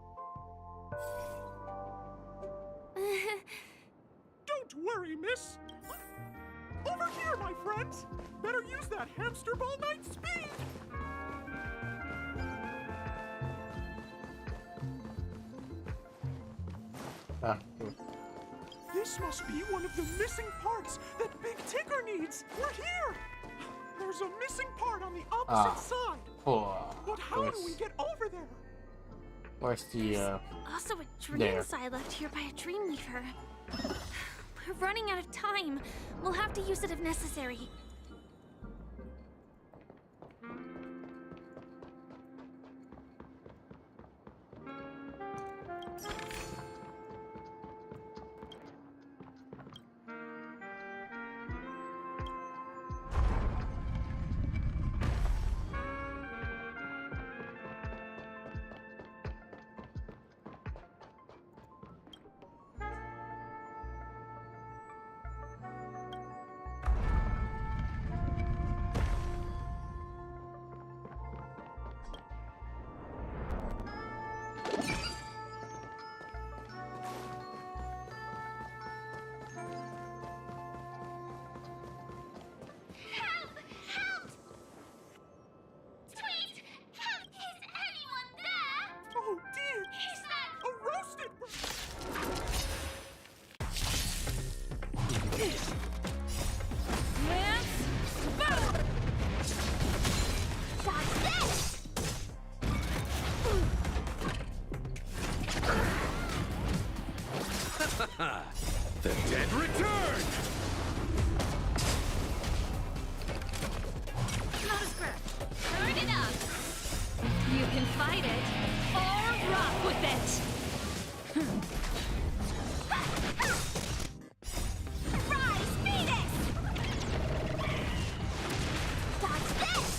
Don't worry, miss. Over Over here, my friends! Better use that hamster ball night speed! Ah, good. This must be one of the missing parts that Big Tigger needs! We're here! There's a missing part on the opposite side! But how do we get over there? Where's the, Also a dream there. side left here by a Dreamweaver. We're running out of time. We'll have to use it if necessary. Oh dear! He's a roasted! The dead return! Not a scratch. Turn it up. You can fight it or rock with it. Rise, Phoenix! Dodge this!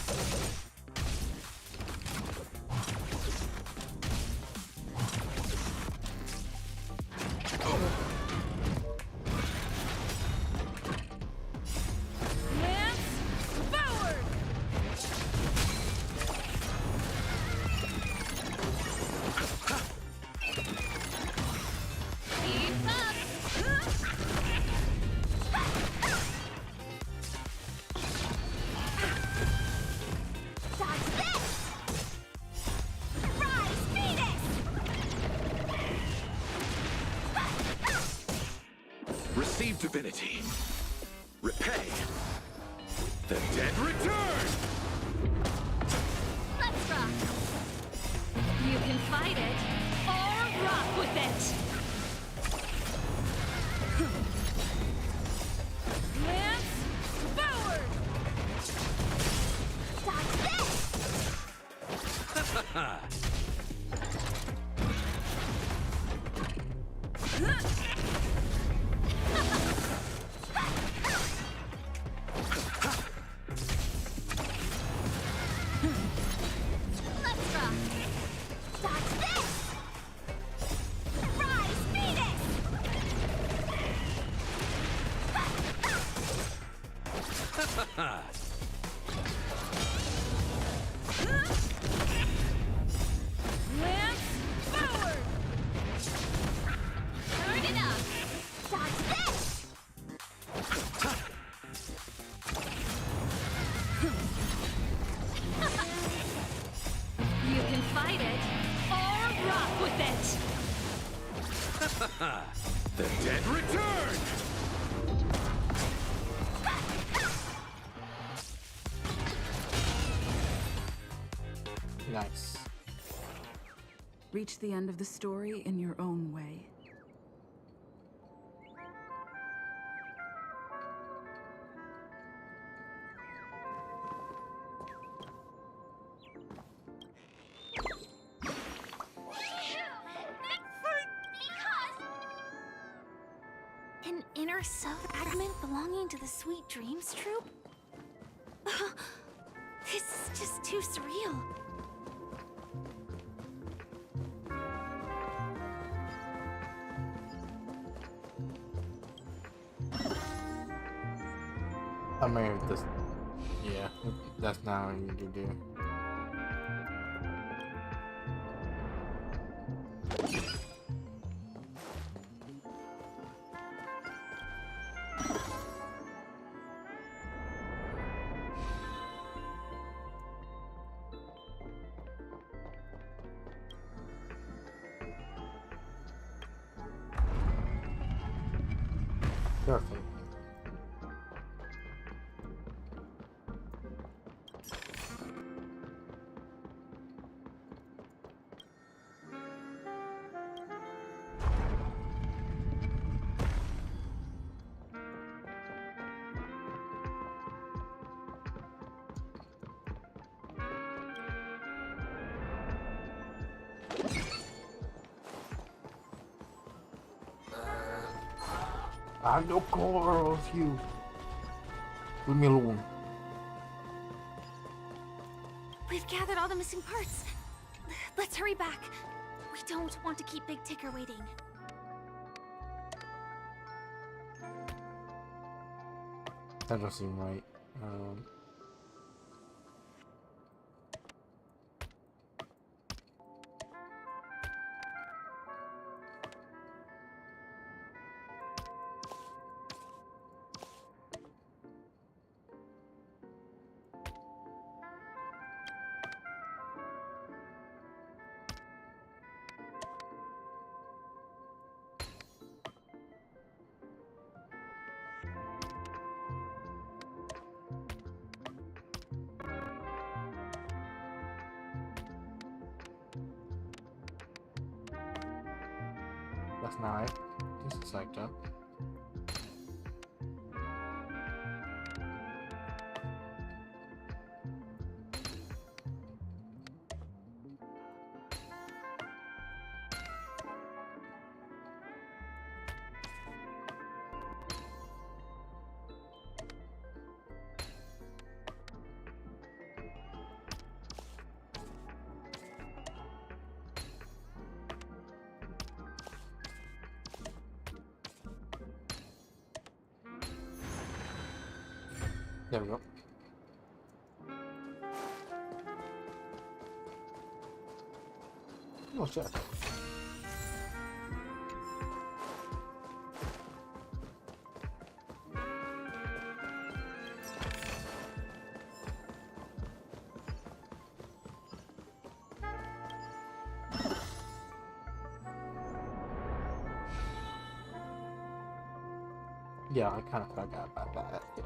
Receive divinity. Repay. The dead return! Let's rock. You can fight it or rock with it. Lance forward. Dodge this. Let's rock. Dodge this. Rise, Phoenix. Lance forward. Turn it up. Dodge this. You can fight it or rock with it. The dead return! Nice. Reach the end of the story in your own way. An inner self-adamant belonging to the Sweet Dreams troupe? This is just too surreal. I mean, this. Yeah, that's not what you need to do. Careful. I have no core of you. Leave me alone. We've gathered all the missing parts. Let's hurry back. We don't want to keep Big Ticker waiting. That doesn't seem right. That's not right. This is like that. There we go. Oh shit. Yeah, I kind of forgot about that. Yeah.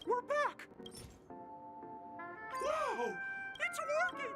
We're back! Whoa! It's working!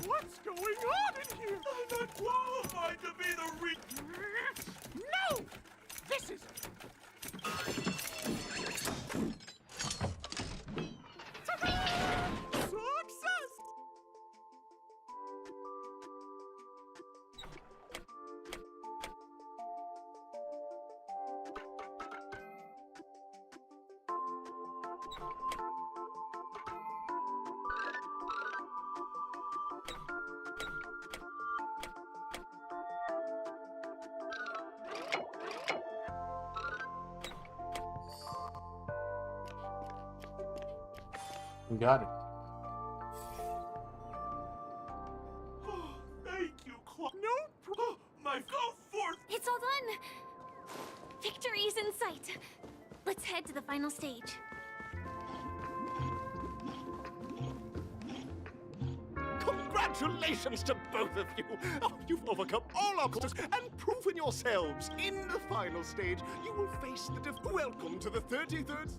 What's going on in here? I'm not qualified to be the No! This is... Success! We got it. Oh, thank you, Claude. No, my go forth. It's all done. Victory's in sight. Let's head to the final stage. Congratulations! Congratulations to both of you! Oh, you've overcome all obstacles and proven yourselves. In the final stage, you will face the Welcome to the 33rd...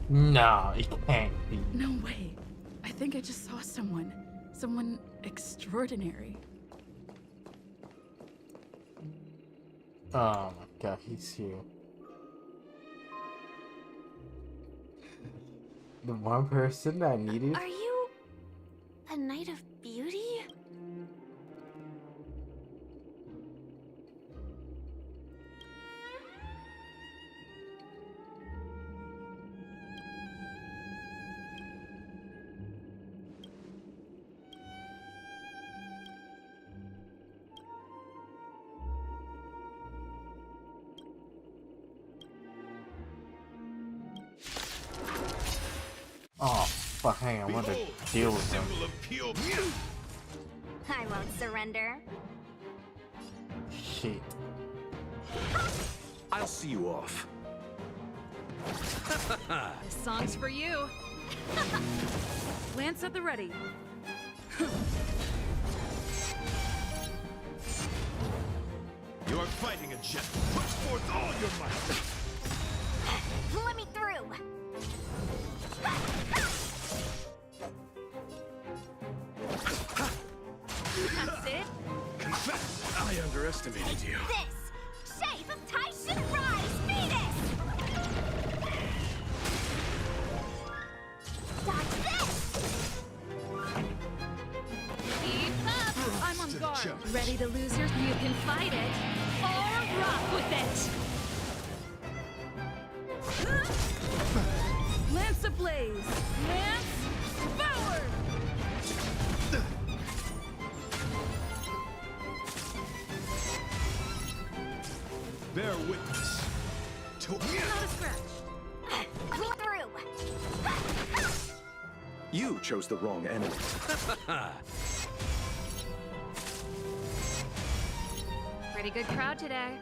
No, it can't be. No way. I think I just saw someone. Someone extraordinary. Oh my god, he's here. The one person I needed. Are you a Knight of Beauty? Oh, fuck, hang on, I want to deal with him. I won't surrender. Shit. I'll see you off. This song's for you. Lance at the ready. You are fighting a jet. Push forth all your might. Let me through. That's it. Confess, I underestimated you. This shape of Tyson Rise, Venus. Dodge this. Keep up. I'm on guard. Ready to lose your? You can fight it or rock with it. Lance ablaze. Lance forward. Bear witness to Not a scratch. Clean through. You chose the wrong enemy. Pretty good crowd today.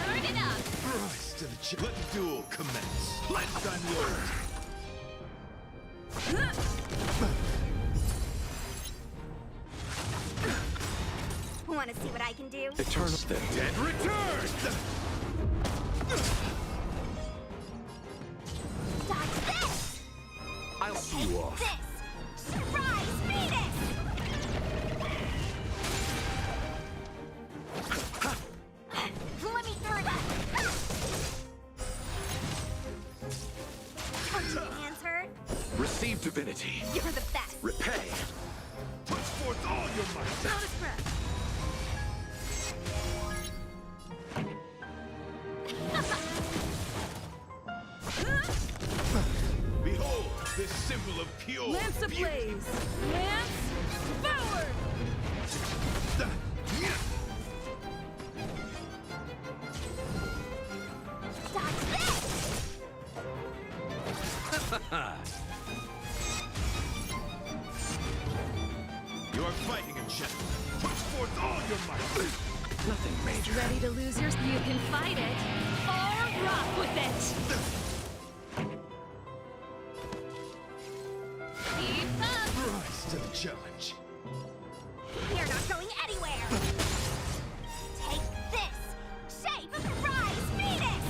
Turn it up. Rise to the jet. Let the duel commence. Pledge thine loyalty. Want to see what I can do? Eternal. The dead return. Dodge this. I'll see you off. This. Surprise, Venus. Let me through. Don't your hands hurt? Receive divinity. You're the best. Repay. Push forth all your might. Not a scratch. Behold, this symbol of pure Lance ablaze. Lance forward. Dodge this. You are fighting a jet. Push forth all your might. Nothing major. Ready to lose yours? You can fight it or rock with it. Keep up. Rise to the challenge. You're not going anywhere. Take this. Shape of the Rise, Venus.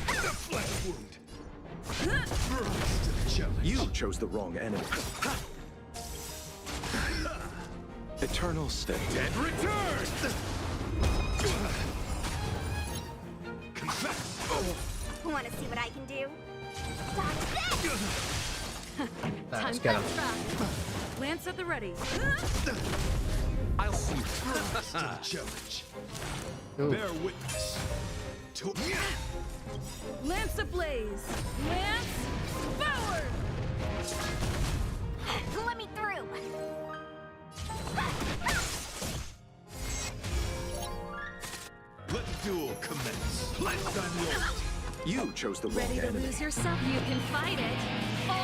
The flesh wound. Rise to the challenge. You chose the wrong enemy. Eternal state. Dead return. Want to see what I can do? Dodge this! Let's get him. Lance at the ready. I'll see you Rise to the challenge. Ooh. Bear witness. To Lance ablaze. Lance forward. Let me through! let the duel commence. Left on loyalty. You chose the wrong Ready to enemy. lose yourself? You can fight it or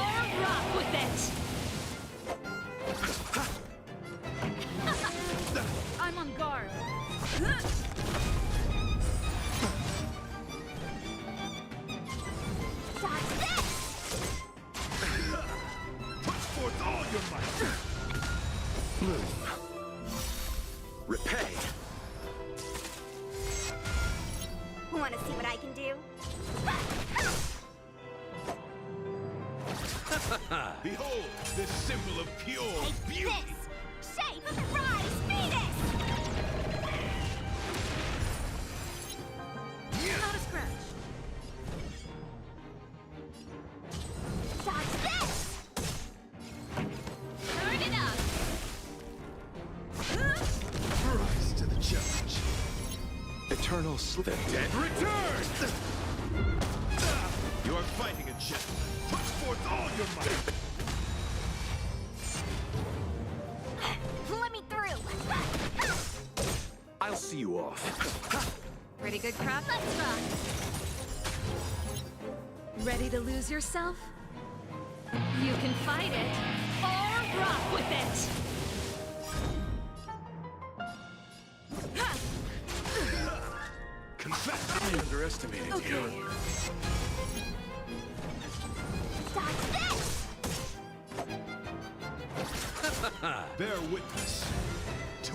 rock with it. I'm on guard. Dodge this! Put forth all your might. Bloom. Repay. Want to see what I can do? Behold, this symbol of pure Take beauty. this! Shape! Rise! Venus! Not a scratch. Dodge this! Turn it up! Rise to the challenge. Eternal slip. Dead return! You are fighting a gentleman. Put forth all your might. Let me through! I'll see you off. Pretty good crowd. Let's rock! Ready to lose yourself? You can fight it or rock with it. Confess. I underestimated you. Dodge this! Bear witness. To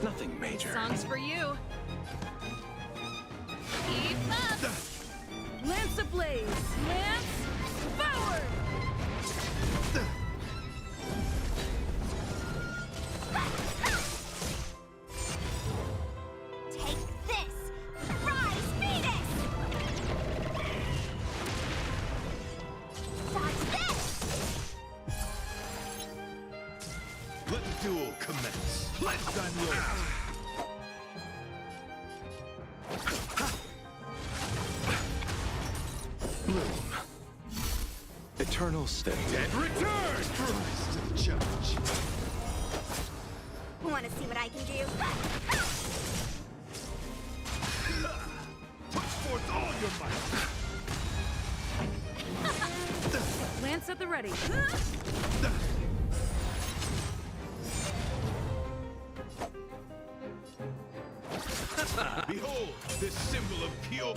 Nothing major. Song's for you. Keep up! Lance ablaze. Lance forward. Take this! Rise! Venus! Dodge this! let the duel commence. Left on loyalty. Bloom. Eternal step. Dead return! Rise to the challenge. Want to see what I can do? Put forth all your might. Lance at the ready. Behold, this symbol of pure.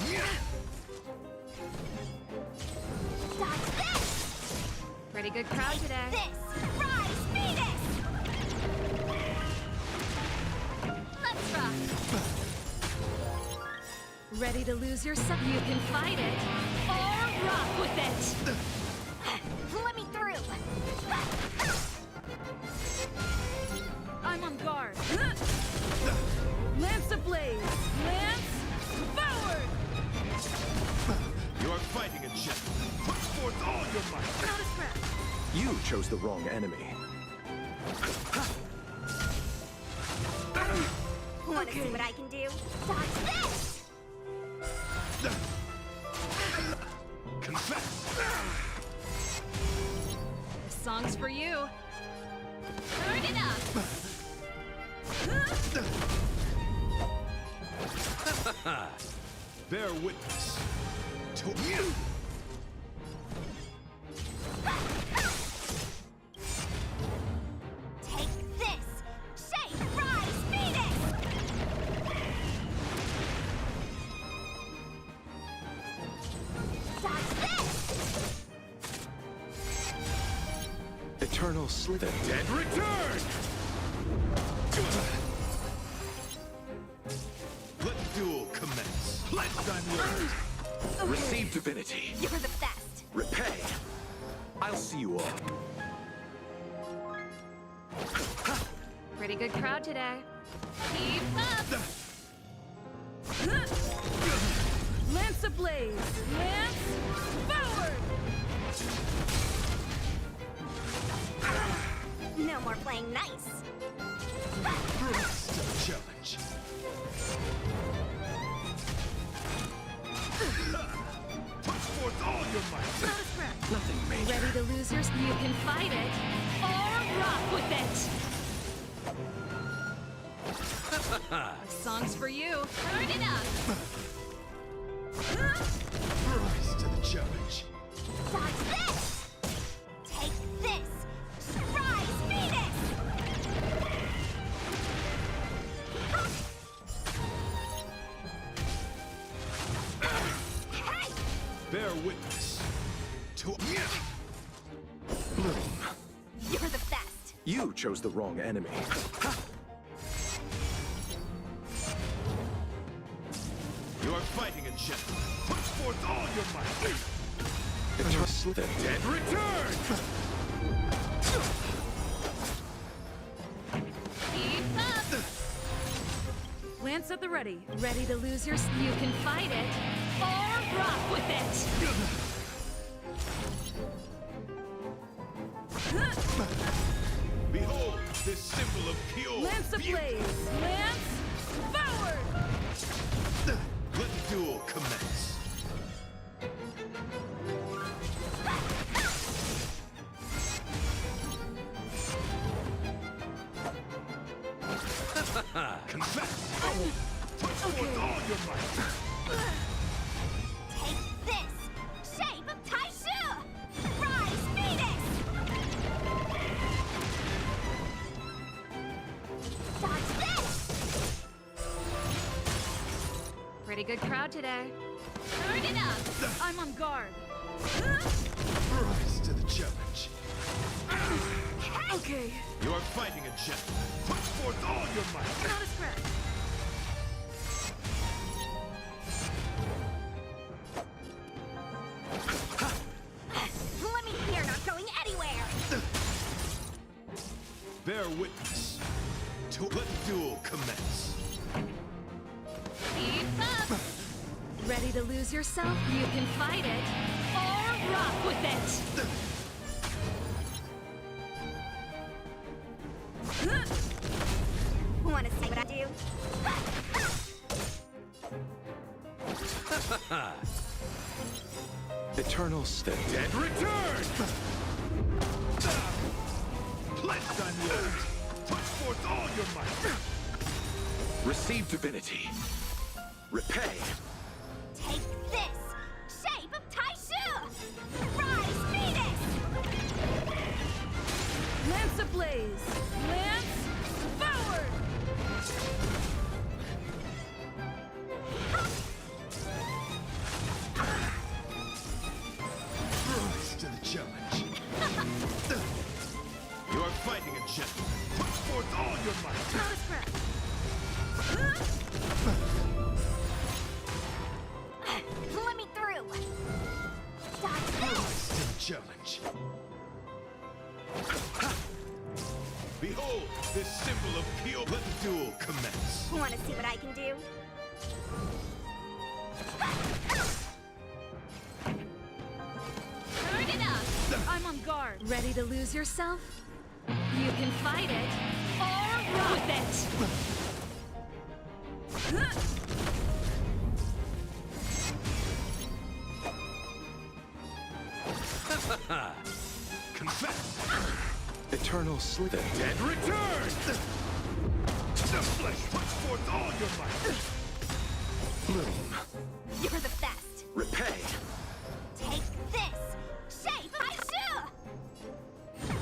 Dodge this! Pretty good crowd today. This! Rise! Venus! Let's rock! Ready to lose yourself? You can fight it or rock with it. Let me through! I'm on guard. Lance ablaze. Lance forward. You are fighting a gentleman. Put forth all your might. Not a scratch. You chose the wrong enemy. Want to see what I can do? Dodge this! Confess. The song's for you. Turn it up! Bear witness. To you. Take this! Shape! Rise! Venus! Dodge this! Eternal slip. Dead return! Let the duel commence. Left on loyalty. Receive divinity. You're the best! Repay. I'll see you all. Pretty good crowd today. Keep up! Lance Lance ablaze! Lance forward! No more playing nice. Rise to the challenge. Put forth all your might. Nothing major. Ready to lose yours? You can fight it, or rock with it! This song's for you. Turn it up! Rise to the challenge. Dodge this! Take this! Surprise Venus! Hey! Bear witness to Bloom, You're the best! you chose the wrong enemy. You are fighting a gentleman. Put forth all your might. The Dead return! Keep up! Lance at the ready. Ready to lose yours? You can fight it, or rock with it! Behold, this symbol of pure Lance ablaze! Lance forward! Let the duel commence. Confess! Put forth all your might. Take this! Shape of Taishu! Rise Venus! Dodge this! Pretty good crowd today. Turn it up! I'm on guard. Rise to the challenge. Okay. You are fighting a gentleman. Put forth all your might. Not a scratch. Let me here, not going anywhere! Bear witness to let the duel commence. Keep up! Ready to lose yourself? You can fight it, or rock with it! Wanna see what I do? Eternal state. Dead return! Cleanse on yours! Put forth all your might! Receive divinity. Repay. Take this! Shape of Taishu! Rise Venus! Lance ablaze! Lance forward! Rise to the challenge. You are fighting a gentleman. Put forth all your might. Not a scratch. Let me through! Dodge this! Rise to the challenge. Behold, this symbol of pure. Let the duel commence. Wanna see what I can do? Turn it up! I'm on guard. Ready to lose yourself? You can fight it, or rock with it! Confess! Eternal sleep. Dead return! The flesh puts forth all your might. Bloom, You're the best! repay. Take this! Shape of Taishu!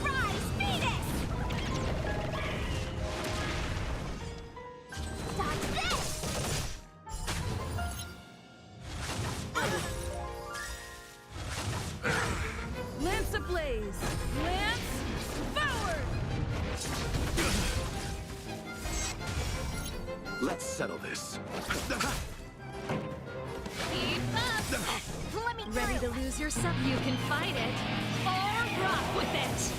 Rise Venus! Dodge this! Lance ablaze! Lance forward! Let's settle this. Keep up! Let me Ready to through! lose yourself? You can fight it, or rock with it!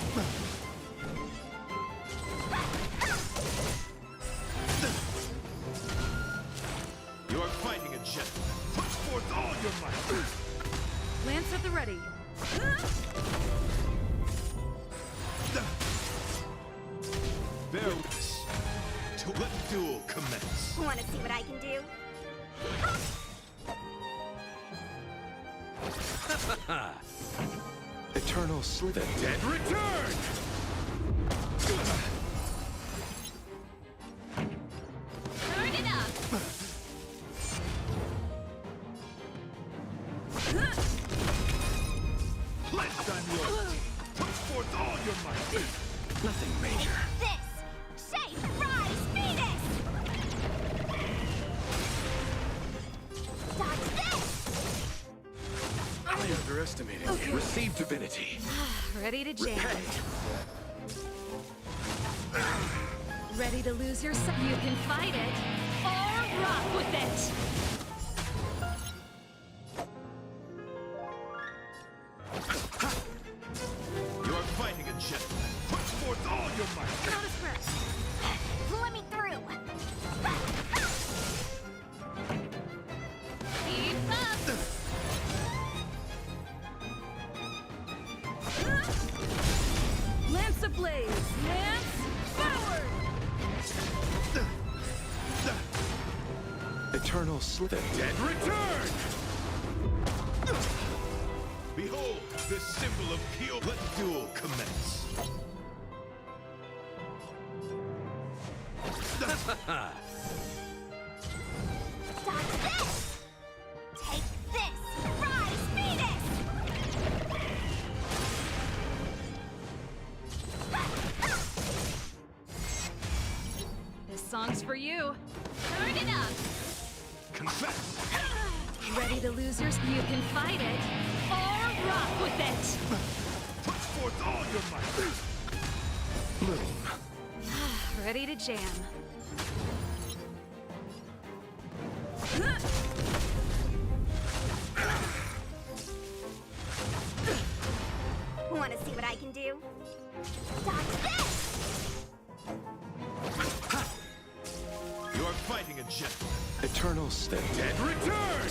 You are fighting a gentleman. Put forth all your Let the duel commence. Want to see what I can do? Eternal sleep. The dead return! Turn it up! Pledged on loyalty. Put forth all your might. Nothing major. This! Shape! Rise! Phoenix! Dodge this! I underestimated you. Receive divinity. Ready to jam. Repay. Ready to lose yourself? You can fight it, or rock with it! You are fighting a gentleman. Put forth all your might. Notice grip. Let me through. Keep up! Lance ablaze! Lance forward! Eternal sleep. The dead return! Behold, the symbol of Kyo. Let the duel commence. Dodge this! Take this! Rise! Phoenix! This song's for you. Turn it up! Confess! Ready to lose yours? You can fight it, or rock with it! Put forth all your might. Bloom. Ready to jam. Want to see what I can do? Dodge this! You are fighting a gentleman. Eternal sleep. The dead return!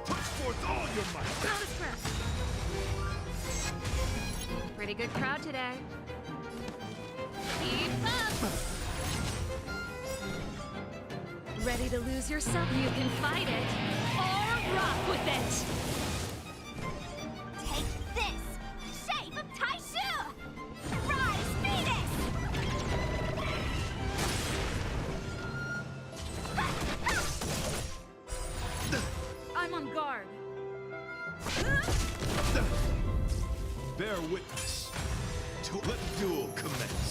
Put forth all your might. Notice grip. Pretty good crowd today. Keep up! Ready to lose yourself? You can fight it, or rock with it! Take this! Shape of Taishu! Rise! Phoenix! I'm on guard. Bear witness to let the duel commence.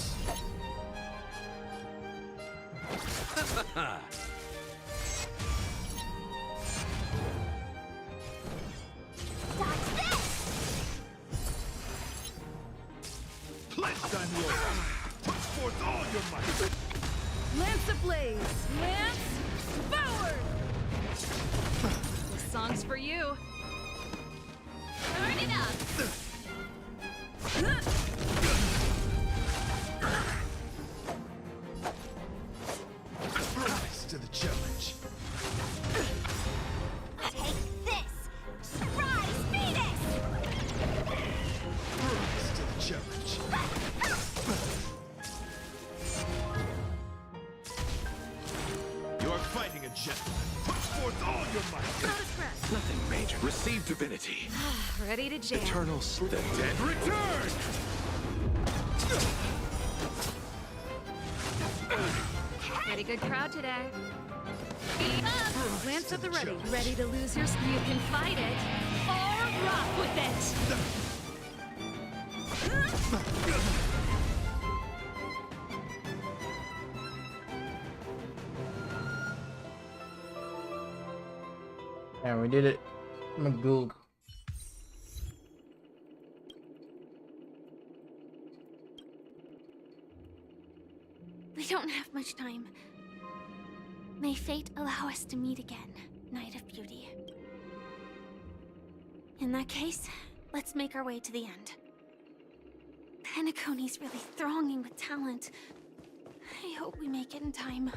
Dodge this! Pledged on loyalty. Put forth all your might. Lance ablaze! Lance forward! This song's for you. Turn it up! Rise to the challenge. Take this! Rise! Phoenix! Rise to the challenge. You are fighting a gentleman. Put forth all your might. Notice grip. Nothing major. Receive divinity. Ready to jam. Eternal sleep. The dead return! Pretty good crowd today. Lance at the ready. Ready to lose yours? You can fight it, or rock with it! And we did it. Magul. We don't have much time. May fate allow us to meet again, Knight of Beauty. In that case, let's make our way to the end. Penacony's really thronging with talent. I hope we make it in time.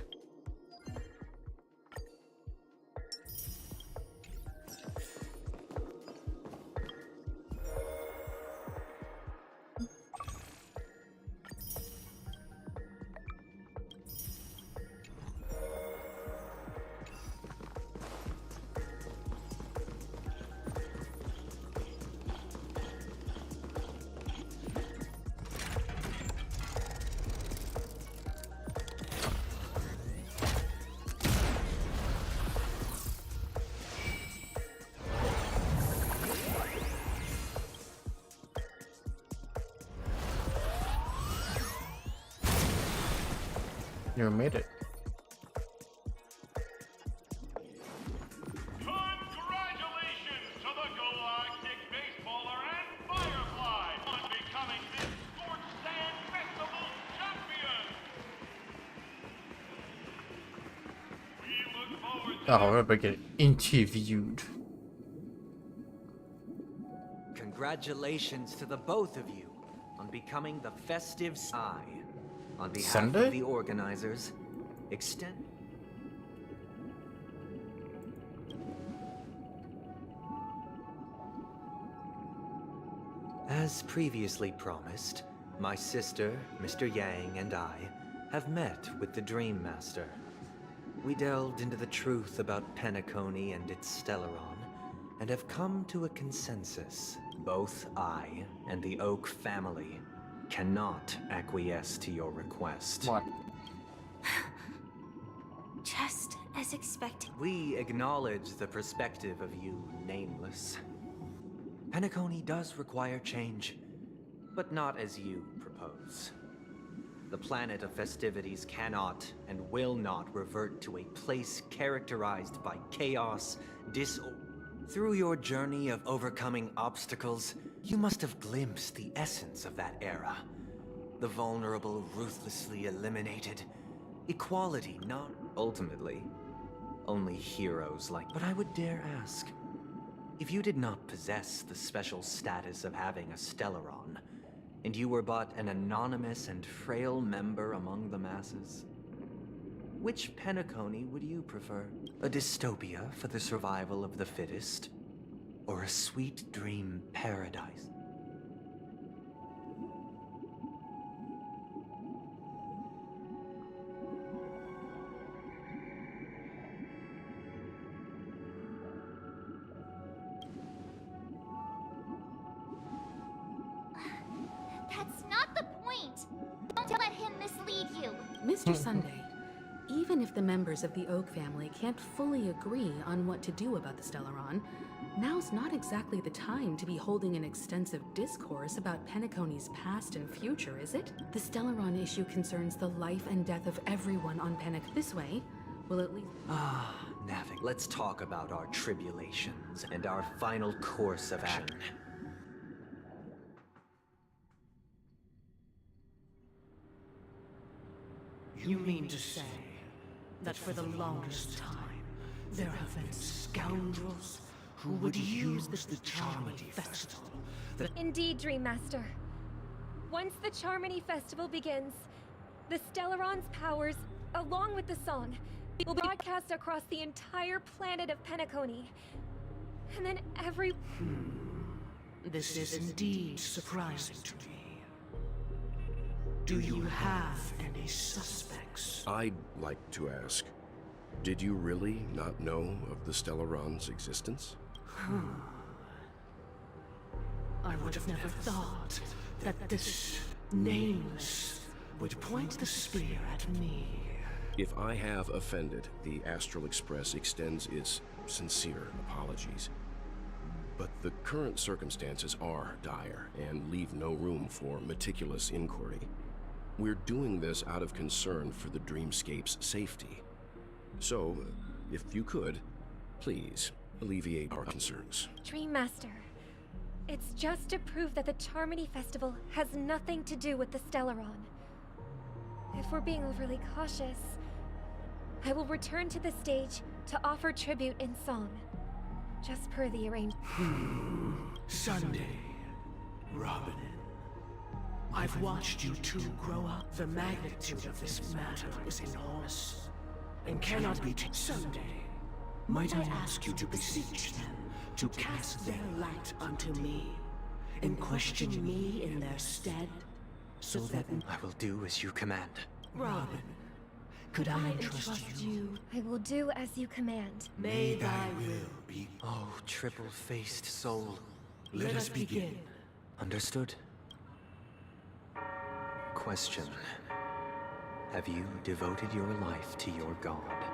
You made it. Congratulations to the Galactic Baseballer and Firefly on becoming this Scorched Sand Festival champion. We look forward to Oh, we're about to get interviewed. Congratulations to the both of you on becoming the festive Eye. On behalf Sunday? of the organizers, extend... As previously promised, my sister, Mr. Yang, and I have met with the Dream Master. We delved into the truth about Penacony and its Stellaron, and have come to a consensus. Both I and the Oak family cannot acquiesce to your request. What? Just as expected. We acknowledge the perspective of you, Nameless. Penacony does require change, but not as you propose. The planet of festivities cannot and will not revert to a place characterized by chaos, disorder. Through your journey of overcoming obstacles, you must have glimpsed the essence of that era. The vulnerable ruthlessly eliminated. Equality, not ultimately. Only heroes like... But I would dare ask, if you did not possess the special status of having a Stellaron, and you were but an anonymous and frail member among the masses, which Penacony would you prefer? A dystopia for the survival of the fittest? Or a sweet dream paradise? That's not the point! Don't let him mislead you! Mr. Sunday, even if the members of the Oak family can't fully agree on what to do about the Stellaron, now's not exactly the time to be holding an extensive discourse about Penacony's past and future, is it? The Stellaron issue concerns the life and death of everyone on Penacony. This way, we'll at least... Navik, let's talk about our tribulations and our final course of action. You mean to say that for the longest time, there have been scoundrels who would use the Charmony Festival? Indeed, Dream Master. Once the Charmony Festival begins, the Stellaron's powers, along with the song, will be broadcast across the entire planet of Penacony. And then This is indeed surprising to me. Do you have any suspects? I'd like to ask, did you really not know of the Stellaron's existence? I would have never thought that this Nameless would point the spear at me. If I have offended, the Astral Express extends its sincere apologies. But the current circumstances are dire and leave no room for meticulous inquiry. We're doing this out of concern for the Dreamscape's safety. So, if you could, please alleviate our concerns. Dream Master, it's just to prove that the Charmony Festival has nothing to do with the Stellaron. If we're being overly cautious, I will return to the stage to offer tribute in song, just per the arrangement. Sunday, Robin, I've watched you two grow up. The magnitude of this matter is enormous and cannot be taken. Sunday, might I ask you to beseech them to cast their light unto me and question me in their stead, so that I will do as you command. Robin, could I entrust you? I will do as you command. May thy will be. Oh, triple-faced soul. Let us begin. Understood. Question. Have you devoted your life to your god,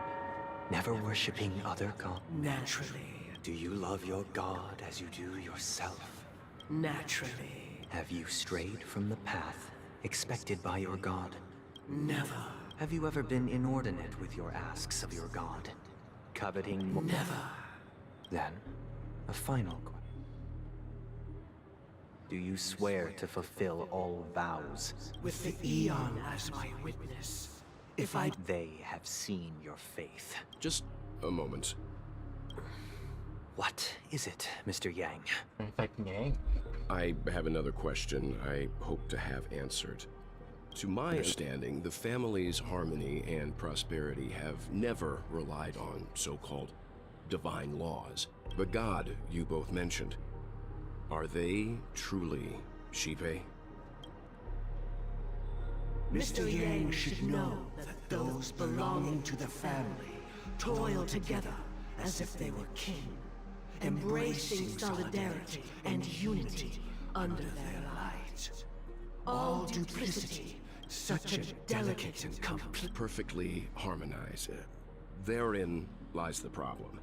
never worshipping other gods? Naturally. Do you love your god as you do yourself? Naturally. Have you strayed from the path expected by your god? Never. Have you ever been inordinate with your asks of your god? Coveting more? Never. Then, a final question. Do you swear to fulfill all vows? With the Eon as my witness, if I... They have seen your faith. Just a moment. What is it, Mr. Yang? Yang. I have another question I hope to have answered. To my understanding, the family's harmony and prosperity have never relied on so-called divine laws. The god you both mentioned, are they truly Xipe? Mr. Yang should know that those belonging to the family toil together as if they were kin, embracing solidarity and unity under their light. All duplicity, such a delicate and complete... Perfectly harmonized. Therein lies the problem.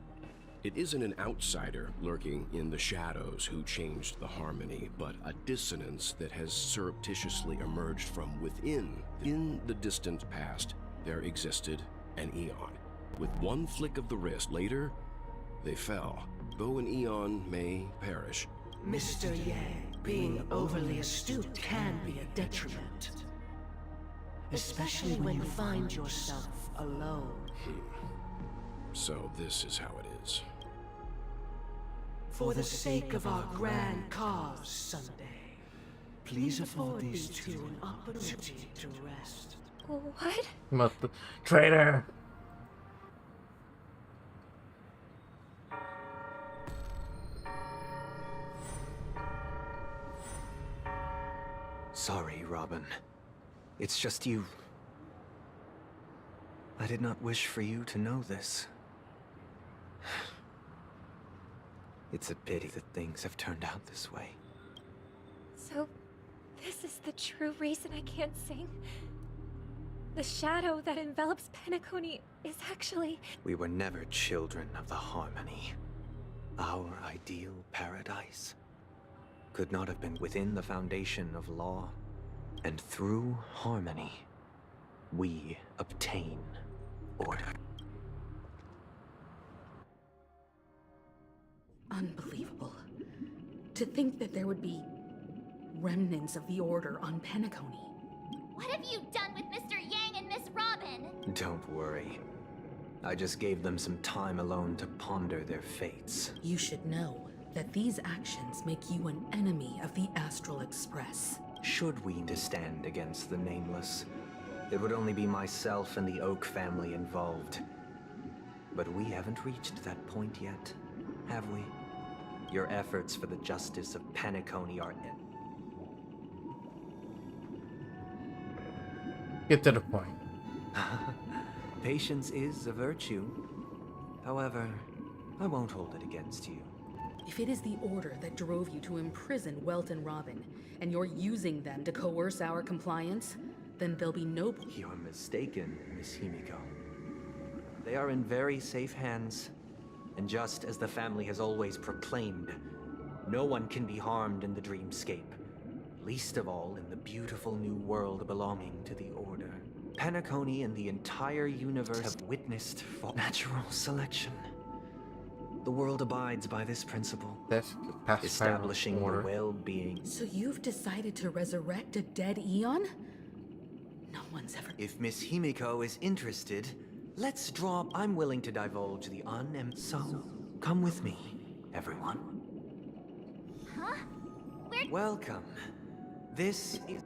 It isn't an outsider lurking in the shadows who changed the harmony, but a dissonance that has surreptitiously emerged from within. In the distant past, there existed an Eon. With one flick of the wrist later, they fell. Though an Eon may perish, Mr. Yang, being overly astute can be a detriment. Especially when you find yourself alone. So this is how it is. For the sake of our grand cause someday, please afford these two an opportunity to rest. What? Traitor! Sorry, Robin. It's just you. I did not wish for you to know this. It's a pity that things have turned out this way. So, this is the true reason I can't sing? The shadow that envelops Penacony is actually... We were never children of the harmony. Our ideal paradise could not have been within the foundation of law, and through harmony, we obtain order. Unbelievable. To think that there would be remnants of the Order on Penacony. What have you done with Mr. Yang and Miss Robin? Don't worry. I just gave them some time alone to ponder their fates. You should know that these actions make you an enemy of the Astral Express. Should we to stand against the Nameless, it would only be myself and the Oak family involved. But we haven't reached that point yet, have we? Your efforts for the justice of Penacony are... Get to the point. Patience is a virtue. However, I won't hold it against you. If it is the Order that drove you to imprison Welt and Robin, and you're using them to coerce our compliance, then there'll be no... You're mistaken, Miss Himiko. They are in very safe hands. And just as the family has always proclaimed, no one can be harmed in the dreamscape. Least of all in the beautiful new world belonging to the Order. Penacony and the entire universe have witnessed natural selection. The world abides by this principle, establishing the well-being. So you've decided to resurrect a dead Eon? No one's ever... If Miss Himiko is interested, let's draw... I'm willing to divulge the So, come with me, everyone. Huh? Welcome. This is...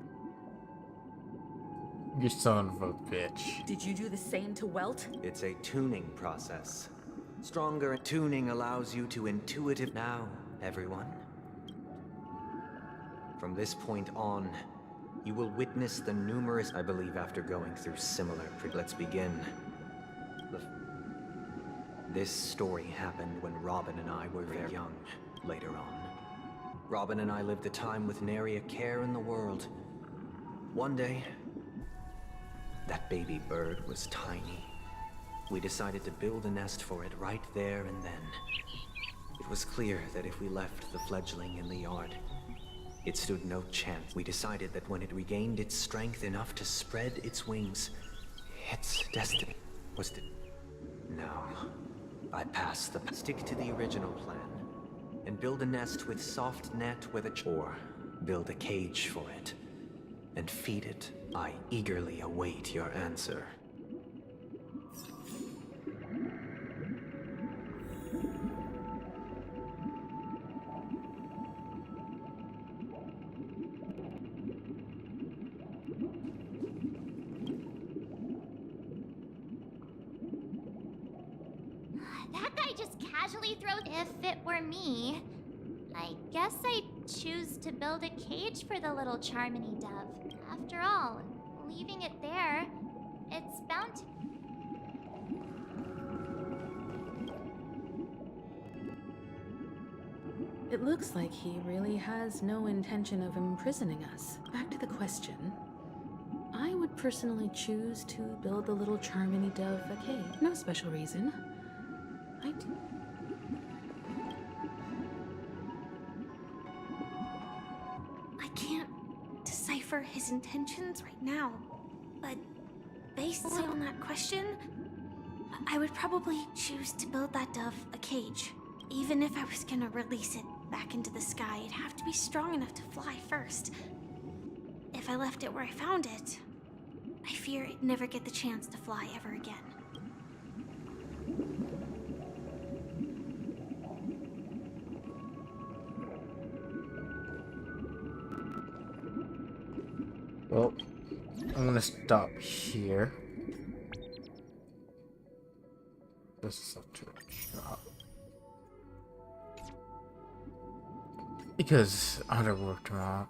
You son of a bitch. Did you do the same to Welt? It's a tuning process. Stronger tuning allows you to intuitive... Now, everyone. From this point on, you will witness the numerous... I believe after going through similar... Let's begin. This story happened when Robin and I were very young, later on. Robin and I lived a time with nary a care in the world. One day, that baby bird was tiny. We decided to build a nest for it right there and then. It was clear that if we left the fledgling in the yard, it stood no chance. We decided that when it regained its strength enough to spread its wings, It's destiny. Was it? No. I pass the... Stick to the original plan. And build a nest with soft net with a... Or build a cage for it. And feed it. I eagerly await your answer. That guy just casually throws. If it were me, I guess I'd choose to build a cage for the little Charmony dove. After all, leaving it there, it's bound to... It looks like he really has no intention of imprisoning us. Back to the question. I would personally choose to build the little Charmony dove a cage. No special reason. I do. I can't decipher his intentions right now, but based on that question, I would probably choose to build that dove a cage. Even if I was gonna release it back into the sky, it'd have to be strong enough to fly first. If I left it where I found it, I fear it'd never get the chance to fly ever again. Well, I'm gonna stop here. This is such a job. Because I have to work tomorrow.